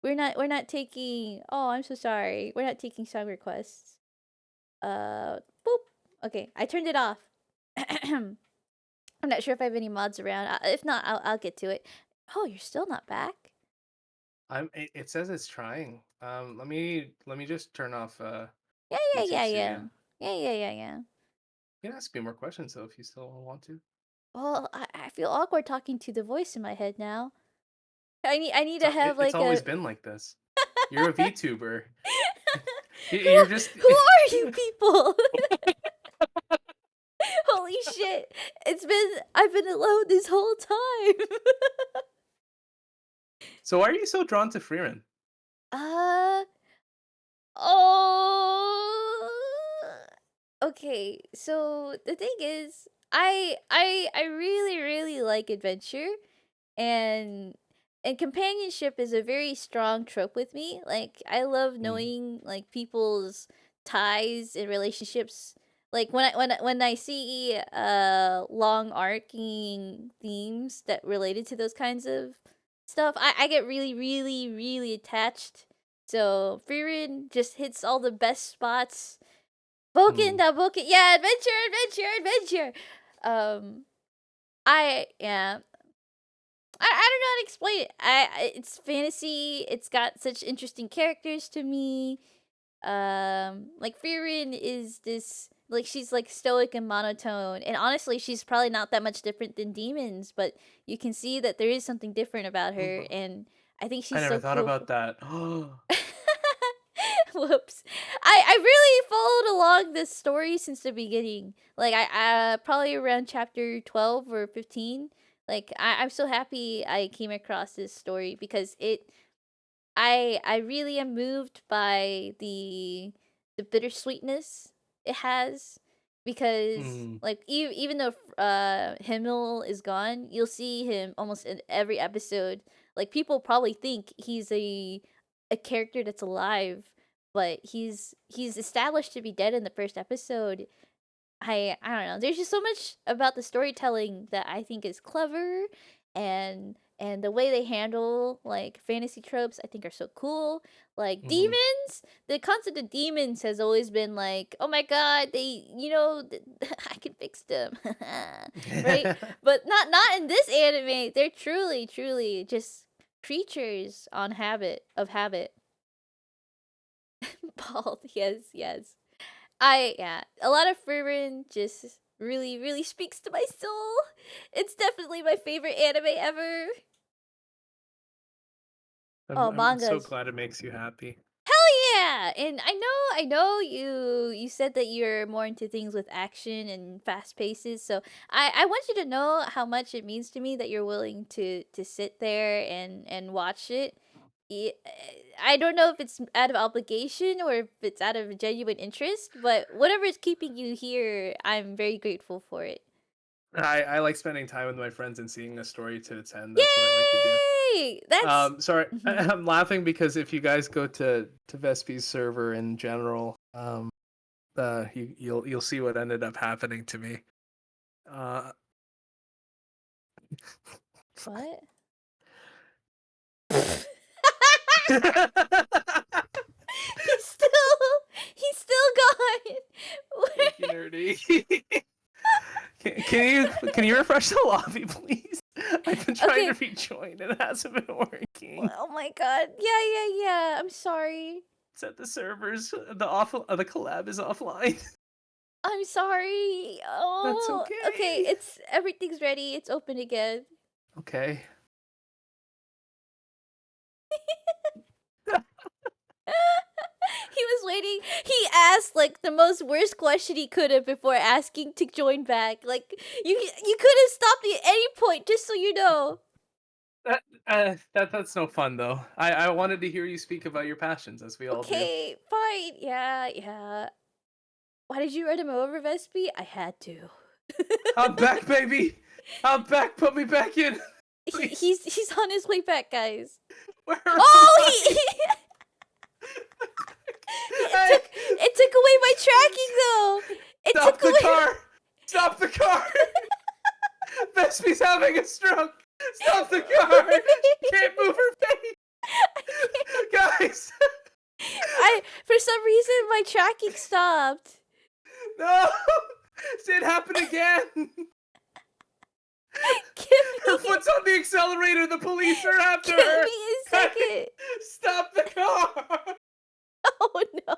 We're not taking Oh, I'm so sorry. We're not taking song requests. Boop. Okay, I turned it off. I'm not sure if I have any mods around. If not, I'll get to it. Oh, you're still not back? It says it's trying. Let me just turn off Yeah, yeah, YouTube yeah, yeah. Studio. Yeah, yeah, yeah, yeah. You can ask me more questions though if you still want to. Well, I feel awkward talking to the voice in my head now. I need to So have it's like always a been like this. You're a VTuber. who You're just who are you people? Holy shit. I've been alone this whole time. So why are you so drawn to Freeman? uh oh. Okay, so the thing is, I really like adventure, and companionship is a very strong trope with me. Like I love Hmm. knowing like people's ties and relationships. Like when I see long arcing themes that related to those kinds of stuff, I get really, really, really attached. So Frieren just hits all the best spots. Hmm. Boken, yeah, adventure. Um, I yeah, I don't know how to explain it. It's fantasy. It's got such interesting characters to me. Like Frieren is this like she's like stoic and monotone, and honestly, she's probably not that much different than demons, but you can see that there is something different about her, and I think I she's never so thought cool. about that. Whoops. I really followed along this story since the beginning. Like I probably around chapter 12 or 15. Like I'm so happy I came across this story because I really am moved by the bittersweetness it has because Hmm. like even though Himmel is gone, you'll see him almost in every episode. Like people probably think he's a character that's alive, but he's established to be dead in the first episode. I don't know. There's just so much about the storytelling that I think is clever, and the way they handle like fantasy tropes I think are so cool. Like Hmm. demons, the concept of demons has always been like, oh my god, they I can fix them, right? But not in this anime. They're truly just creatures on habit. Bald, yes. Yeah, a lot of Frieren just really speaks to my soul. It's definitely my favorite anime ever. Oh, I'm so mangas. glad it makes you happy. Hell yeah! And I know you said that you're more into things with action and fast paces. So I want you to know how much it means to me that you're willing to sit there and watch it. Ye- I don't know if it's out of obligation or if it's out of genuine interest, but whatever is keeping you here, I'm very grateful for it. I like spending time with my friends and seeing a story to its end. That's what I like to do. Yay! That's Sorry, mhm. I'm laughing because if you guys go to Vespi's server in general, you'll see what ended up happening to me. Uh, What? he's still he's still gone. Thank you, nerdy. Can you refresh the lobby, please? I've been trying to Okay. rejoin and it hasn't been working. Oh my god. Yeah. I'm sorry. Set the servers. The collab is offline. I'm sorry. That's Oh, okay. okay. It's everything's ready. It's open again. Okay. He was waiting. He asked like the most worst question he could have before asking to join back. Like you could have stopped me at any point, just so you know. That's no fun though. I wanted to hear you speak about your passions, as we all do. Okay, fine. Yeah. Why did you run him over, Vespi? I had to. I'm back, baby. I'm back. Put me back in, he, please. he's he's on his way back, guys. Where am Oh, I? it Hey, took away my tracking though. It stop took the away. car! Stop the car! Vespi's having a stroke. Stop the car! She can't move her face, guys. I for some reason my tracking stopped. No, it happened again. Give Her me foot's on the accelerator. The police are after give her. me a Hey, second. stop the car! Oh no.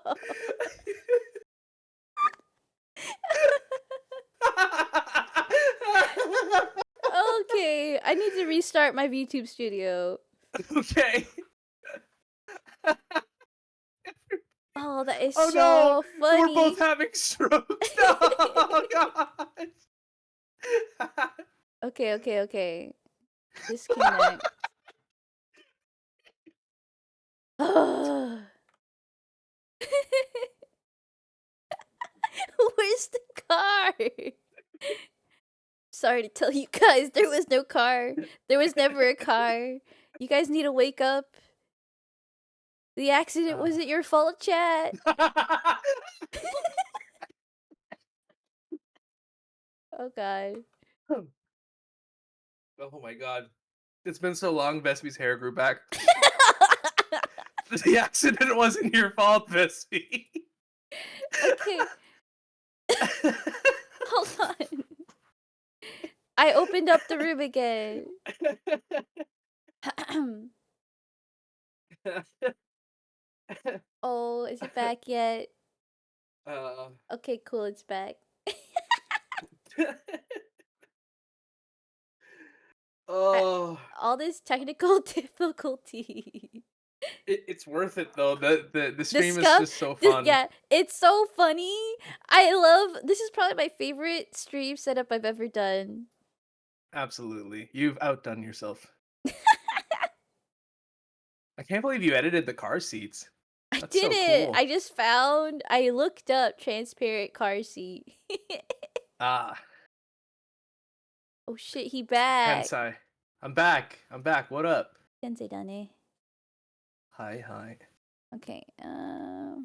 Okay, I need to restart my VTube studio. Okay. Oh, that is Oh no, so we're both funny. having strokes. No, oh god. Okay. Disconnect. Where's the car? Sorry to tell you guys, there was no car. There was never a car. You guys need to wake up. The accident wasn't your fault, chat. Oh god. Oh my god. It's been so long, Vespi's hair grew back. The accident wasn't your fault, Vespi. Okay, hold on. I opened up the room again. Oh, is it back yet? uh, Okay, cool, it's back. I, oh, all this technical difficulty. it's worth it though. The The stream is scuff, just so this, fun. yeah, it's so funny. I love, this is probably my favorite stream setup I've ever done. Absolutely, you've outdone yourself. I can't believe you edited the car seats. I That's did so it. cool. I looked up transparent car seat. Ah, Oh shit, he back. Tensai. I'm back. I'm back. What up? Sensei dane. Hi, hi. Okay, alright,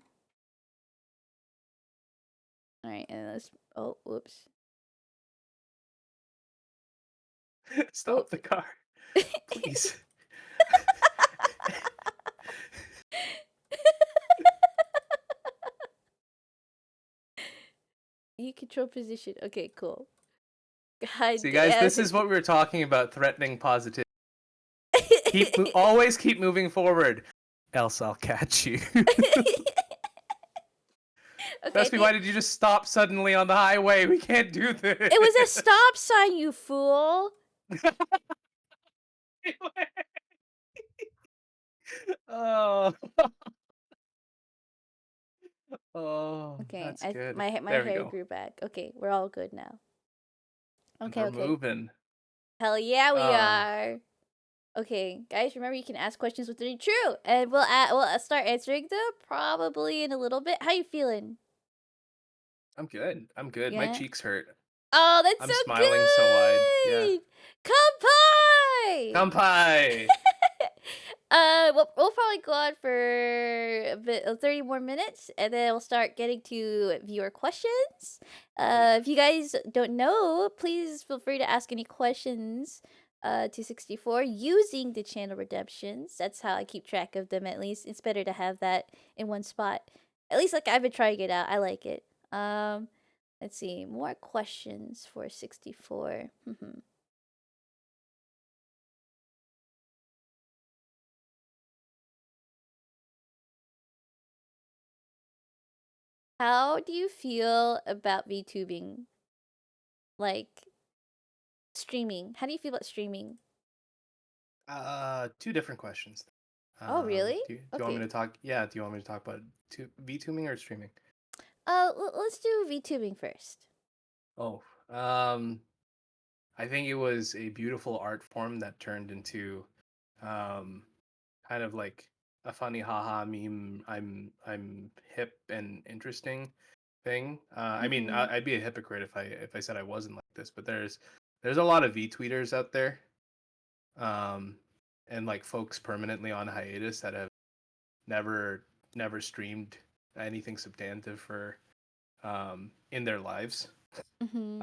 and let's, oh, whoops. Oh. Stop the car, please. You control position. Okay, cool. God See, guys, damn this is it. what we were talking about: threatening positivity. Always keep moving forward, else I'll catch you. Okay, Vespi, why did you just stop suddenly on the highway? We can't do this. it was a stop sign, you fool. Oh, oh, Okay, that's good. my There we hair go. grew back. Okay, we're all good now. And Okay, we're okay. moving. Hell yeah, we Um, are. Okay, guys, remember you can ask questions with any true, and we'll start answering them probably in a little bit. How you feeling? I'm good. I'm good. My Yeah. cheeks hurt. Oh, that's I'm so smiling so wide. Yeah. good. Kampai. Kampai. We'll probably go on for a bit, 30 more minutes, and then we'll start getting to viewer questions. Oh yeah. If you guys don't know, please feel free to ask any questions to 64 using the channel redemptions. That's how I keep track of them, at least. It's better to have that in one spot. At least, like, I've been trying it out. I like it. Let's see. More questions for 64. How do you feel about VTubing? Like, streaming. How do you feel about streaming? Two different questions. Oh, really? Do you want me Okay. to talk? Yeah. Do you want me to talk about VTubing or streaming? Let's do VTubing first. Oh, I think it was a beautiful art form that turned into, um, kind of like a funny haha meme. I'm hip and interesting thing. I mean, Mm-hmm. I'd be a hypocrite if I said I wasn't like this, but there's a lot of V tweeters out there, um, and like folks permanently on hiatus that have never never streamed anything substantive for in their lives. Mm-hmm.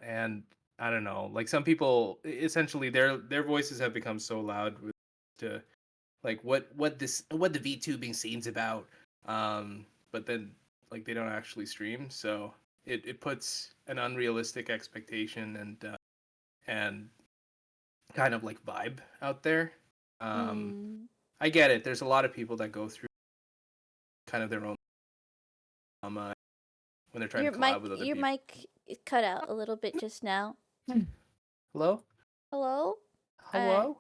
And I don't know, like some people essentially their voices have become so loud to like what the VTubing scene's about. But then like they don't actually stream, so it puts an unrealistic expectation and kind of like vibe out there. Um, Mm. I get it. There's a lot of people that go through kind of their own when they're trying to collab with other Your people. mic cut out a little bit just now. Hello? Hello? Uh, Hello?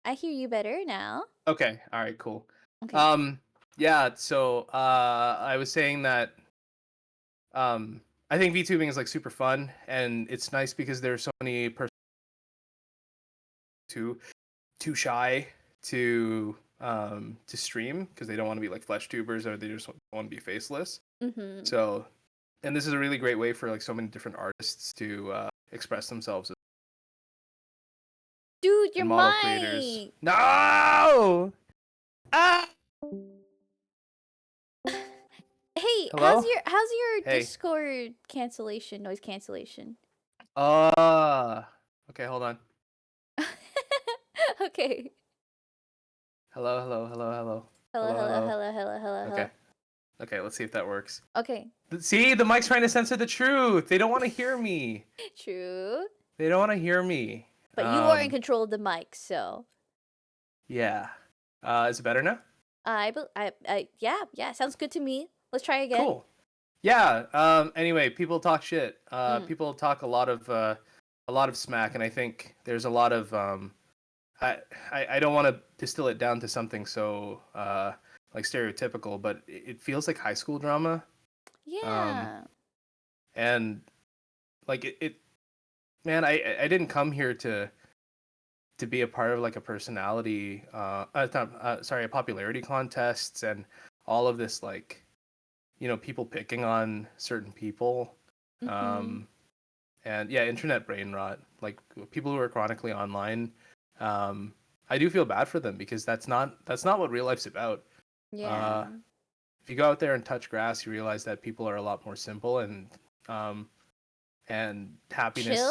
I hear you better now. Okay. All right, cool. Okay. Yeah, so I was saying that I think VTubing is like super fun and it's nice because there's so many too shy to stream because they don't want to be like flesh tubers or they just want to be faceless. Mm-hmm. So and this is a really great way for like so many different artists to express themselves Dude, your and model creators. mic! No! Ah! Hey, Hello? how's your Hey. Discord cancellation, noise cancellation? Okay, hold on. Okay. Hello, hello, hello, hello. Hello, Hello, hello, hello. hello, hello, hello, hello. Okay. Okay, let's see if that works. Okay. See, the mic's trying to censor the truth. They don't want to hear me. True. They don't want to hear me. But you are in control of the mic, so Yeah. Is it better now? yeah, sounds good to me. Let's try again. Cool. Yeah. Anyway, people talk shit. Mm. People talk a lot of smack, and I think there's a lot of I I don't want to distill it down to something so like stereotypical, but it feels like high school drama. Um, Yeah. and like it man, I didn't come here to be a part of like a personality sorry, a popularity contests and all of this, like, people picking on certain people. Mhm. um and yeah, internet brain rot, like people who are chronically online. I do feel bad for them because that's not what real life's about. Yeah. uh if you go out there and touch grass, you realize that people are a lot more simple, um and Chill? happiness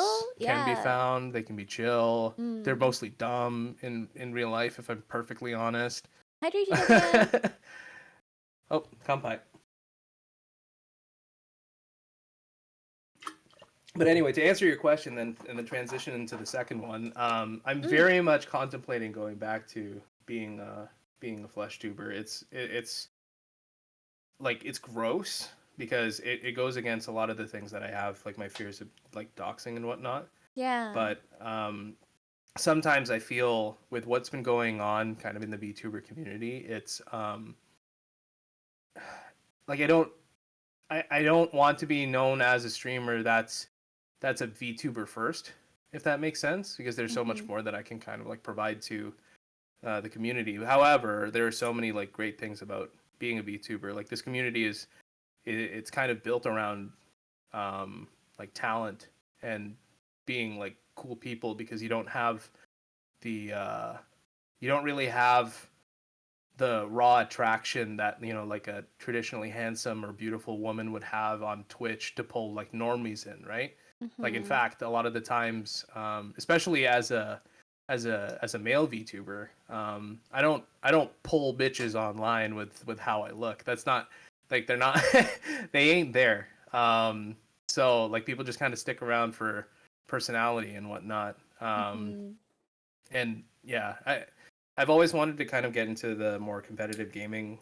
can be Yeah. found. They can be chill. They're Mm. mostly dumb in real life, if I'm perfectly honest. Hydration again. Oh, kampai. But anyway, to answer your question, then, and then transition into the second one, I'm Mm. very much contemplating going back to being a flesh tuber. It's like, it's gross because it goes against a lot of the things that I have, like my fears of like doxing and whatnot. Yeah. But sometimes I feel with what's been going on kind of in the VTuber community, it's like I don't want to be known as a streamer that's a VTuber first, if that makes sense, because there's so much Mhm. more that I can kind of like provide to the community. However, there are so many like great things about being a VTuber. Like, this community it's kind of built around like talent and being like cool people, because the you don't really have the raw attraction that, like a traditionally handsome or beautiful woman would have on Twitch to pull like normies in, right? Like, in Mhm. fact, a lot of the times, especially as a male VTuber, I don't pull bitches online with how I look. That's not, like, they're not they ain't there. So like, people just kind of stick around for personality and whatnot. Mhm. And yeah, I've always wanted to kind of get into the more competitive gaming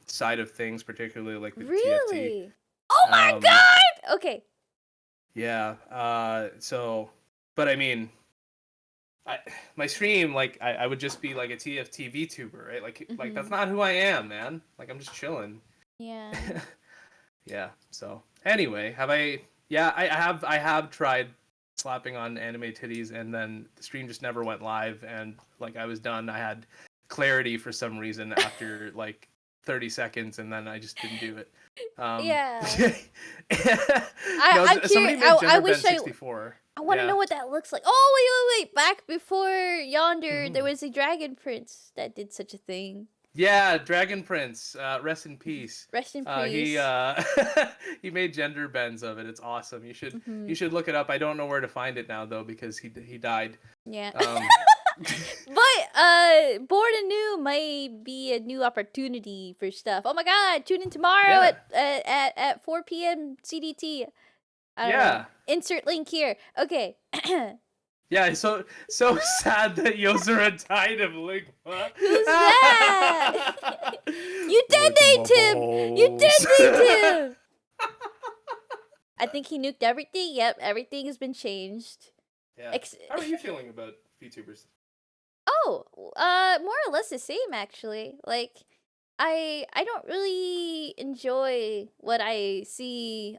side of things, particularly like with the TFT. Really? Oh my Um, god. Okay. yeah. So, but I mean, I, my stream, like, I would just be like a TFT VTuber, right? Like that's Mhm. not who I am, man. Like, I'm just chilling. Yeah. Yeah. So anyway, have I? Yeah, I have tried slapping on anime titties, and then the stream just never went live, and like, I was done. I had clarity for some reason after like 30 seconds, and then I just didn't do it. Um, Yeah. no, I'm curious. somebody made I Gender wish Bend I 64. I want to Yeah. know what that looks like. Oh, wait, wait, wait. Back before Yonder, there Mhm. was a dragon prince that did such a thing. Yeah, Dragon Prince, rest in peace. Rest in He peace. he made gender bends of it. It's awesome. You should Hmm. you should look it up. I don't know where to find it now though, because he died. Yeah. Um, But Born Anew might be a new opportunity for stuff. Oh my god, tune in tomorrow yeah, at 4 p.m. CDT. I don't know. yeah, Insert link here. Okay. yeah. So sad that Yozora died of Ligma. Who's that? You did Ligma name him. You balls. did name him. I think he nuked everything. Yep, everything has been changed. Yeah. Ex- How are you feeling about VTubers? oh, more or less the same actually. Like, I don't really enjoy what I see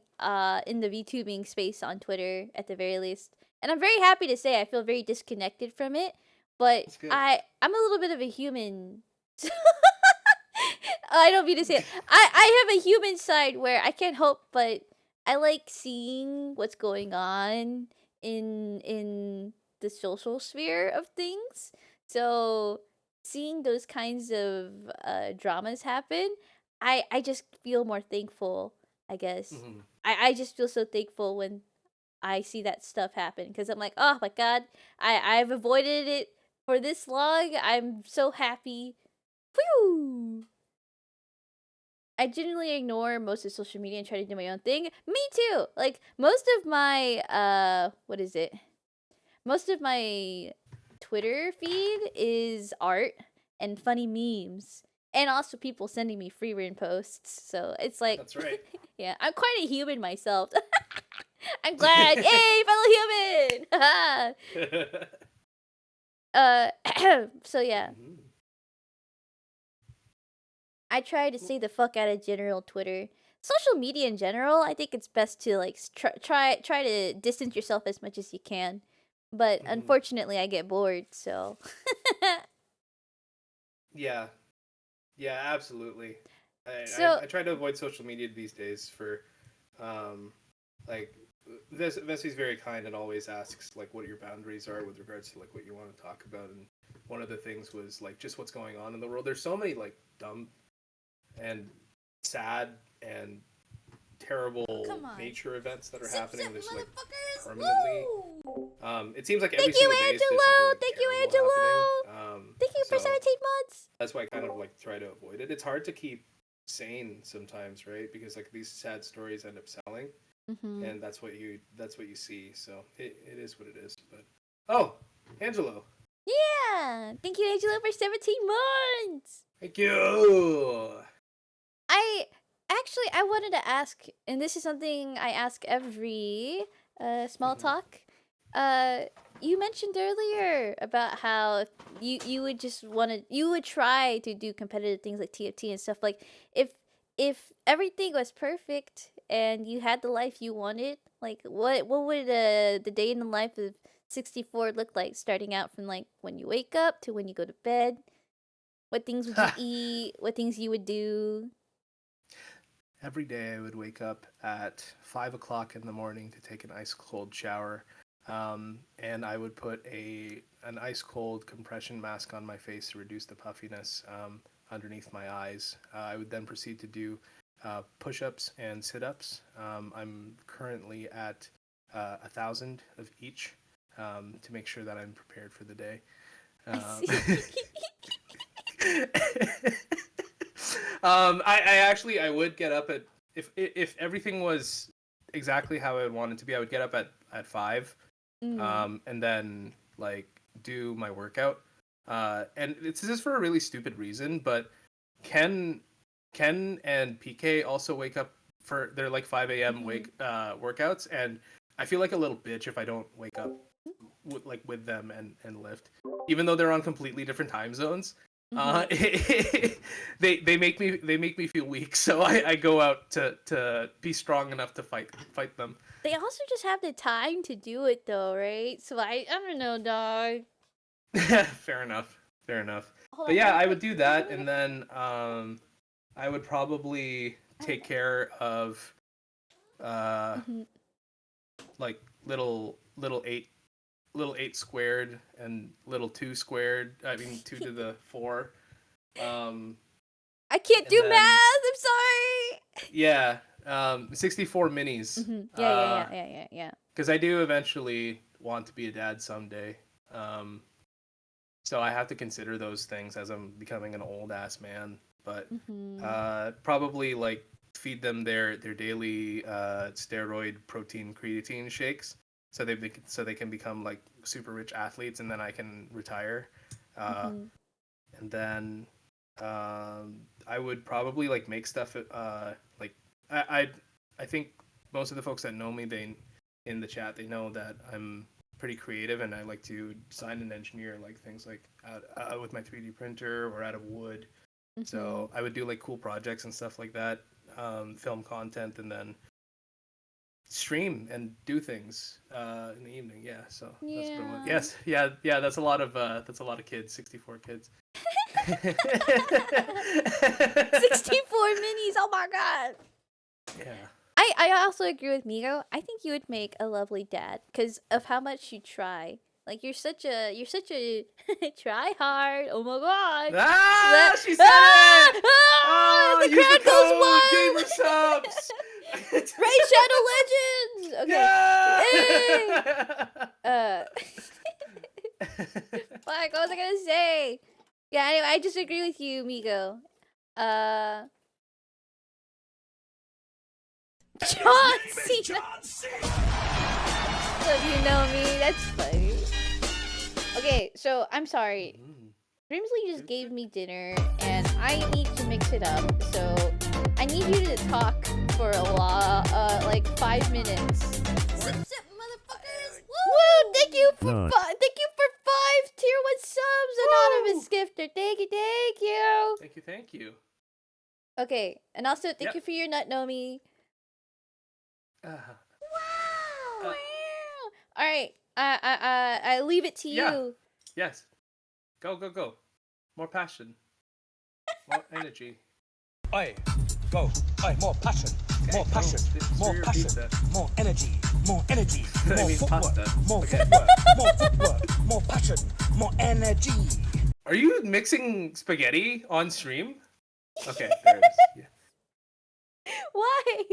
in the VTubing space on Twitter at the very least. And I'm very happy to say I feel very disconnected from it, but That's good. I'm a little bit of a human. I don't mean to say it. I have a human side where I can't help but I like seeing what's going on in the social sphere of things. So seeing those kinds of dramas happen, I just feel more thankful, I guess. Hmm. I just feel so thankful when I see that stuff happen because I'm like, oh my god, I've avoided it for this long. I'm so happy. Whew! I generally ignore most of social media and try to do my own thing. Me too. Like most of my what is it? Most of my Twitter feed is art and funny memes. And also people sending me free written posts. So it's like That's right. yeah, I'm quite a human myself. I'm glad. Yay, fellow human. So yeah. Mhm. I try to stay the fuck out of general Twitter. Social media in general, I think it's best to like try to distance yourself as much as you can. But Mhm. unfortunately, I get bored, so Yeah, yeah, absolutely. so I try to avoid social media these days for, um, like, Vesi's very kind and always asks like what your boundaries are with regards to like what you want to talk about. And one of the things was like just what's going on in the world. There's so many like dumb and sad and terrible come on, nature events that are zip happening zip just like motherfuckers! permanently. Woo! It seems like every Thank you, single day there's something Angelo. like Thank you, terrible happening. Angelo. Thank you for So 17 months. that's why I kind of like try to avoid it. It's hard to keep sane sometimes, right? Because like these sad stories end up selling, Mm-hmm. and that's what you see. So it is what it is. But oh, Angelo, Yeah. Thank you, Angelo, for 17 months. thank you. I I wanted to ask, and this is something I ask every small Mhm. talk. Uh, you mentioned earlier about how you would just want to you would try to do competitive things like TFT and stuff. Like if everything was perfect and you had the life you wanted, like what would the day in the life of 64 look like? Starting out from like when you wake up to when you go to bed. What things would you Ha! eat? What things you would do? Every day I would wake up at 5 o'clock in the morning to take an ice cold shower, and I would put a an ice cold compression mask on my face to reduce the puffiness underneath my eyes. I would then proceed to do push-ups and sit-ups. I'm currently at 1,000 of each to make sure that I'm prepared for the day. I Um, see. I actually I would get up at if everything was exactly how I would want it to be, I would get up at 5, Mm. and then like do my workout. And it's just for a really stupid reason, but Ken Ken and PK also wake up for their like 5 a.m. Mhm. workouts, and I feel like a little bitch if I don't wake up with them and lift, even though they're on completely different time zones. Mhm. They make me feel weak, so I go out to be strong enough to fight them. They also just have the time to do it though, right? So I don't know, dog. Fair enough, fair enough. Hold But on, let yeah, me I put. would do that, and then I would probably take care of uh Mhm. like little 8 squared and little 2 squared. I mean 2 to the 4. Um, I can't and do then math. I'm sorry. yeah, 64 minis. Mhm. Yeah, yeah, yeah, yeah, yeah, yeah. Because I do eventually want to be a dad someday. Um, so I have to consider those things as I'm becoming an old ass man. But Mhm. probably like feed them their daily steroid protein creatine shakes, so they can become like super rich athletes, and then I can retire. Uh, Mhm. and then I would probably like make stuff. Like I I I think most of the folks that know me, they in the chat, they know that I'm pretty creative and I like to design and engineer like things like with my 3D printer or out of wood. Mhm. So I would do like cool projects and stuff like that, film content, and then stream and do things in the evening. Yeah, so that's what I want. Yeah. Yes, yeah. That's a lot of kids. 64 kids. 64 minis. Oh my god. Yeah. I also agree with Migo. I think you would make a lovely dad because of how much you try. Like you're such a try hard. Oh my god. Ah, Let she said ah, it. ah Oh, the use the crowd goes code gamer subs. wild. Raid Shadow Legends. Okay. Yeah. Hey. Uh Fuck, what was I gonna say? Yeah, anyway, I disagree with you, Migo. John Cena. So if you know me, that's funny. Okay, so I'm sorry. Grimsley just gave me dinner, and I need to mix it up. So I need you to talk for a while, like 5 minutes. Zip, motherfuckers! Woo! Thank you for thank you for 5 tier 1 subs, anonymous gifter. Thank you, thank you. Thank you, thank you. Okay, and also thank you for your nut nomi. Wow! All right, I leave it to Yeah. you. Yes. Go, go, go. More passion. More energy. Oi, go. Oi, more passion. More passion. More passion. More energy. More energy. More footwork. More footwork. More footwork. More passion. More energy. Are you mixing spaghetti on stream? Okay, there it is. Yeah. Why?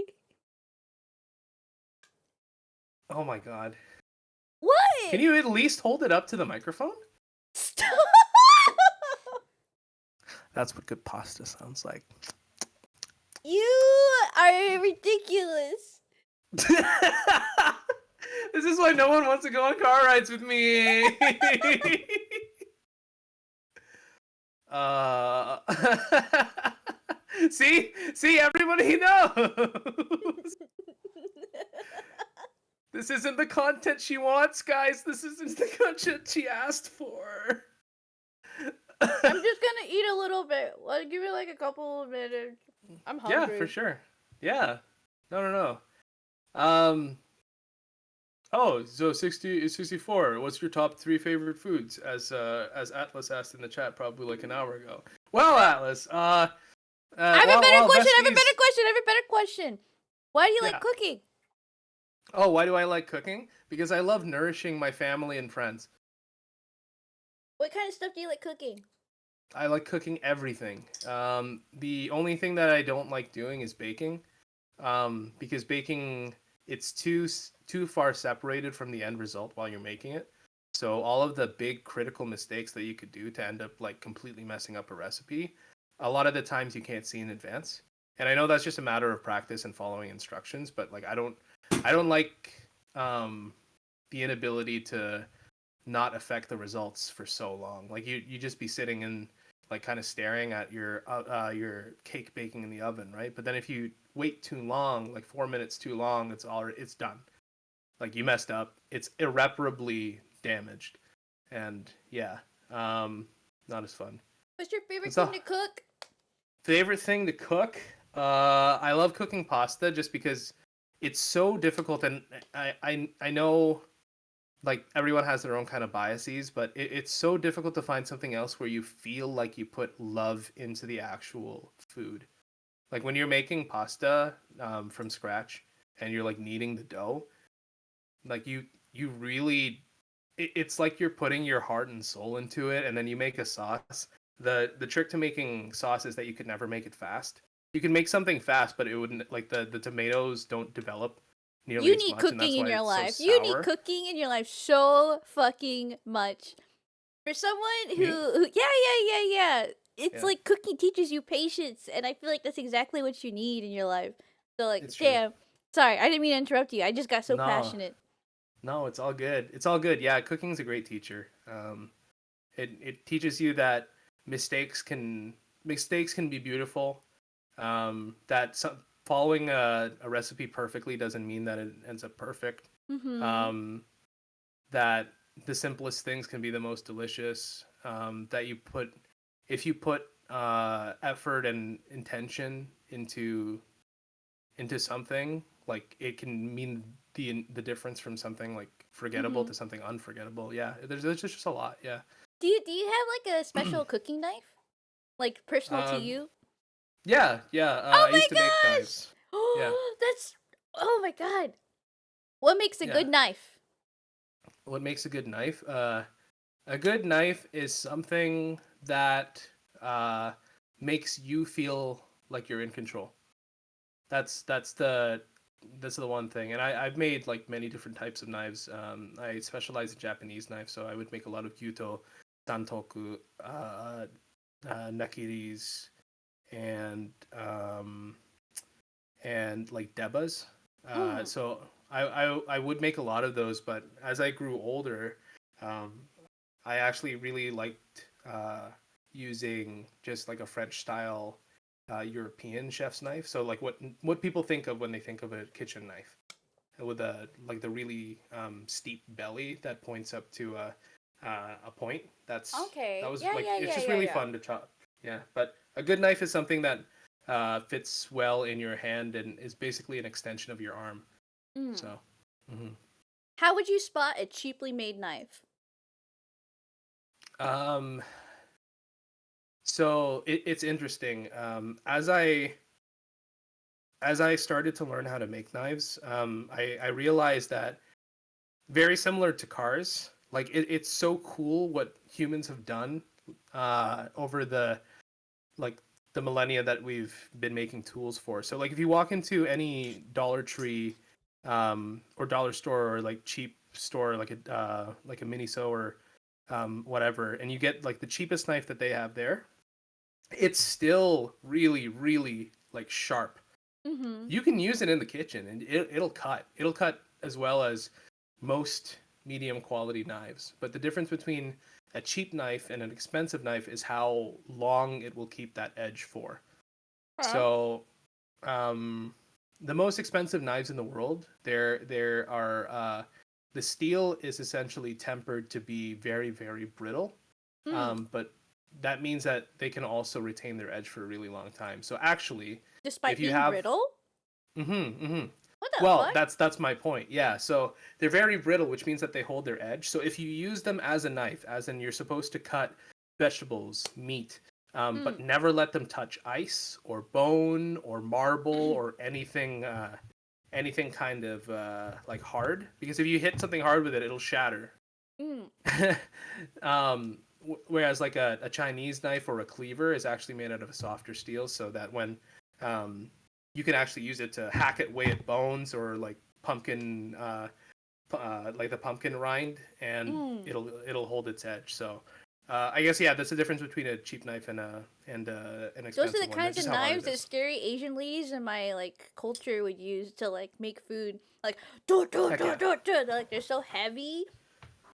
Oh my god. What? Can you at least hold it up to the microphone? Stop! That's what good pasta sounds like. You are ridiculous. This is why no one wants to go on car rides with me. See, everybody knows. This isn't the content she wants, guys. This isn't the content she asked for. I'm just gonna eat a little bit. Well, give me like a couple of minutes. I'm hungry. Yeah, for sure. Yeah. No. Oh, so 64. What's your top 3 favorite foods? As Atlas asked in the chat probably like an hour ago. Well, Atlas, I have a better question. Why do you like cooking? Oh, why do I like cooking? Because I love nourishing my family and friends. What kind of stuff do you like cooking? I like cooking everything. The only thing that I don't like doing is baking. Because baking, it's too far separated from the end result while you're making it. So all of the big critical mistakes that you could do to end up like completely messing up a recipe, a lot of the times you can't see in advance. And I know that's just a matter of practice and following instructions, but like I don't like the inability to not affect the results for so long. Like you just be sitting and like kind of staring at your cake baking in the oven, right? But then if you wait too long, like 4 minutes too long, it's done. Like you messed up. It's irreparably damaged. And yeah, not as fun. What's your favorite thing to cook? Favorite thing to cook? I love cooking pasta just because it's so difficult, and I know like everyone has their own kind of biases, but it's so difficult to find something else where you feel like you put love into the actual food. Like when you're making pasta from scratch and you're like kneading the dough, like you really, it's like you're putting your heart and soul into it, and then you make a sauce. The trick to making sauce is that you could never make it fast. You can make something fast, but it wouldn't, like the tomatoes don't develop nearly You as need much, and cooking that's in why your it's life. so You need sour. cooking in your life so fucking much. For someone who yeah. It's like cooking teaches you patience, and I feel like that's exactly what you need in your life. So like, It's true. damn. Sorry, I didn't mean to interrupt you. I just got so passionate. No, it's all good. It's all good. Yeah, cooking's a great teacher. It teaches you that mistakes can be beautiful. Following a recipe perfectly doesn't mean that it ends up perfect. Mm-hmm. That the simplest things can be the most delicious. That if you put effort and intention into something, like it can mean the difference from something like forgettable to something unforgettable. Yeah, there's just a lot. Yeah. Do you have like a special cooking knife, like personal to you? Yeah. Oh I my used to make gosh! knives. Yeah. That's my god. What makes a good knife? What makes a good knife? A good knife is something that makes you feel like you're in control. That's the one thing. And I've made like many different types of knives. I specialize in Japanese knives, so I would make a lot of gyuto santoku, nakiris, and like debas. Mm. So I would make a lot of those, but as I grew older, um, I actually really liked using just like a French style European chef's knife. So like what people think of when they think of a kitchen knife, with a like the really steep belly that points up to a point. That Okay. was Yeah, like yeah, it's yeah, just yeah, really yeah. fun to chop. Yeah, but a good knife is something that fits well in your hand and is basically an extension of your arm. Mm. So, mhm. How would you spot a cheaply made knife? um, so it's interesting. As I started to learn how to make knives, I realized that very similar to cars, like it's so cool what humans have done over like the millennia that we've been making tools for. So like if you walk into any Dollar Tree or dollar store or like cheap store like a Miniso or whatever, and you get like the cheapest knife that they have there, it's still really really like sharp. Mm-hmm. You can use it in the kitchen and it'll cut. It'll cut as well as most medium quality knives. But the difference between a cheap knife and an expensive knife is how long it will keep that edge for. Huh? So, um, the most expensive knives in the world, there are the steel is essentially tempered to be very very brittle, Mm. but that means that they can also retain their edge for a really long time. So actually, Despite if you being have brittle? mm-hmm, mm-hmm. What the Well, fuck? that's my point. Yeah, so they're very brittle, which means that they hold their edge. So if you use them as a knife, as in you're supposed to cut vegetables, meat, but Mm. never let them touch ice or bone or marble or anything kind of like hard. Because if you hit something hard with it, it'll shatter. Mm. Whereas like a Chinese knife or a cleaver is actually made out of a softer steel, so that when um, you can actually use it to hack away at bones or like pumpkin, like the pumpkin rind, and Mm. it'll hold its edge. So I guess yeah, that's the difference between a cheap knife and an Those are the expensive one. That's kinds of just how hard knives it that is. scary Asian ladies in my like culture would use to like make food. Like do do Heck do yeah, do do. Like they're so heavy.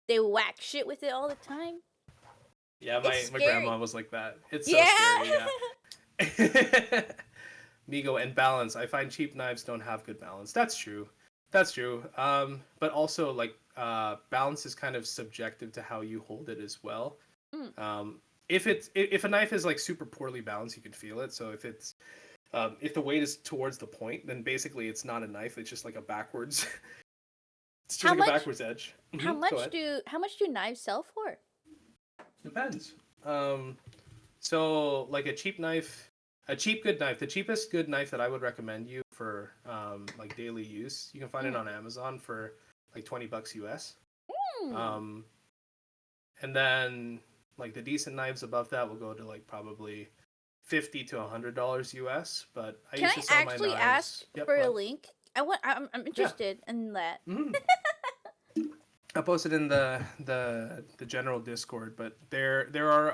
They whack shit with it all the time. yeah. It's My scary. grandma was like that. It's so Yeah. scary. Yeah. Migo and balance. I find cheap knives don't have good balance. That's true. That's true. But also like balance is kind of subjective to how you hold it as well. Mm. If a knife is like super poorly balanced, you can feel it. So if the weight is towards the point, then basically it's not a knife. It's just like a backwards. It's just How like a much? backwards edge. How Go much ahead. do how much do knives sell for? Depends. Um, So, like a cheap knife, a cheap good knife, the cheapest good knife that I would recommend you for like daily use, you can find it Mm. on Amazon for like $20 US. Mm. Um, and then like the decent knives above that will go to like probably $50 to $100 US. But I Can used I to sell my actually ask knives. Yep, for go a ahead. link? I'm Yeah. interested in that. Hmm. I posted in the general Discord, but there are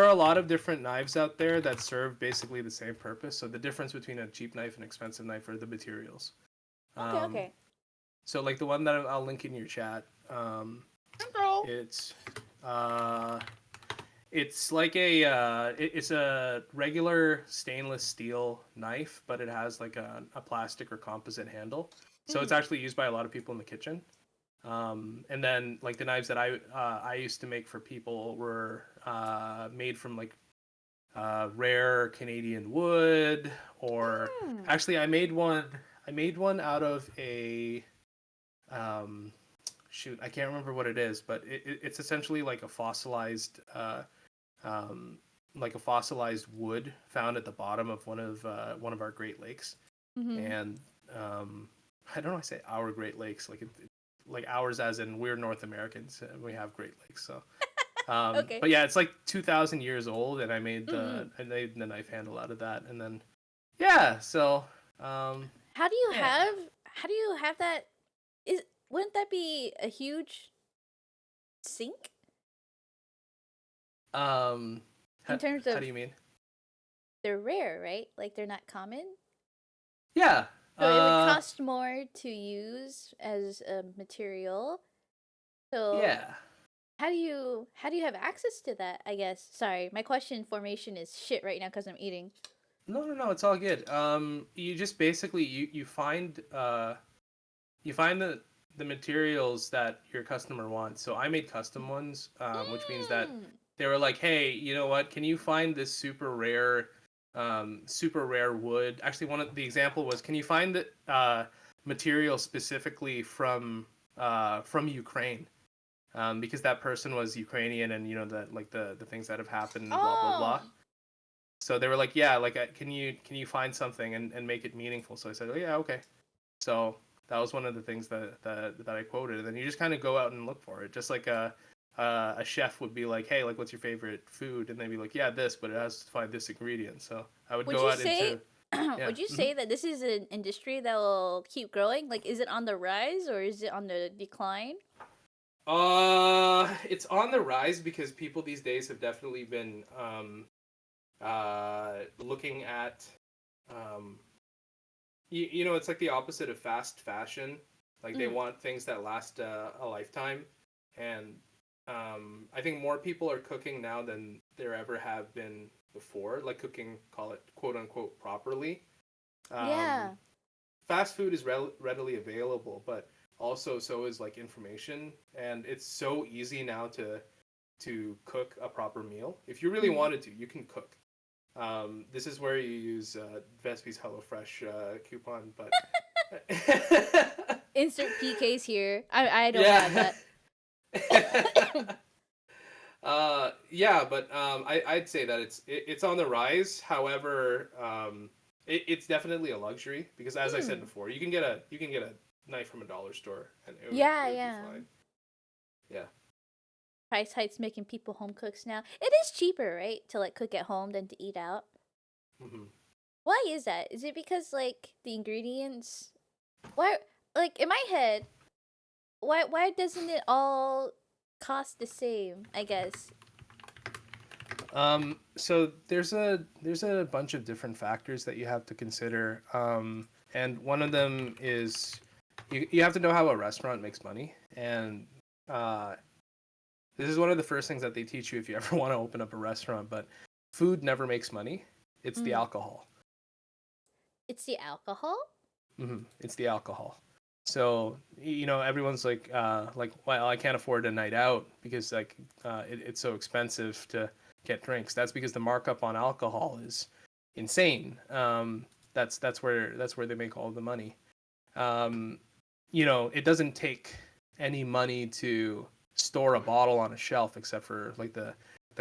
a lot of different knives out there that serve basically the same purpose. So the difference between a cheap knife and expensive knife are the materials. Okay, Um, okay. so like the one that I'll link in your chat, Girl. it's uh, it's like it's a regular stainless steel knife, but it has like a plastic or composite handle. So it's Mm. actually used by a lot of people in the kitchen. And then like the knives that I used to make for people were made from like rare Canadian wood, or Mm. actually I made one. I made one out of a um, shoot. I can't remember what it is, but it's essentially um, like a fossilized wood found at the bottom of one of our Great Lakes, Mhm. and I don't know. I say our Great Lakes like ours as in we're North Americans and we have Great Lakes. So Okay. but yeah, it's like 2,000 years old, and Mm. I made the knife handle out of that, and then yeah, so um, How do you yeah, have how do you have that is wouldn't that be a huge sink? In terms How of do you mean? they're rare, right? Like they're not common. Yeah. So it would cost more to use as a material. So Yeah. how do you have access to that? I guess. Sorry, my question formation is shit right now because I'm eating. No, no, no, it's all good. You just basically you find the materials that your customer wants. So I made custom ones, which means that Mm. they were like, "Hey, you know what? Can you find this super rare wood?" Actually, one of the example was, "Can you find the material specifically from Ukraine?" Because that person was Ukrainian, and you know that like the things that have happened, blah blah Oh. blah. So they were like, "Yeah, like can you find something and make it meaningful?" So I said, "Oh yeah, okay." So that was one of the things that I quoted, and then you just kind of go out and look for it, just like a chef would be like, "Hey, like, what's your favorite food?" And they'd be like, "Yeah, this, but it has to find this ingredient." So I would Would go you out say into yeah. would you Hmm. say that this is an industry that will keep growing? Like is it on the rise or is it on the decline? It's on the rise because people these days have definitely been looking at um you know, it's like the opposite of fast fashion. Like they Mm. want things that last a lifetime, and I think more people are cooking now than there ever have been before. Like cooking, call it quote unquote properly. Um, Yeah. Fast food is readily available, but also so is like information, and it's so easy now to cook a proper meal. If you really Mm. wanted to, you can cook. This is where you use Vespi's HelloFresh coupon, but Insert PKs here. I don't have yeah. that. Yeah, but I'd say that it's on the rise. However, it's definitely a luxury because, as I said Hmm. before, you can get a knife from a dollar store and Yeah, it would be yeah. fine. Yeah. Price hikes making people home cooks now. It is cheaper, right, to like cook at home than to eat out. Hmm. Why is that? Is it because like the ingredients? Why, like in my head, why doesn't it all cost the same? I guess. So there's a bunch of different factors that you have to consider, and one of them is you have to know how a restaurant makes money, and uh, this is one of the first things that they teach you if you ever want to open up a restaurant. But food never makes money; it's the Mm. alcohol. It's the alcohol. It's the alcohol. So you know everyone's like, well, I can't afford a night out because like it's so expensive to get drinks. That's because the markup on alcohol is insane. That's where they make all the money. Um, you know, it doesn't take any money to store a bottle on a shelf except for like the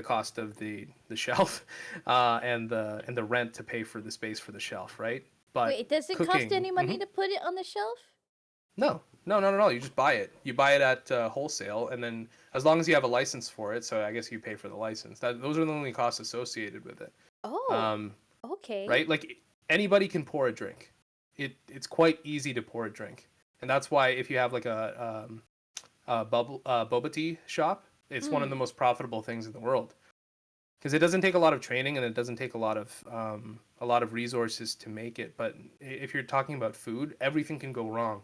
cost of the shelf and the rent to pay for the space for the shelf, right? Wait, But it doesn't cost cooking, any money to put it on the shelf? no, no, not at all. You just buy it. You buy it at wholesale, and then as long as you have a license for it, so I guess you pay for the license. Those are the only costs associated with it. Oh, Um, okay. right? Like anybody can pour a drink. It's quite easy to pour a drink, and that's why if you have like a boba tea shop, it's one of Mm. the most profitable things in the world because it doesn't take a lot of training and it doesn't take a lot of resources to make it. But if you're talking about food, everything can go wrong.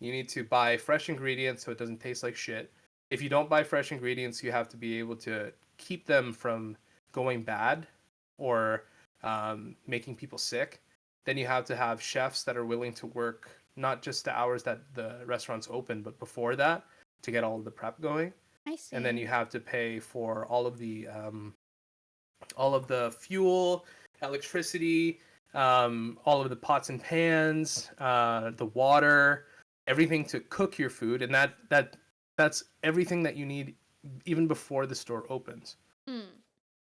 You need to buy fresh ingredients so it doesn't taste like shit. If you don't buy fresh ingredients, you have to be able to keep them from going bad or making people sick. Then you have to have chefs that are willing to work not just the hours that the restaurant's open, but before that to get all of the prep going. I And then see. you have to pay for all of the fuel, electricity, all of the pots and pans, the water, everything to cook your food, and that's everything that you need even before the store opens. Mm.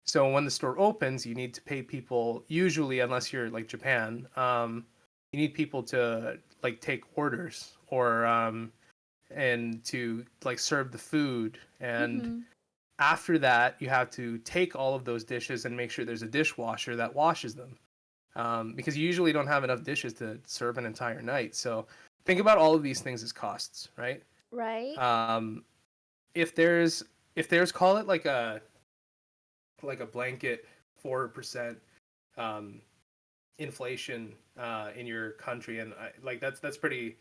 So when the store opens, you need to pay people. Usually, unless you're like Japan, you need people to like take orders or and to like serve the food and Mm-hmm. after that, you have to take all of those dishes and make sure there's a dishwasher that washes them. Because you usually don't have enough dishes to serve an entire night. So think about all of these things as costs, right? Right. Um, if there's call it like like a blanket 4% um, inflation in your country, and like that's pretty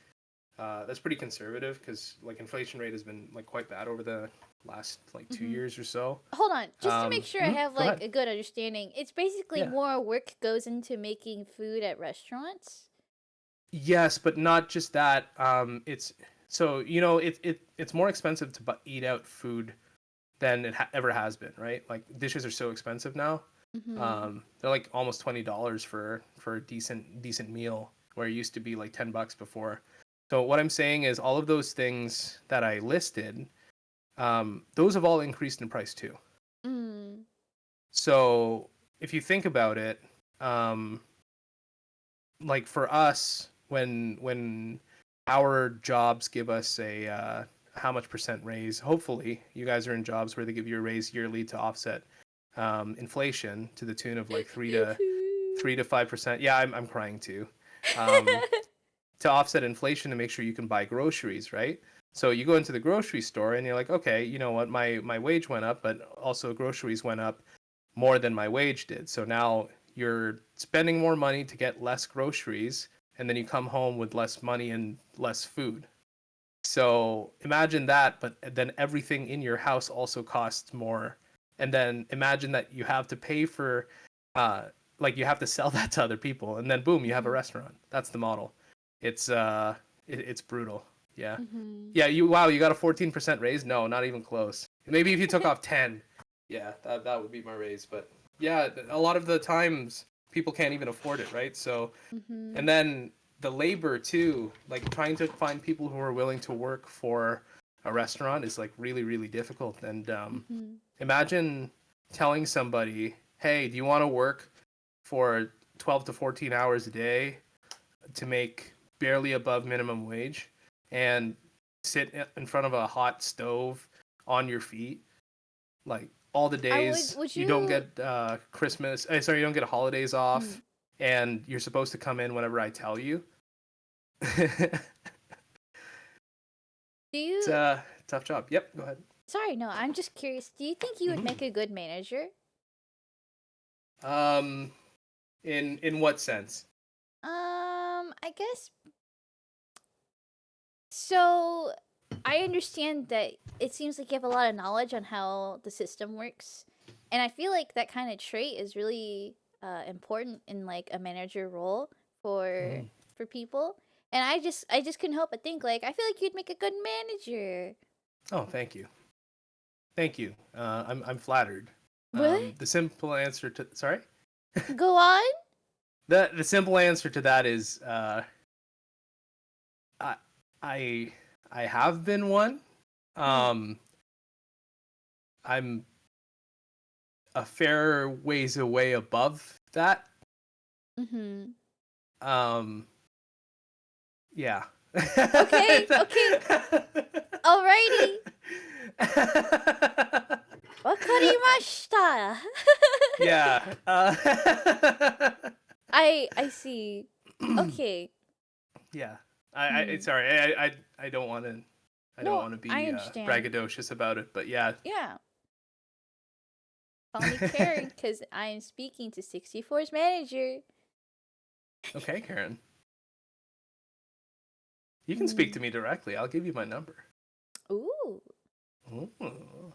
conservative, because like inflation rate has been like quite bad over the last like 2 years or so. Hold on, just to make sure I have Go like ahead. a good understanding. It's basically Yeah. more work goes into making food at restaurants. Yes, but not just that. It's so it's more expensive to eat out food than it ever has been, right? Like dishes are so expensive now. Mm-hmm. They're like almost $20 for a decent meal, where it used to be like $10 before. So what I'm saying is all of those things that I listed, those have all increased in price too. Mm. So if you think about it, um, like for us, when our jobs give us a how much percent raise, hopefully you guys are in jobs where they give you a raise yearly to offset inflation to the tune of like 3 to 5%. Yeah, I'm crying too. Um, to offset inflation, to make sure you can buy groceries, right? So you go into the grocery store and you're like, okay, you know what, my wage went up, but also groceries went up more than my wage did. So now you're spending more money to get less groceries, and then you come home with less money and less food. So imagine that, but then everything in your house also costs more. And then imagine that you have to pay for, uh, like you have to sell that to other people, and then boom, you have a Mm-hmm. restaurant. That's the model. It's it's brutal. Yeah, Mm-hmm. yeah. You got a 14% raise? No, not even close. Maybe if you took off 10, yeah, that would be my raise. But yeah, a lot of the times people can't even afford it, right? So, Mm-hmm. and then the labor too, like trying to find people who are willing to work for a restaurant is like really difficult. And Mm-hmm. imagine telling somebody, hey, do you want to work for 12 to 14 hours a day to make barely above minimum wage, and sit in front of a hot stove on your feet, like all the I would. days Would you don't you? get Christmas, sorry, you don't get holidays Mm. off, and you're supposed to come in whenever I tell you. It's Do you? a tough job. Yep, go ahead. Sorry, no. I'm just curious. Do you think you would make Hmm. a good manager? Um, in what sense? I guess so. I understand that it seems like you have a lot of knowledge on how the system works, and I feel like that kind of trait is really important in like a manager role for Mhm. for people. And I just couldn't help but think like I feel like you'd make a good manager. Oh, thank you, thank you. I'm flattered. What? The simple answer to sorry. Go on. The simple answer to that is I I I have been one. Mm. Um, I'm a fair ways away above that. Mhm. Um, yeah. Okay. Okay. Alrighty. Wakarimashita. Yeah. I see. Okay. Yeah. Hmm. Sorry. I don't want to. I don't No, want to I be understand. braggadocious about it, but yeah. Yeah. Call me Karen because I am speaking to 64's manager. Okay, Karen. You can speak Hmm. to me directly. I'll give you my number. Ooh. Ooh.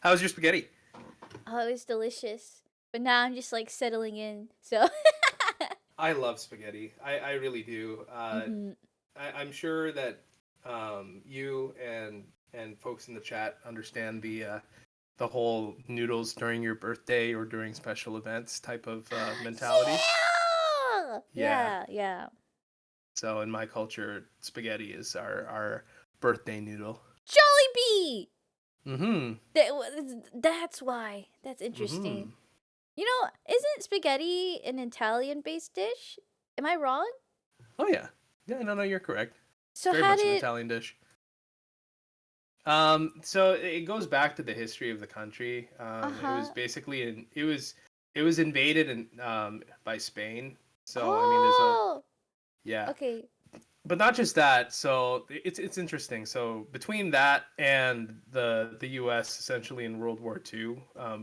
How's your spaghetti? Oh, it was delicious. But now I'm just like settling in. So. I love spaghetti. I really do. Mm-hmm. I'm sure that you and folks in the chat understand the whole noodles during your birthday or during special events type of mentality. Yeah! Yeah. Yeah, yeah. So in my culture, spaghetti is our birthday noodle. Jollibee! Mm-hmm. That's why. That's interesting. Mm-hmm. You know, isn't spaghetti an Italian based dish? Am I wrong? Oh yeah. Yeah, no, you're correct. It's So very how much an did. Italian dish. So it goes back to the history of the country. Uh It was huh. basically it was invaded by Spain. So I mean, there's a Oh! yeah. Okay. but not just that. So it's interesting. So between that and the U.S. essentially in World War II,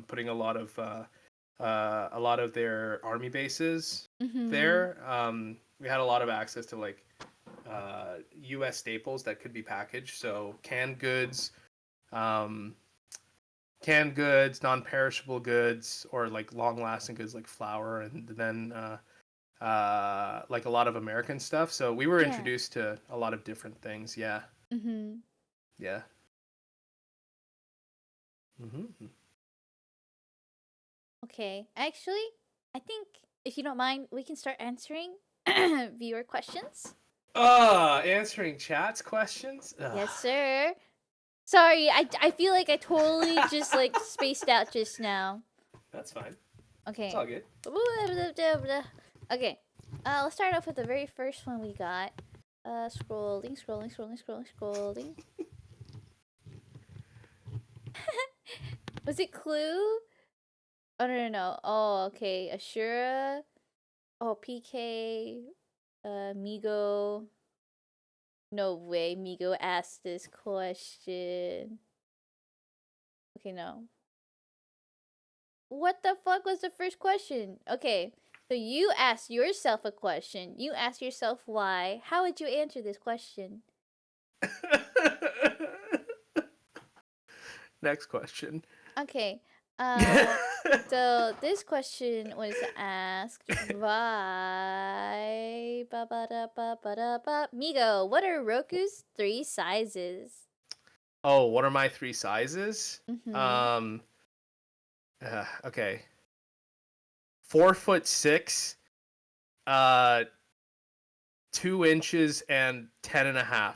putting a lot of their army bases Mm-hmm. there, we had a lot of access to like U.S. staples that could be packaged. So um, canned goods, non-perishable goods, or like long-lasting goods like flour, and then like a lot of American stuff. So we were Yeah. introduced to a lot of different things. Yeah, Mm-hmm. yeah. Mm-hmm. Okay. Actually, I think if you don't mind, we can start answering viewer questions. Answering chat's questions. Ugh, Yes, sir. Sorry, I feel like I totally just like spaced out just now. that's fine. It's Okay. all good. Okay. Let's start off with the very first one we got. Scrolling. Was it Clue? Oh no. Oh, okay. Ashura. Oh, PK. Migo. No way. Migo asked this question. Okay, no. What the fuck was the first question? Okay. So you asked yourself a question. You asked yourself why. How would you answer this question? Next question. Okay. Uh, so this question was asked by Migo. What are Roku's 3 sizes? Oh, what are my 3 sizes? Mm-hmm. Um, okay. 4'6", 2 inches, and 10.5.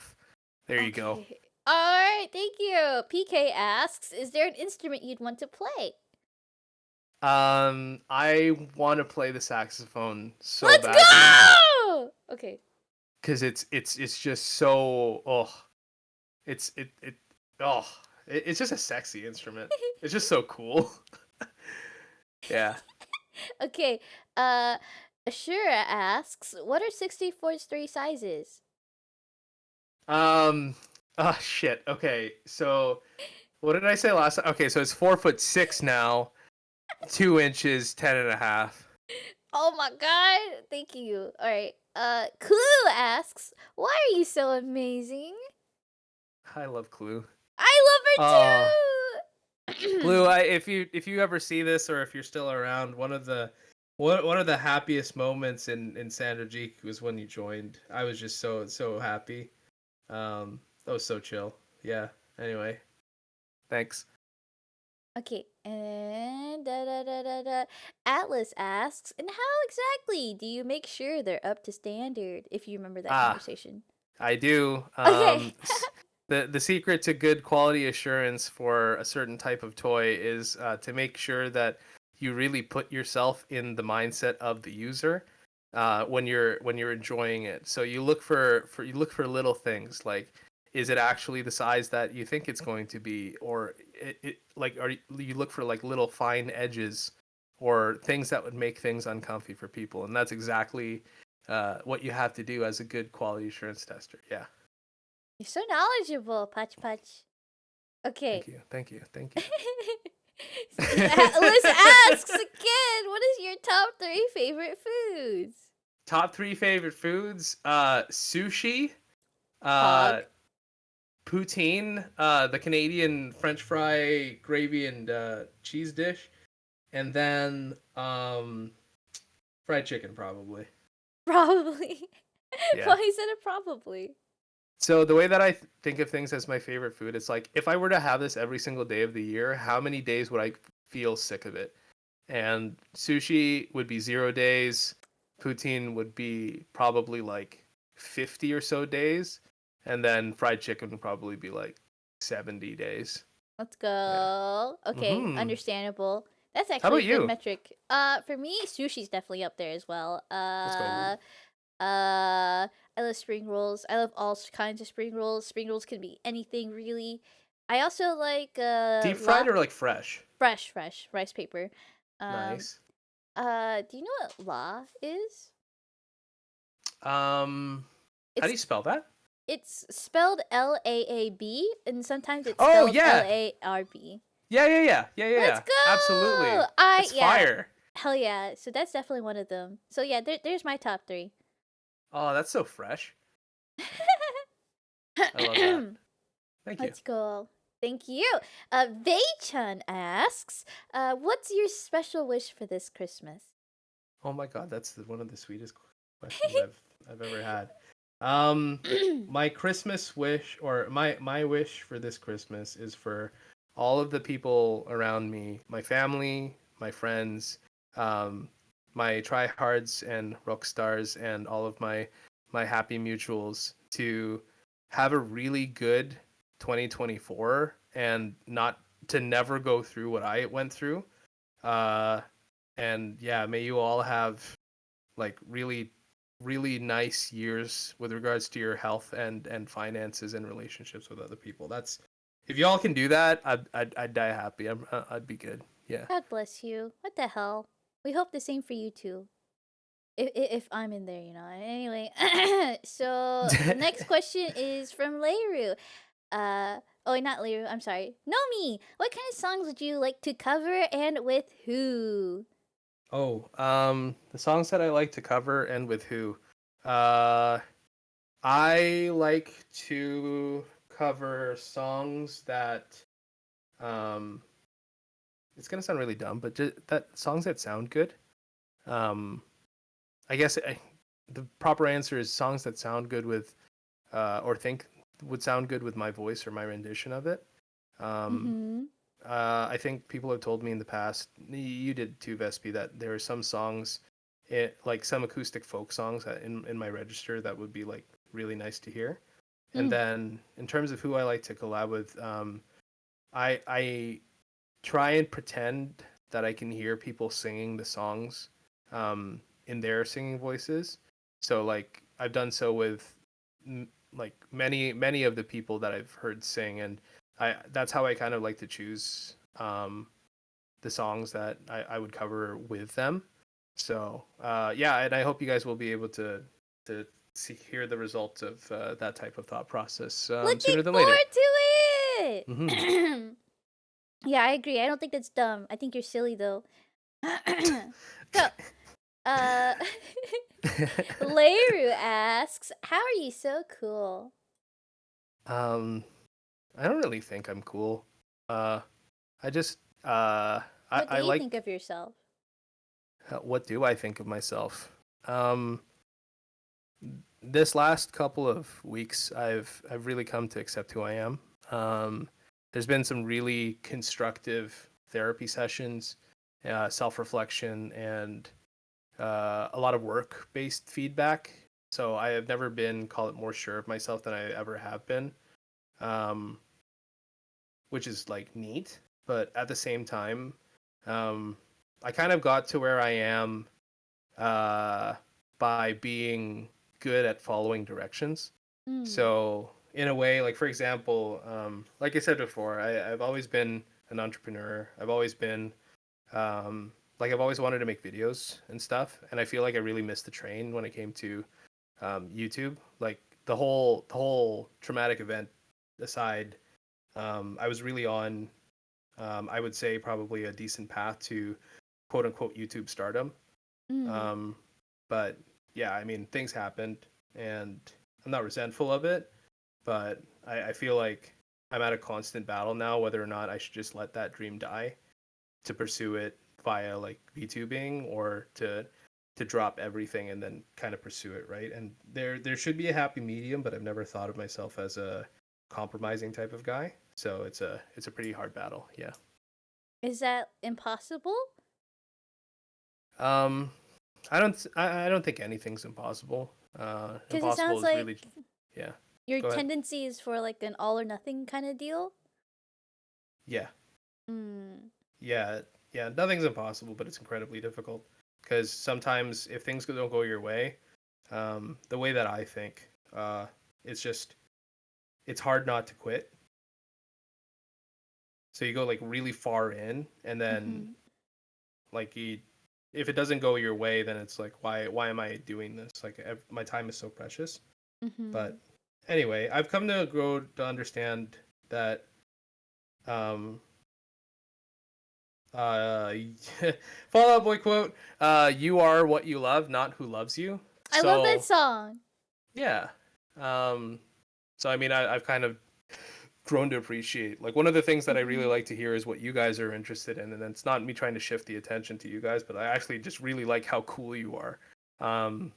There you go. Okay. All right. Thank you. PK asks, "Is there an instrument you'd want to play?" I want to play the saxophone so Let's badly go. Okay. because it's just so it's it it oh it's just a sexy instrument. It's just so cool. Yeah. Okay. Ashura asks, "What are 64's 3 sizes?" Um. Oh shit. Okay. So what did I say last time? Okay. So it's 4'6" now, 2 inches, 10.5. Oh my god. Thank you. All right. Clue asks, "Why are you so amazing?" I love Clue. I Oh, love her Clue. too. If you ever see this or if you're still around, one of the happiest moments in Sandrajik was when you joined. I was just so happy. That was so chill. Yeah. Anyway, thanks. Okay, and Atlas asks, "And how exactly do you make sure they're up to standard?" If you remember that Ah, conversation. I do. Okay. The secret to good quality assurance for a certain type of toy is to make sure that you really put yourself in the mindset of the user when you're enjoying it. So you look for little things like, is it actually the size that you think it's going to be, or you look for like little fine edges or things that would make things uncomfy for people, and that's exactly what you have to do as a good quality assurance tester. Yeah. You're so knowledgeable, Patch Patch. Okay. Thank you. Thank you. Thank you. Let's asks again, what is your top 3 favorite foods? Top 3 favorite foods: sushi, Pog. uh, poutine, the Canadian French fry gravy and cheese dish, and then fried chicken probably. Probably. Yeah. Why is it a probably? So the way that I think of things as my favorite food, it's like if I were to have this every single day of the year, how many days would I feel sick of it? And sushi would be 0 days. Poutine would be probably like 50 or so days. And then fried chicken would probably be like 70 days. Let's Yeah. go. Okay, Mm-hmm. understandable. That's How actually about a good you? metric. For me, sushi's definitely up there as well. Let's go. I love spring rolls. I love all kinds of spring rolls. Spring rolls can be anything really. I also like Deep la fried or like fresh? fresh rice paper. Um, Nice. do you know what la is? Um, How do It's you spell that? it's spelled Laab, and sometimes it's Oh spelled yeah, Larb. Let's yeah. Absolutely, go! it's Yeah, fire. hell yeah. So that's definitely one of them. So yeah, there's my top three. Oh, that's so fresh. I love that. Thank you. Let's go. Thank you. Vei-chan asks, what's your special wish for this Christmas? Oh my god, that's one of the sweetest questions I've ever had. My Christmas wish, or my wish for this Christmas, is for all of the people around me, my family, my friends, um, my tryhards and rock stars, and all of my happy mutuals to have a really good 2024 and not to never go through what I went through. Uh, and yeah, may you all have like really nice years with regards to your health and finances and relationships with other people. That's if y'all can do that, I'd die happy. I'd be good. Yeah. God bless you. What the hell? We hope the same for you too. If I'm in there, Anyway, so the next question is from Leiru. Oh, not Leiru. I'm sorry. Nomi. What kind of songs would you like to cover, and with who? Oh, the songs that I like to cover and with who? Uh, I like to cover songs that, um, it's gonna sound really dumb, but just that songs that sound good. Um, I guess the proper answer is songs that sound good with, or think would sound good with my voice or my rendition of it. Um, Mm-hmm. I think people have told me in the past, you did too, Vespi, that there are some songs, like some acoustic folk songs in my register that would be like really nice to hear. And Mm. then in terms of who I like to collab with, I try and pretend that I can hear people singing the songs in their singing voices. So like I've done so with like many of the people that I've heard sing, and I that's how I kind of like to choose the songs that I would cover with them. So yeah, and I hope you guys will be able to hear the results of that type of thought process Looking sooner than later. forward to Hmm. it. Yeah, I agree. I don't think that's dumb. I think you're silly though. So, uh, Leiru asks, "How are you so cool?" um, I don't really think I'm cool. Uh, I just What do I you think like. of yourself? What do I think of myself? Um, this last couple of weeks, I've really come to accept who I am. There's been some really constructive therapy sessions, self reflection, and a lot of work based feedback. So I have never been, call it, more sure of myself than I ever have been, um, which is like neat. But at the same time, um, I kind of got to where I am uh, by being good at following directions. Mm. So in a way, like for example, like I said before, I've always been an entrepreneur. I've always been like I've always wanted to make videos and stuff, and I feel like I really missed the train when it came to YouTube. Like the whole traumatic event aside, I was really on. I would say probably a decent path to quote unquote YouTube stardom. Mm. Um, but yeah, I mean, things happened, and I'm not resentful of it, but I feel like I'm at a constant battle now whether or not I should just let that dream die to pursue it via like VTubing, or to drop everything and then kind of pursue it, right? And there should be a happy medium, but I've never thought of myself as a compromising type of guy. So it's a pretty hard battle, yeah. Is that impossible? Um, I don't think anything's impossible. Because it Impossible sounds is like really, yeah. your Go ahead. tendency is for like an all or nothing kind of deal. Yeah, Mm. yeah, yeah. Nothing's impossible, but it's incredibly difficult because sometimes if things don't go your way, the way that I think, it's just it's hard not to quit. So you go like really far in, and then Mm-hmm. like if it doesn't go your way, then it's like why am I doing this? Like my time is so precious. Mm-hmm. But anyway, I've come to grow to understand that um uh Fallout Boy quote, you are what you love, not who loves you. I love that So song. yeah. Um so I mean I've kind of grown to appreciate, like, one of the things that I really Mm-hmm. like to hear is what you guys are interested in, and it's not me trying to shift the attention to you guys, but I actually just really like how cool you are. um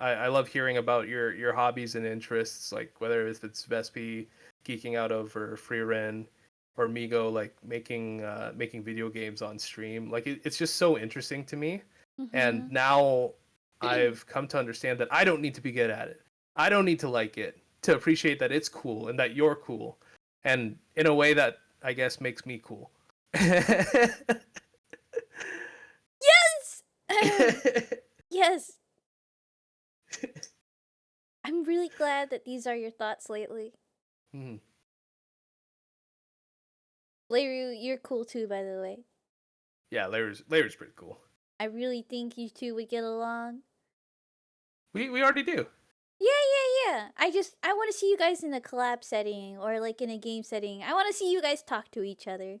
I love hearing about your hobbies and interests, like whether if it's Vespi geeking out over Freerin or Migo, like making video games on stream. Like it's just so interesting to me. And Mm-hmm. now I've come to understand that I don't need to be good at it. I don't need to like it to appreciate that it's cool and that you're cool. And in a way that I guess makes me cool. Yes. Yes. I'm really glad that these are your thoughts lately. Hmm. Leiru, you're cool too, by the way. Yeah, Larry's pretty cool. I really think you two would get along. We already do. Yeah. I want to see you guys in a collab setting or like in a game setting. I want to see you guys talk to each other.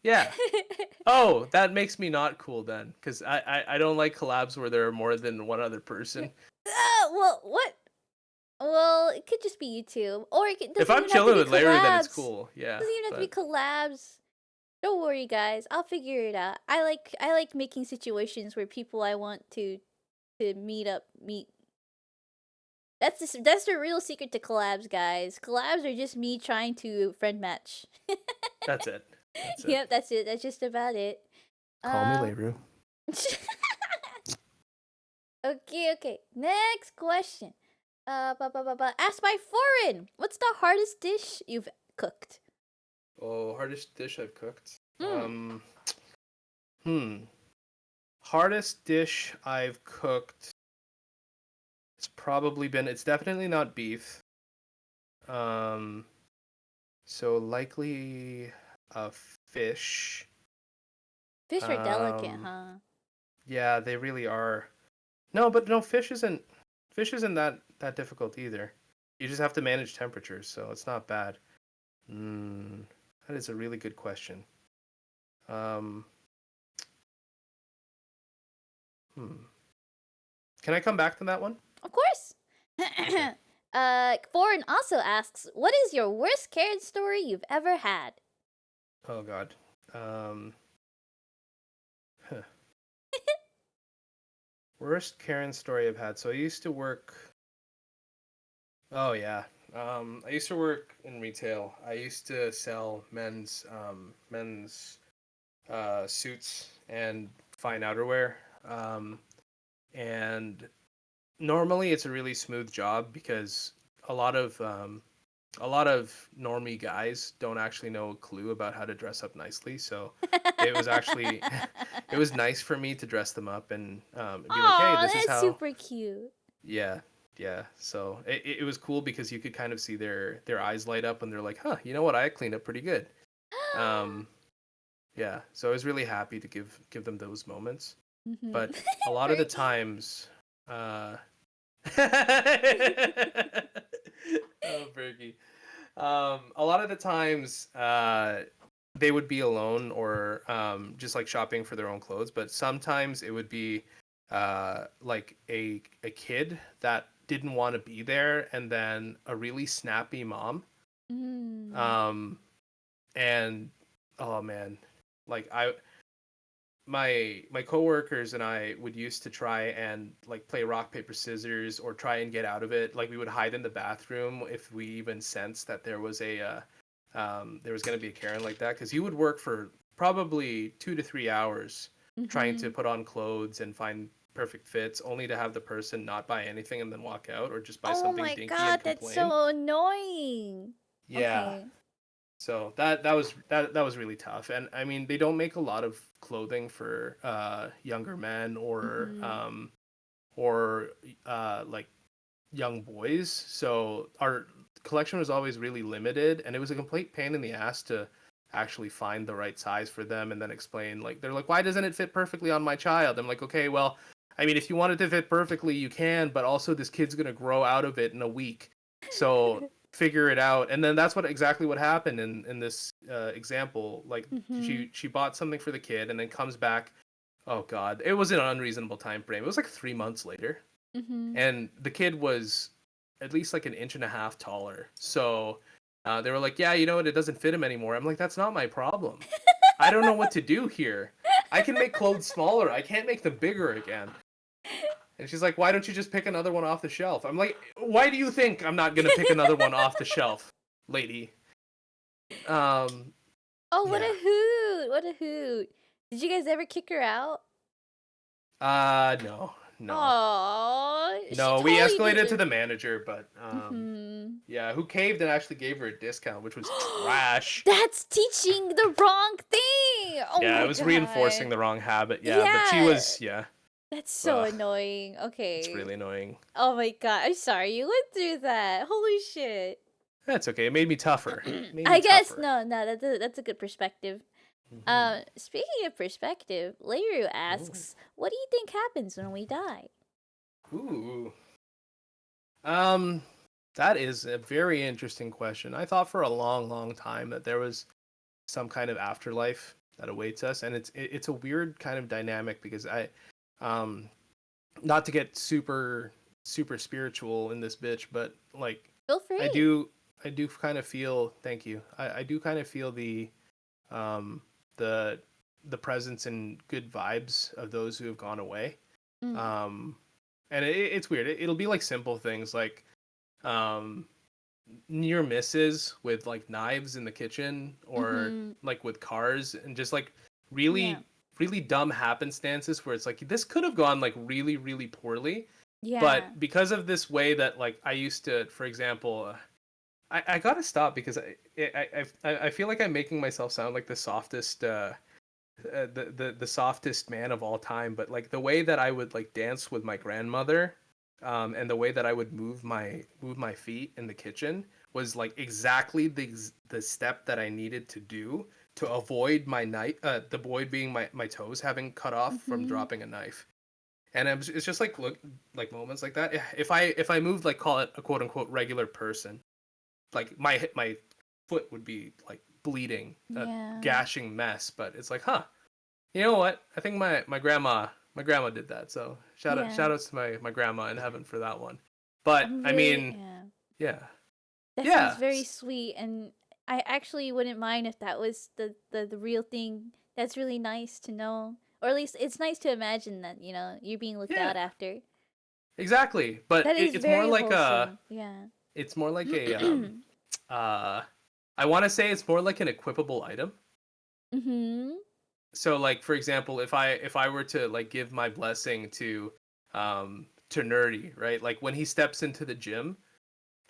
Yeah. Oh, that makes me not cool then, because I don't like collabs where there are more than one other person. Well, what? Well, it could just be you two, or If doesn't I'm even have to chilling be with Larry, then it's collabs. cool. Yeah, Doesn't even have to be but collabs. Don't worry, guys. I'll figure it out. I like making situations where people I want to meet. That's the real secret to collabs, guys. Collabs are just me trying to friend match. that's it. That's it. Yep, that's it. That's just about it. Call me Um. Leru. Okay. Next question. Asked by Foreign. What's the hardest dish you've cooked? Oh, hardest dish I've cooked. Hmm. Hmm. Hardest dish I've cooked. It's definitely not beef. Um. So likely a fish. Fish are delicate, Um. huh? Yeah, they really are. No, but no, fish isn't that difficult either. You just have to manage temperatures, so it's not bad. Mm, that is a really good question. Um, hmm. Can I come back to that one? Of course. Okay. Foreign also asks, what is your worst Karen story you've ever had? Oh God. Um, huh. Worst Karen story I've had. So I used to work. Oh yeah. I used to work in retail. I used to sell men's suits and fine outerwear. And normally it's a really smooth job because a lot of um, a lot of normie guys don't actually know a clue about how to dress up nicely. So it was actually it was nice for me to dress them up and be like, hey, Aw, this is that's how. super cute. Yeah, yeah. So it was cool because you could kind of see their eyes light up and they're like, huh, you know what? I cleaned up pretty good. Um, yeah. So I was really happy to give them those moments. Mhm. But a lot of the Fergie. times, uh, oh, Berkey. A lot of the times, they would be alone or just like shopping for their own clothes. But sometimes it would be like a kid that didn't want to be there, and then a really snappy mom. Mm. Um, and oh man, like my coworkers and I would used to try and like play rock paper scissors or try and get out of it. Like we would hide in the bathroom if we even sensed that there was going to be a Karen like that, because you would work for probably 2 to 3 hours trying to Mhm. put on clothes and find perfect fits, only to have the person not buy anything and then walk out, or just buy Oh something my dinky and god, that's complain. so annoying. Yeah, Okay. so that was really tough. And I mean, they don't make a lot of clothing for younger men Mhm. or like young boys. So our collection was always really limited, and it was a complete pain in the ass to actually find the right size for them and then explain, like, they're like, why doesn't it fit perfectly on my child? I'm like, okay, well, I mean, if you want it to fit perfectly, you can, but also this kid's gonna grow out of it in a week, so figure it out. And then that's exactly what happened in this example. Like Mm-hmm. she bought something for the kid and then comes back. Oh God, it was an unreasonable time frame. It was like 3 months later, Mm-hmm. and the kid was at least like an inch and a half taller. So they were like, "Yeah, you know what? It doesn't fit him anymore." I'm like, "That's not my problem. I don't know what to do here. I can make clothes smaller. I can't make them bigger again." And she's like, "Why don't you just pick another one off the shelf?" I'm like, "Why do you think I'm not gonna pick another one off the shelf, lady?" Um, Oh, what yeah. a hoot! What a hoot! Did you guys ever kick her out? No, no, Oh, she no. We totally escalated to didn't. the manager, but Mm-hmm. yeah, who caved and actually gave her a discount, which was trash. That's teaching the wrong thing. Oh Yeah, it my was reinforcing god. the wrong habit. Yeah, but she Yeah, was, yeah. that's so Ugh, annoying. it's Okay. really annoying. Oh my god. I'm sorry you went through that. Holy shit. That's okay. It made me tougher. It made me I guess tougher. no, that's a good perspective. Hmm. Speaking of perspective, Leiru Ooh. asks, "What do you think happens when we die?" Ooh. Um, that is a very interesting question. I thought for a long, long time that there was some kind of afterlife that awaits us, and it's a weird kind of dynamic because um, not to get super spiritual in this bitch, but like Feel I free. do I do kind of feel. Thank you. I do kind of feel um the the presence and good vibes of those who have gone away. Mm. Um, and it's weird. It'll be like simple things like um near misses with like knives in the kitchen or Mhm. like with cars and just like Yeah. really dumb happenstances where it's like this could have gone like really poorly, Yeah. but because of this way that like I used to, for example, I gotta stop because I feel like I'm making myself sound like the softest the softest man of all time, but like the way that I would like dance with my grandmother, and the way that I would move my feet in the kitchen was like exactly the step that I needed to do to avoid my knife, the void being my toes having cut off from Mhm. dropping a knife. And it's just like look like moments like that. If I moved like call it a quote unquote regular person, like my foot would be like bleeding, a Yeah. gashing mess. But it's like, huh, you know what? I think my grandma did that. So Yeah. shout outs to my grandma in heaven for that one. But I'm I very mean, yeah. yeah, That sounds yeah, very sweet, and I actually wouldn't mind if that was the real thing. That's really nice to know. Or at least it's nice to imagine that, you're being looked yeah, out after. exactly. But That is it's more very like a wholesome. Yeah. it's more like a uh I want to say it's more like an equipable item. Mhm. So like for example, if I were to like give my blessing to Nerdy, right? Like when he steps into the gym,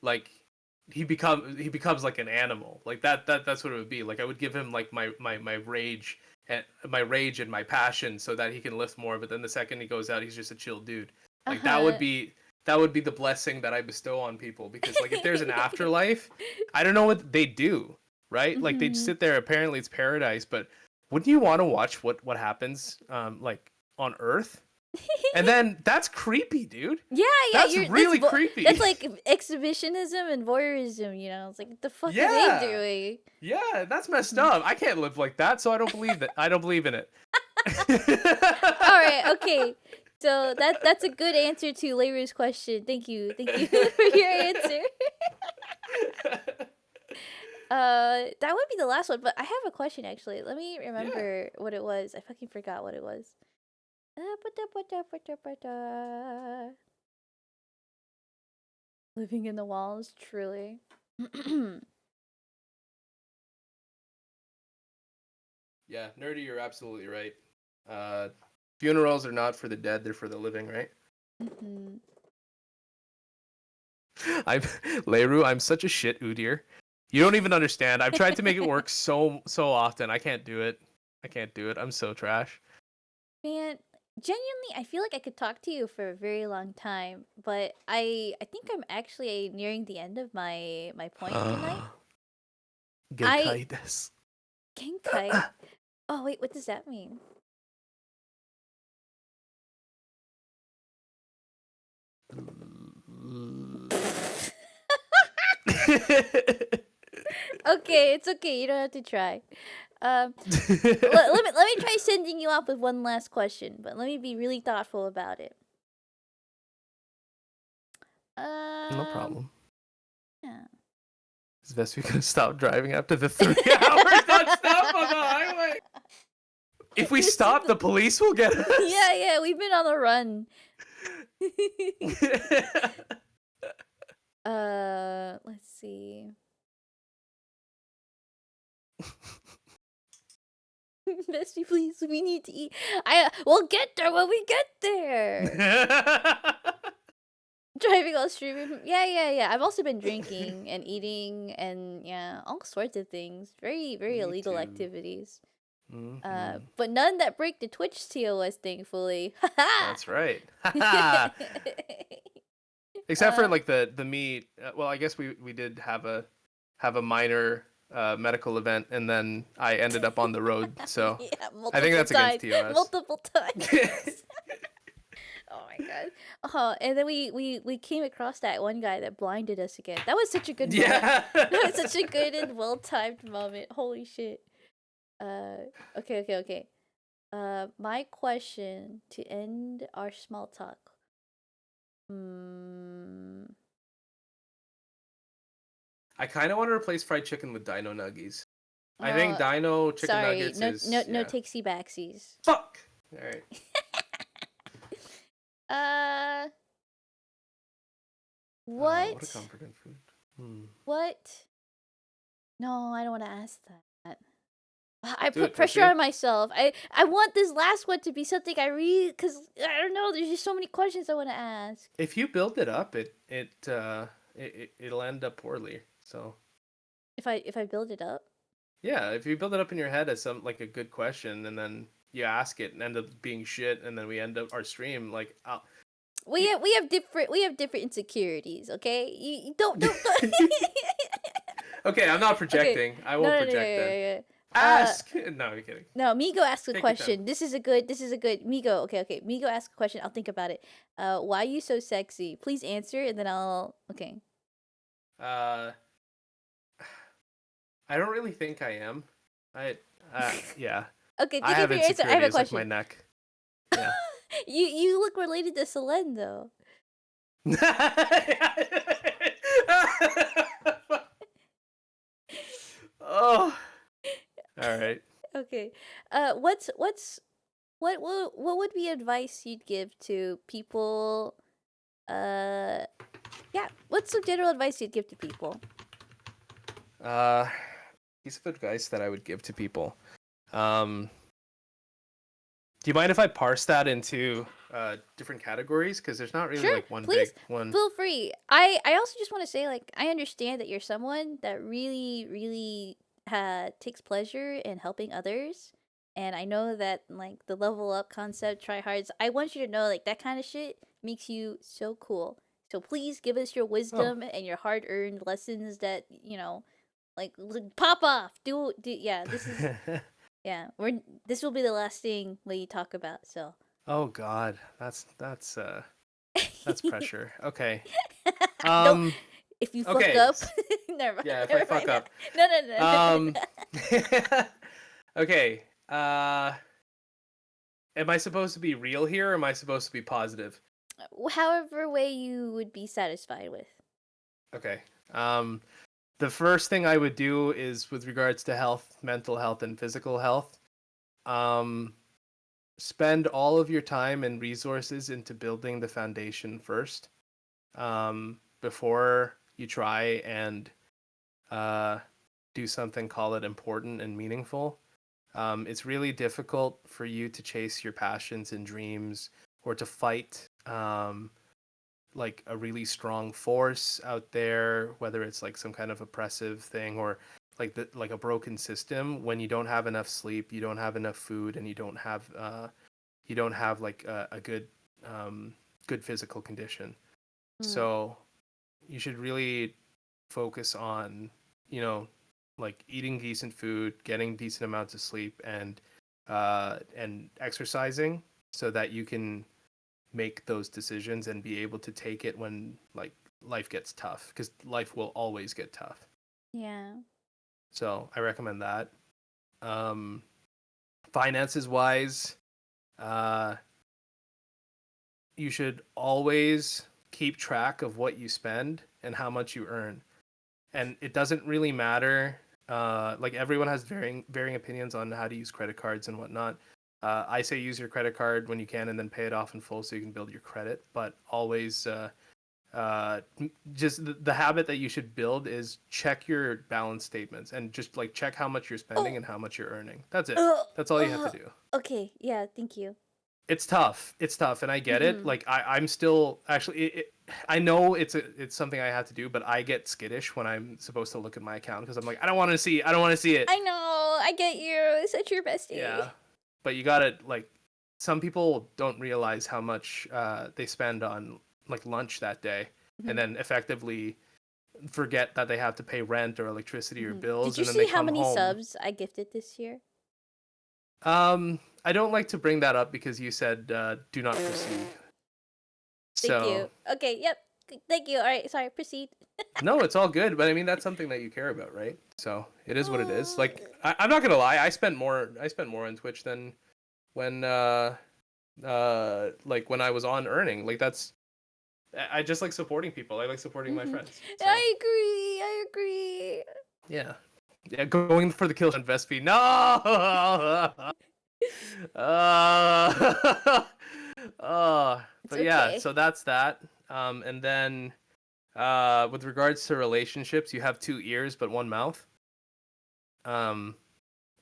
like he becomes like an animal. Like that's what it would be. Like I would give him like my rage and my passion so that he can lift more, but then the second he goes out, he's just a chill dude. Like Uh-huh. that would be the blessing that I bestow on people because like if there's an afterlife, I don't know what they do, right? Like they'd Mhm. sit there, apparently it's paradise, but wouldn't you want to watch what happens like on Earth? And then that's creepy, dude. Yeah, yeah, That's you're that's really that's creepy. like exhibition and voyeurism. It's like what the fuck are they Yeah. doing? Yeah, that's messed up. I can't live like that, so I don't believe that. I don't believe in it. All right, okay. So that's a good answer to Leiru's question. Thank you for your answer. That would be the last one, but I have a question actually. Let me Yeah. remember what it was. I fucking forgot what it was. Ba-da. Living in the walls, truly. Yeah, nerdy, you're absolutely right. Uh, funerals are not for the dead; they're for the living, right? Mhm. I'm Leru. I'm such a shit Udir. You don't even understand. I've tried to make it work so often. I can't do it. I can't do it. I'm so trash. Man, genuinely, I feel like I could talk to you for a very long time, but I think I'm actually nearing the end of my point tonight. I Genkai desu. Genkai. Oh wait, what does that mean? Okay, it's okay. You don't have to try. Let me try sending you off with one last question, but let me be really thoughtful about it. No problem. Yeah. It's best we could stop driving after the 3 hours non-stop on the highway. If we stop, the police will get us. Yeah, we've been on the run. Let's see. Bestie, please, we need to eat. We'll get there when we get there. Driving while streaming. Yeah. I've also been drinking and eating and yeah, all sorts of things. Very Me illegal too. activities. Mhm. But none that break the Twitch TOS, thankfully. That's right. Except for like the meat. Well, I guess we did have a minor medical event, and then I ended up on the road. So yeah, I think that's against times. TOS. Multiple times. Oh my god. And then we came across that one guy that blinded us again. That was such a good moment. Yeah. That was such a good and well timed moment. Holy shit. Okay. My question to end our small talk. I kind of want to replace fried chicken with Dino Nuggies. I think Dino chicken Sorry, nuggets no, is no takesy backsies. Fuck. All right. What? What a comforting food. What? No, I don't want to ask that. I Do put it, pressure proceed. on myself. I want this last one to be something I read because I don't know. There's just so many questions I want to ask. If you build it up, it'll end up poorly. So If I build it up. yeah, if you build it up in your head as some like a good question, and then you ask it and end up being shit, and then we end up our stream like. We have different insecurities. Okay, you don't. Okay, I'm not projecting. Okay. I won't No, project then. yeah. Ask. No, I'm kidding. No, Migo asks a Take your time. question. This is a good Migo. Okay. Migo asks a question. I'll think about it. Why are you so sexy? Please answer, and then I'll. Okay. I don't really think I am. Yeah. Okay, I thank you have for your answer. I have a insecurities like question. my neck. Yeah. You look related to Selene though. Oh. All right. Okay. What would be advice you'd give to people? Yeah. What's some general advice you'd give to people? Piece of advice that I would give to people. Do you mind if I parse that into different categories? Because there's not really Sure, like one please, big one. feel free. I also just want to say, like, I understand that you're someone that really takes pleasure in helping others, and I know that like the level up concept, try hards. I want you to know like that kind of shit makes you so cool. So please give us your wisdom and your hard earned lessons that like pop off. Do yeah. This is yeah. This will be the last thing we talk about. So. Oh God, that's pressure. Okay. Don't. If you fuck Okay. up, never mind. Yeah, if never I fuck mind. up. No. Okay. Am I supposed to be real here, or am I supposed to be positive? However way you would be satisfied with. Okay. The first thing I would do is with regards to health, mental health, and physical health. Spend all of your time and resources into building the foundation first, before you try and do something, call it important and meaningful. It's really difficult for you to chase your passions and dreams or to fight like a really strong force out there, whether it's like some kind of oppressive thing or like a broken system, when you don't have enough sleep, you don't have enough food, and you don't have like a good good physical condition. So you should really focus on like eating decent food, getting decent amounts of sleep, and exercising so that you can make those decisions and be able to take it when like life gets tough, because life will always get tough. Yeah. So I recommend that. Finances wise, you should always keep track of what you spend and how much you earn. And it doesn't really matter. Like everyone has varying opinions on how to use credit cards and whatnot. I say use your credit card when you can and then pay it off in full so you can build your credit. But always, just the habit that you should build is check your balance statements and just like check how much you're spending and how much you're earning. That's it. That's all you have to do. Okay. Yeah. Thank you. It's tough, and I get it. Like I'm still actually I know it's something I have to do, but I get skittish when I'm supposed to look at my account because I'm like, I don't want to see it. I know. I get you. Such your bestie. Yeah, but you gotta like, some people don't realize how much they spend on like lunch that day, and then effectively forget that they have to pay rent or electricity or bills. Did you and then see they how come many home. subs I gifted this year? I don't like to bring that up because you said do not proceed. Thank you. Okay. Yep. Thank you. All right. Sorry. Proceed. No, it's all good, but I mean that's something that you care about, right? So it is what it is. Like I'm not gonna lie, I spent more on Twitch than when like when I was on earning. Like that's, I just like supporting people. I like supporting my friends. So, I agree. I agree. yeah. Yeah, going for the kill on Vespi. No. But yeah, okay. so that's that. And then with regards to relationships, you have 2 ears but 1 mouth.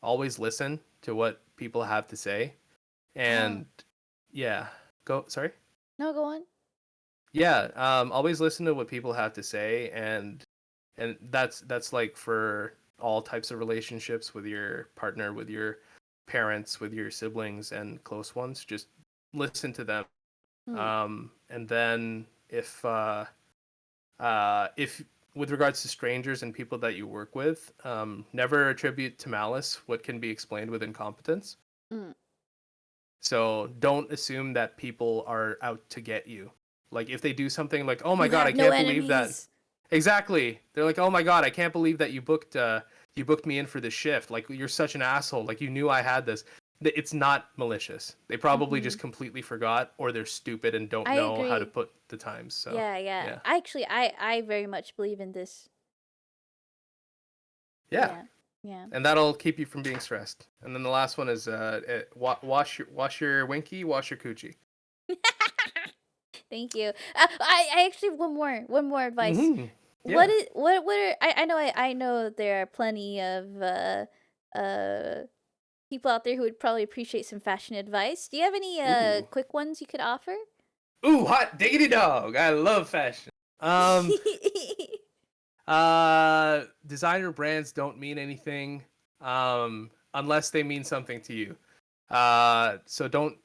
Always listen to what people have to say, and yeah, sorry. No, go on. Yeah, always listen to what people have to say, and that's like for all types of relationships, with your partner, with your parents, with your siblings and close ones. Just listen to them. And then if with regards to strangers and people that you work with, never attribute to malice what can be explained with incompetence. So don't assume that people are out to get you. Like if they do something like, oh my god, I can't believe that. Exactly. They're like, oh my god, I can't believe that you booked me in for this shift. Like you're such an asshole. Like you knew I had this. It's not malicious. They probably just completely forgot, or they're stupid and don't know how to put the times. So yeah. Actually, I very much believe in this. Yeah. And that'll keep you from being stressed. And then the last one is wash your winky, wash your coochie. Thank you. I actually have one more advice. Yeah. What are I know there are plenty of people out there who would probably appreciate some fashion advice. Do you have any quick ones you could offer? Ooh, hot diggity dog. I love fashion. Designer brands don't mean anything unless they mean something to you. So don't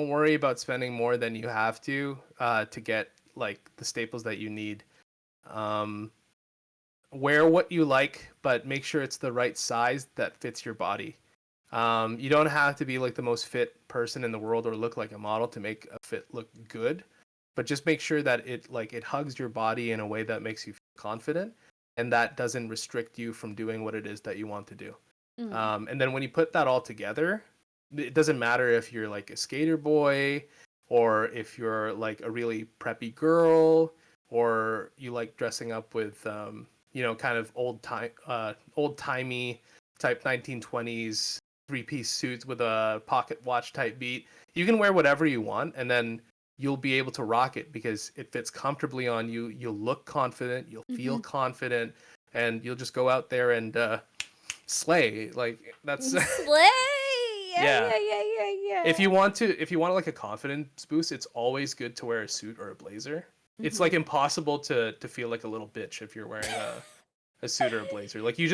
worry about spending more than you have to get like the staples that you need. Wear what you like, but make sure it's the right size that fits your body. You don't have to be like the most fit person in the world or look like a model to make a fit look good, but just make sure that it hugs your body in a way that makes you feel confident, and that doesn't restrict you from doing what it is that you want to do. And then when you put that all together, it doesn't matter if you're like a skater boy, or if you're like a really preppy girl, or you like dressing up with kind of old timey type 1920s 3-piece suits with a pocket watch type beat. You can wear whatever you want, and then you'll be able to rock it because it fits comfortably on you. You'll look confident, you'll feel confident, and you'll just go out there and slay. Like that's slay. Yeah. If you want like a confidence boost, it's always good to wear a suit or a blazer. It's like impossible to feel like a little bitch if you're wearing a suit or a blazer. Like you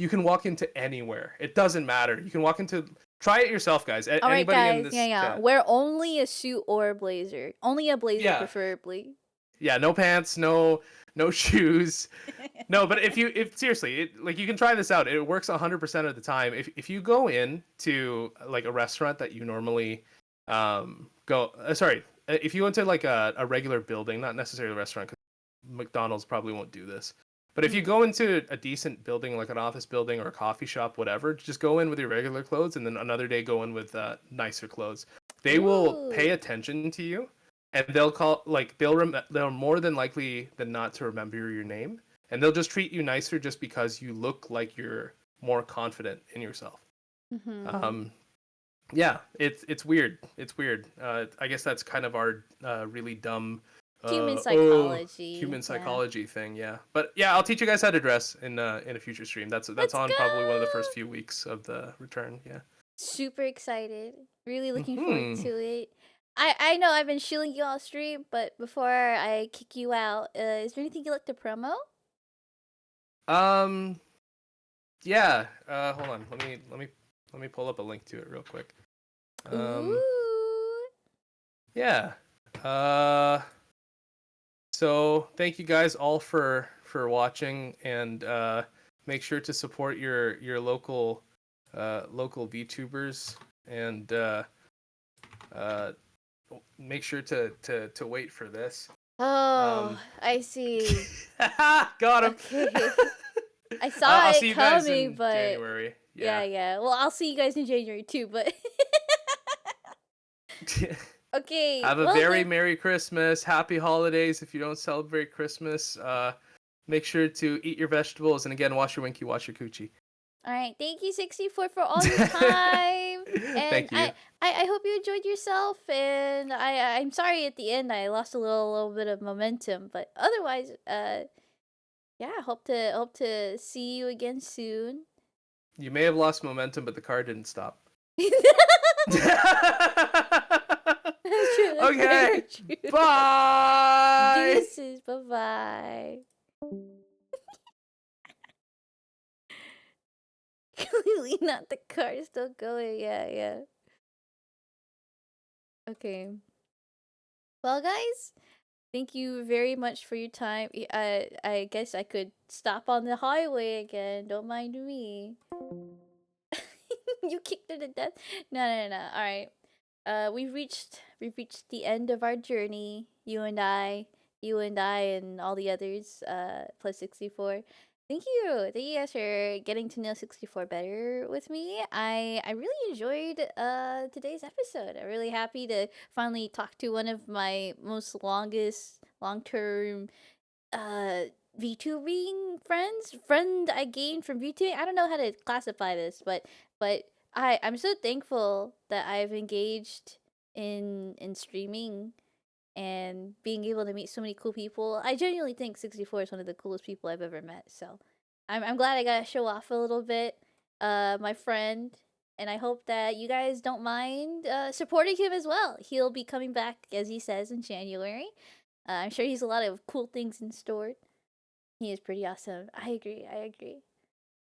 can walk into anywhere. It doesn't matter. You can walk into, try it yourself, guys. All right, guys. Wear only a suit or a blazer. Only a blazer, preferably. Yeah, no pants, no shoes. No, but if seriously, like you can try this out. It works 100% of the time. If you go in to like a restaurant that you normally if you went to like a regular building, not necessarily a restaurant, because McDonald's probably won't do this. But if you go into a decent building, like an office building or a coffee shop, whatever, just go in with your regular clothes, and then another day go in with nicer clothes. They will pay Ooh. attention to you, and they'll they'll more than likely than not to remember your name, and they'll just treat you nicer just because you look like you're more confident in yourself. Mm-hmm. Yeah, it's weird. It's weird. I guess that's kind of our really dumb Human oh psychology. human Yeah. psychology thing. Yeah, but yeah, I'll teach you guys how to dress in a future stream. That's Let's on probably one of the go. first few weeks of the return. Yeah. Super excited. Really looking forward Hmm. to it. I know I've been shilling you all stream, but before I kick you out, is there anything you'd like to promo? Um. Yeah. Hold on. Let me pull up a link to it real quick. Um. Ooh. Yeah. Uh. So thank you guys all for watching, and make sure to support your local local VTubers, and uh, make sure to wait for this. Oh, I see. Got him. Okay. I saw I'll it see you guys coming, in but January. yeah, Yeah. yeah. Well, I'll see you guys in January too, but okay. Have a Well very then. Merry Christmas, Happy Holidays. If you don't celebrate Christmas, make sure to eat your vegetables, and again, wash your winky, wash your coochie. All right. Thank you 64 for all your time. And Thank you. I hope you enjoyed yourself, and I'm sorry at the end I lost a little bit of momentum, but otherwise yeah, hope to see you again soon. You may have lost momentum, but the car didn't stop. That's true. That's very Okay. true. Bye. Deuces. Bye bye. Clearly not, the car is still going. Yeah, yeah. Okay. Well, guys, thank you very much for your time. I guess I could stop on the highway again. Don't mind me. You kicked her to death. No, no, no. All right. We've reached the end of our journey. You and I, and all the others. Plus 64. Thank you guys for getting to know 64 better with me. I really enjoyed today's episode. I'm really happy to finally talk to one of my most long term uh VTubing friend I gained from VTubing. I don't know how to classify this, but I'm so thankful that I've engaged in streaming and being able to meet so many cool people. I genuinely think 64 is one of the coolest people I've ever met. So I'm glad I got to show off a little bit, my friend, and I hope that you guys don't mind supporting him as well. He'll be coming back, as he says, in January. I'm sure he's a lot of cool things in store. He is pretty awesome. I agree. I agree.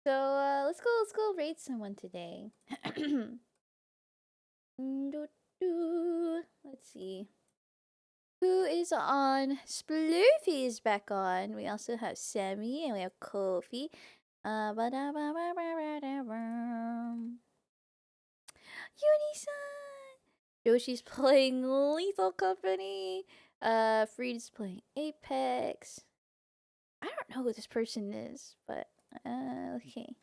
So let's go raid someone today. Let's see. Who is on? Splurfy is back on. We also have Sammy and we have Kofi. Uni-san! Yoshi's playing Lethal Company. Freed's playing Apex. I don't know who this person is, but okay.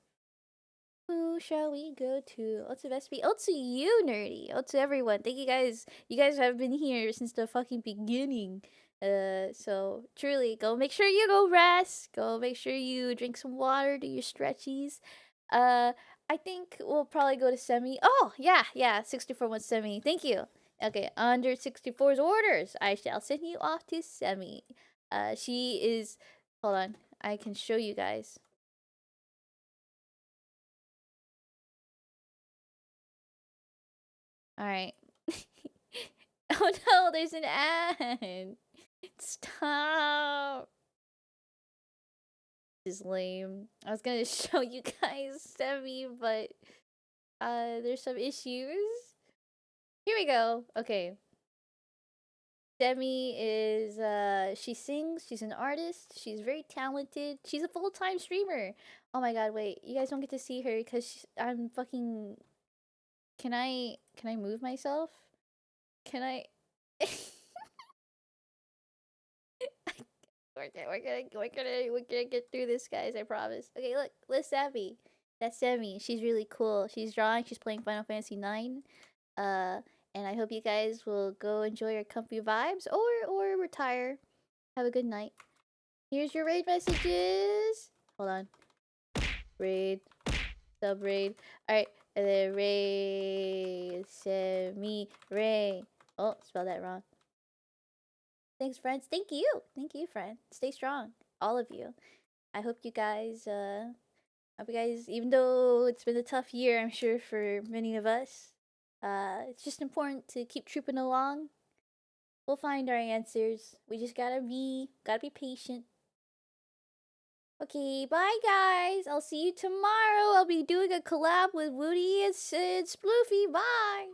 Who shall we go to? Oh, to Vespi. Oh, to you, Nerdy. Oh, to everyone. Thank you guys. You guys have been here since the fucking beginning. So truly, go make sure you go rest. Go make sure you drink some water, do your stretchies. I think we'll probably go to Semi. Oh, yeah, yeah. 64 wants Semi. Thank you. Okay, under 64's orders, I shall send you off to Semi. She is. Hold on. I can show you guys. All right. Oh no, there's an ad. Stop. This is lame. I was gonna show you guys Semi, but there's some issues. Here we go. Okay. Demi is she sings, she's an artist, she's very talented, she's a full-time streamer. Oh my god, wait, you guys don't get to see her because I'm fucking. Can I move myself? Can I? We're gonna get through this, guys. I promise. Okay, look, Sammy. That's Sammy. She's really cool. She's drawing. She's playing Final Fantasy 9. Uh, and I hope you guys will go enjoy your comfy vibes or retire. Have a good night. Here's your raid messages. Hold on. Raid. Sub raid. Alright. And then raid. Semi. Raid. Oh, spelled that wrong. Thanks, friends. Thank you. Thank you, friend. Stay strong. All of you. I hope you guys, even though it's been a tough year, I'm sure for many of us, it's just important to keep trooping along. We'll find our answers. We just gotta be patient. Okay, bye guys. I'll see you tomorrow. I'll be doing a collab with Woody and Sploofy. Bye.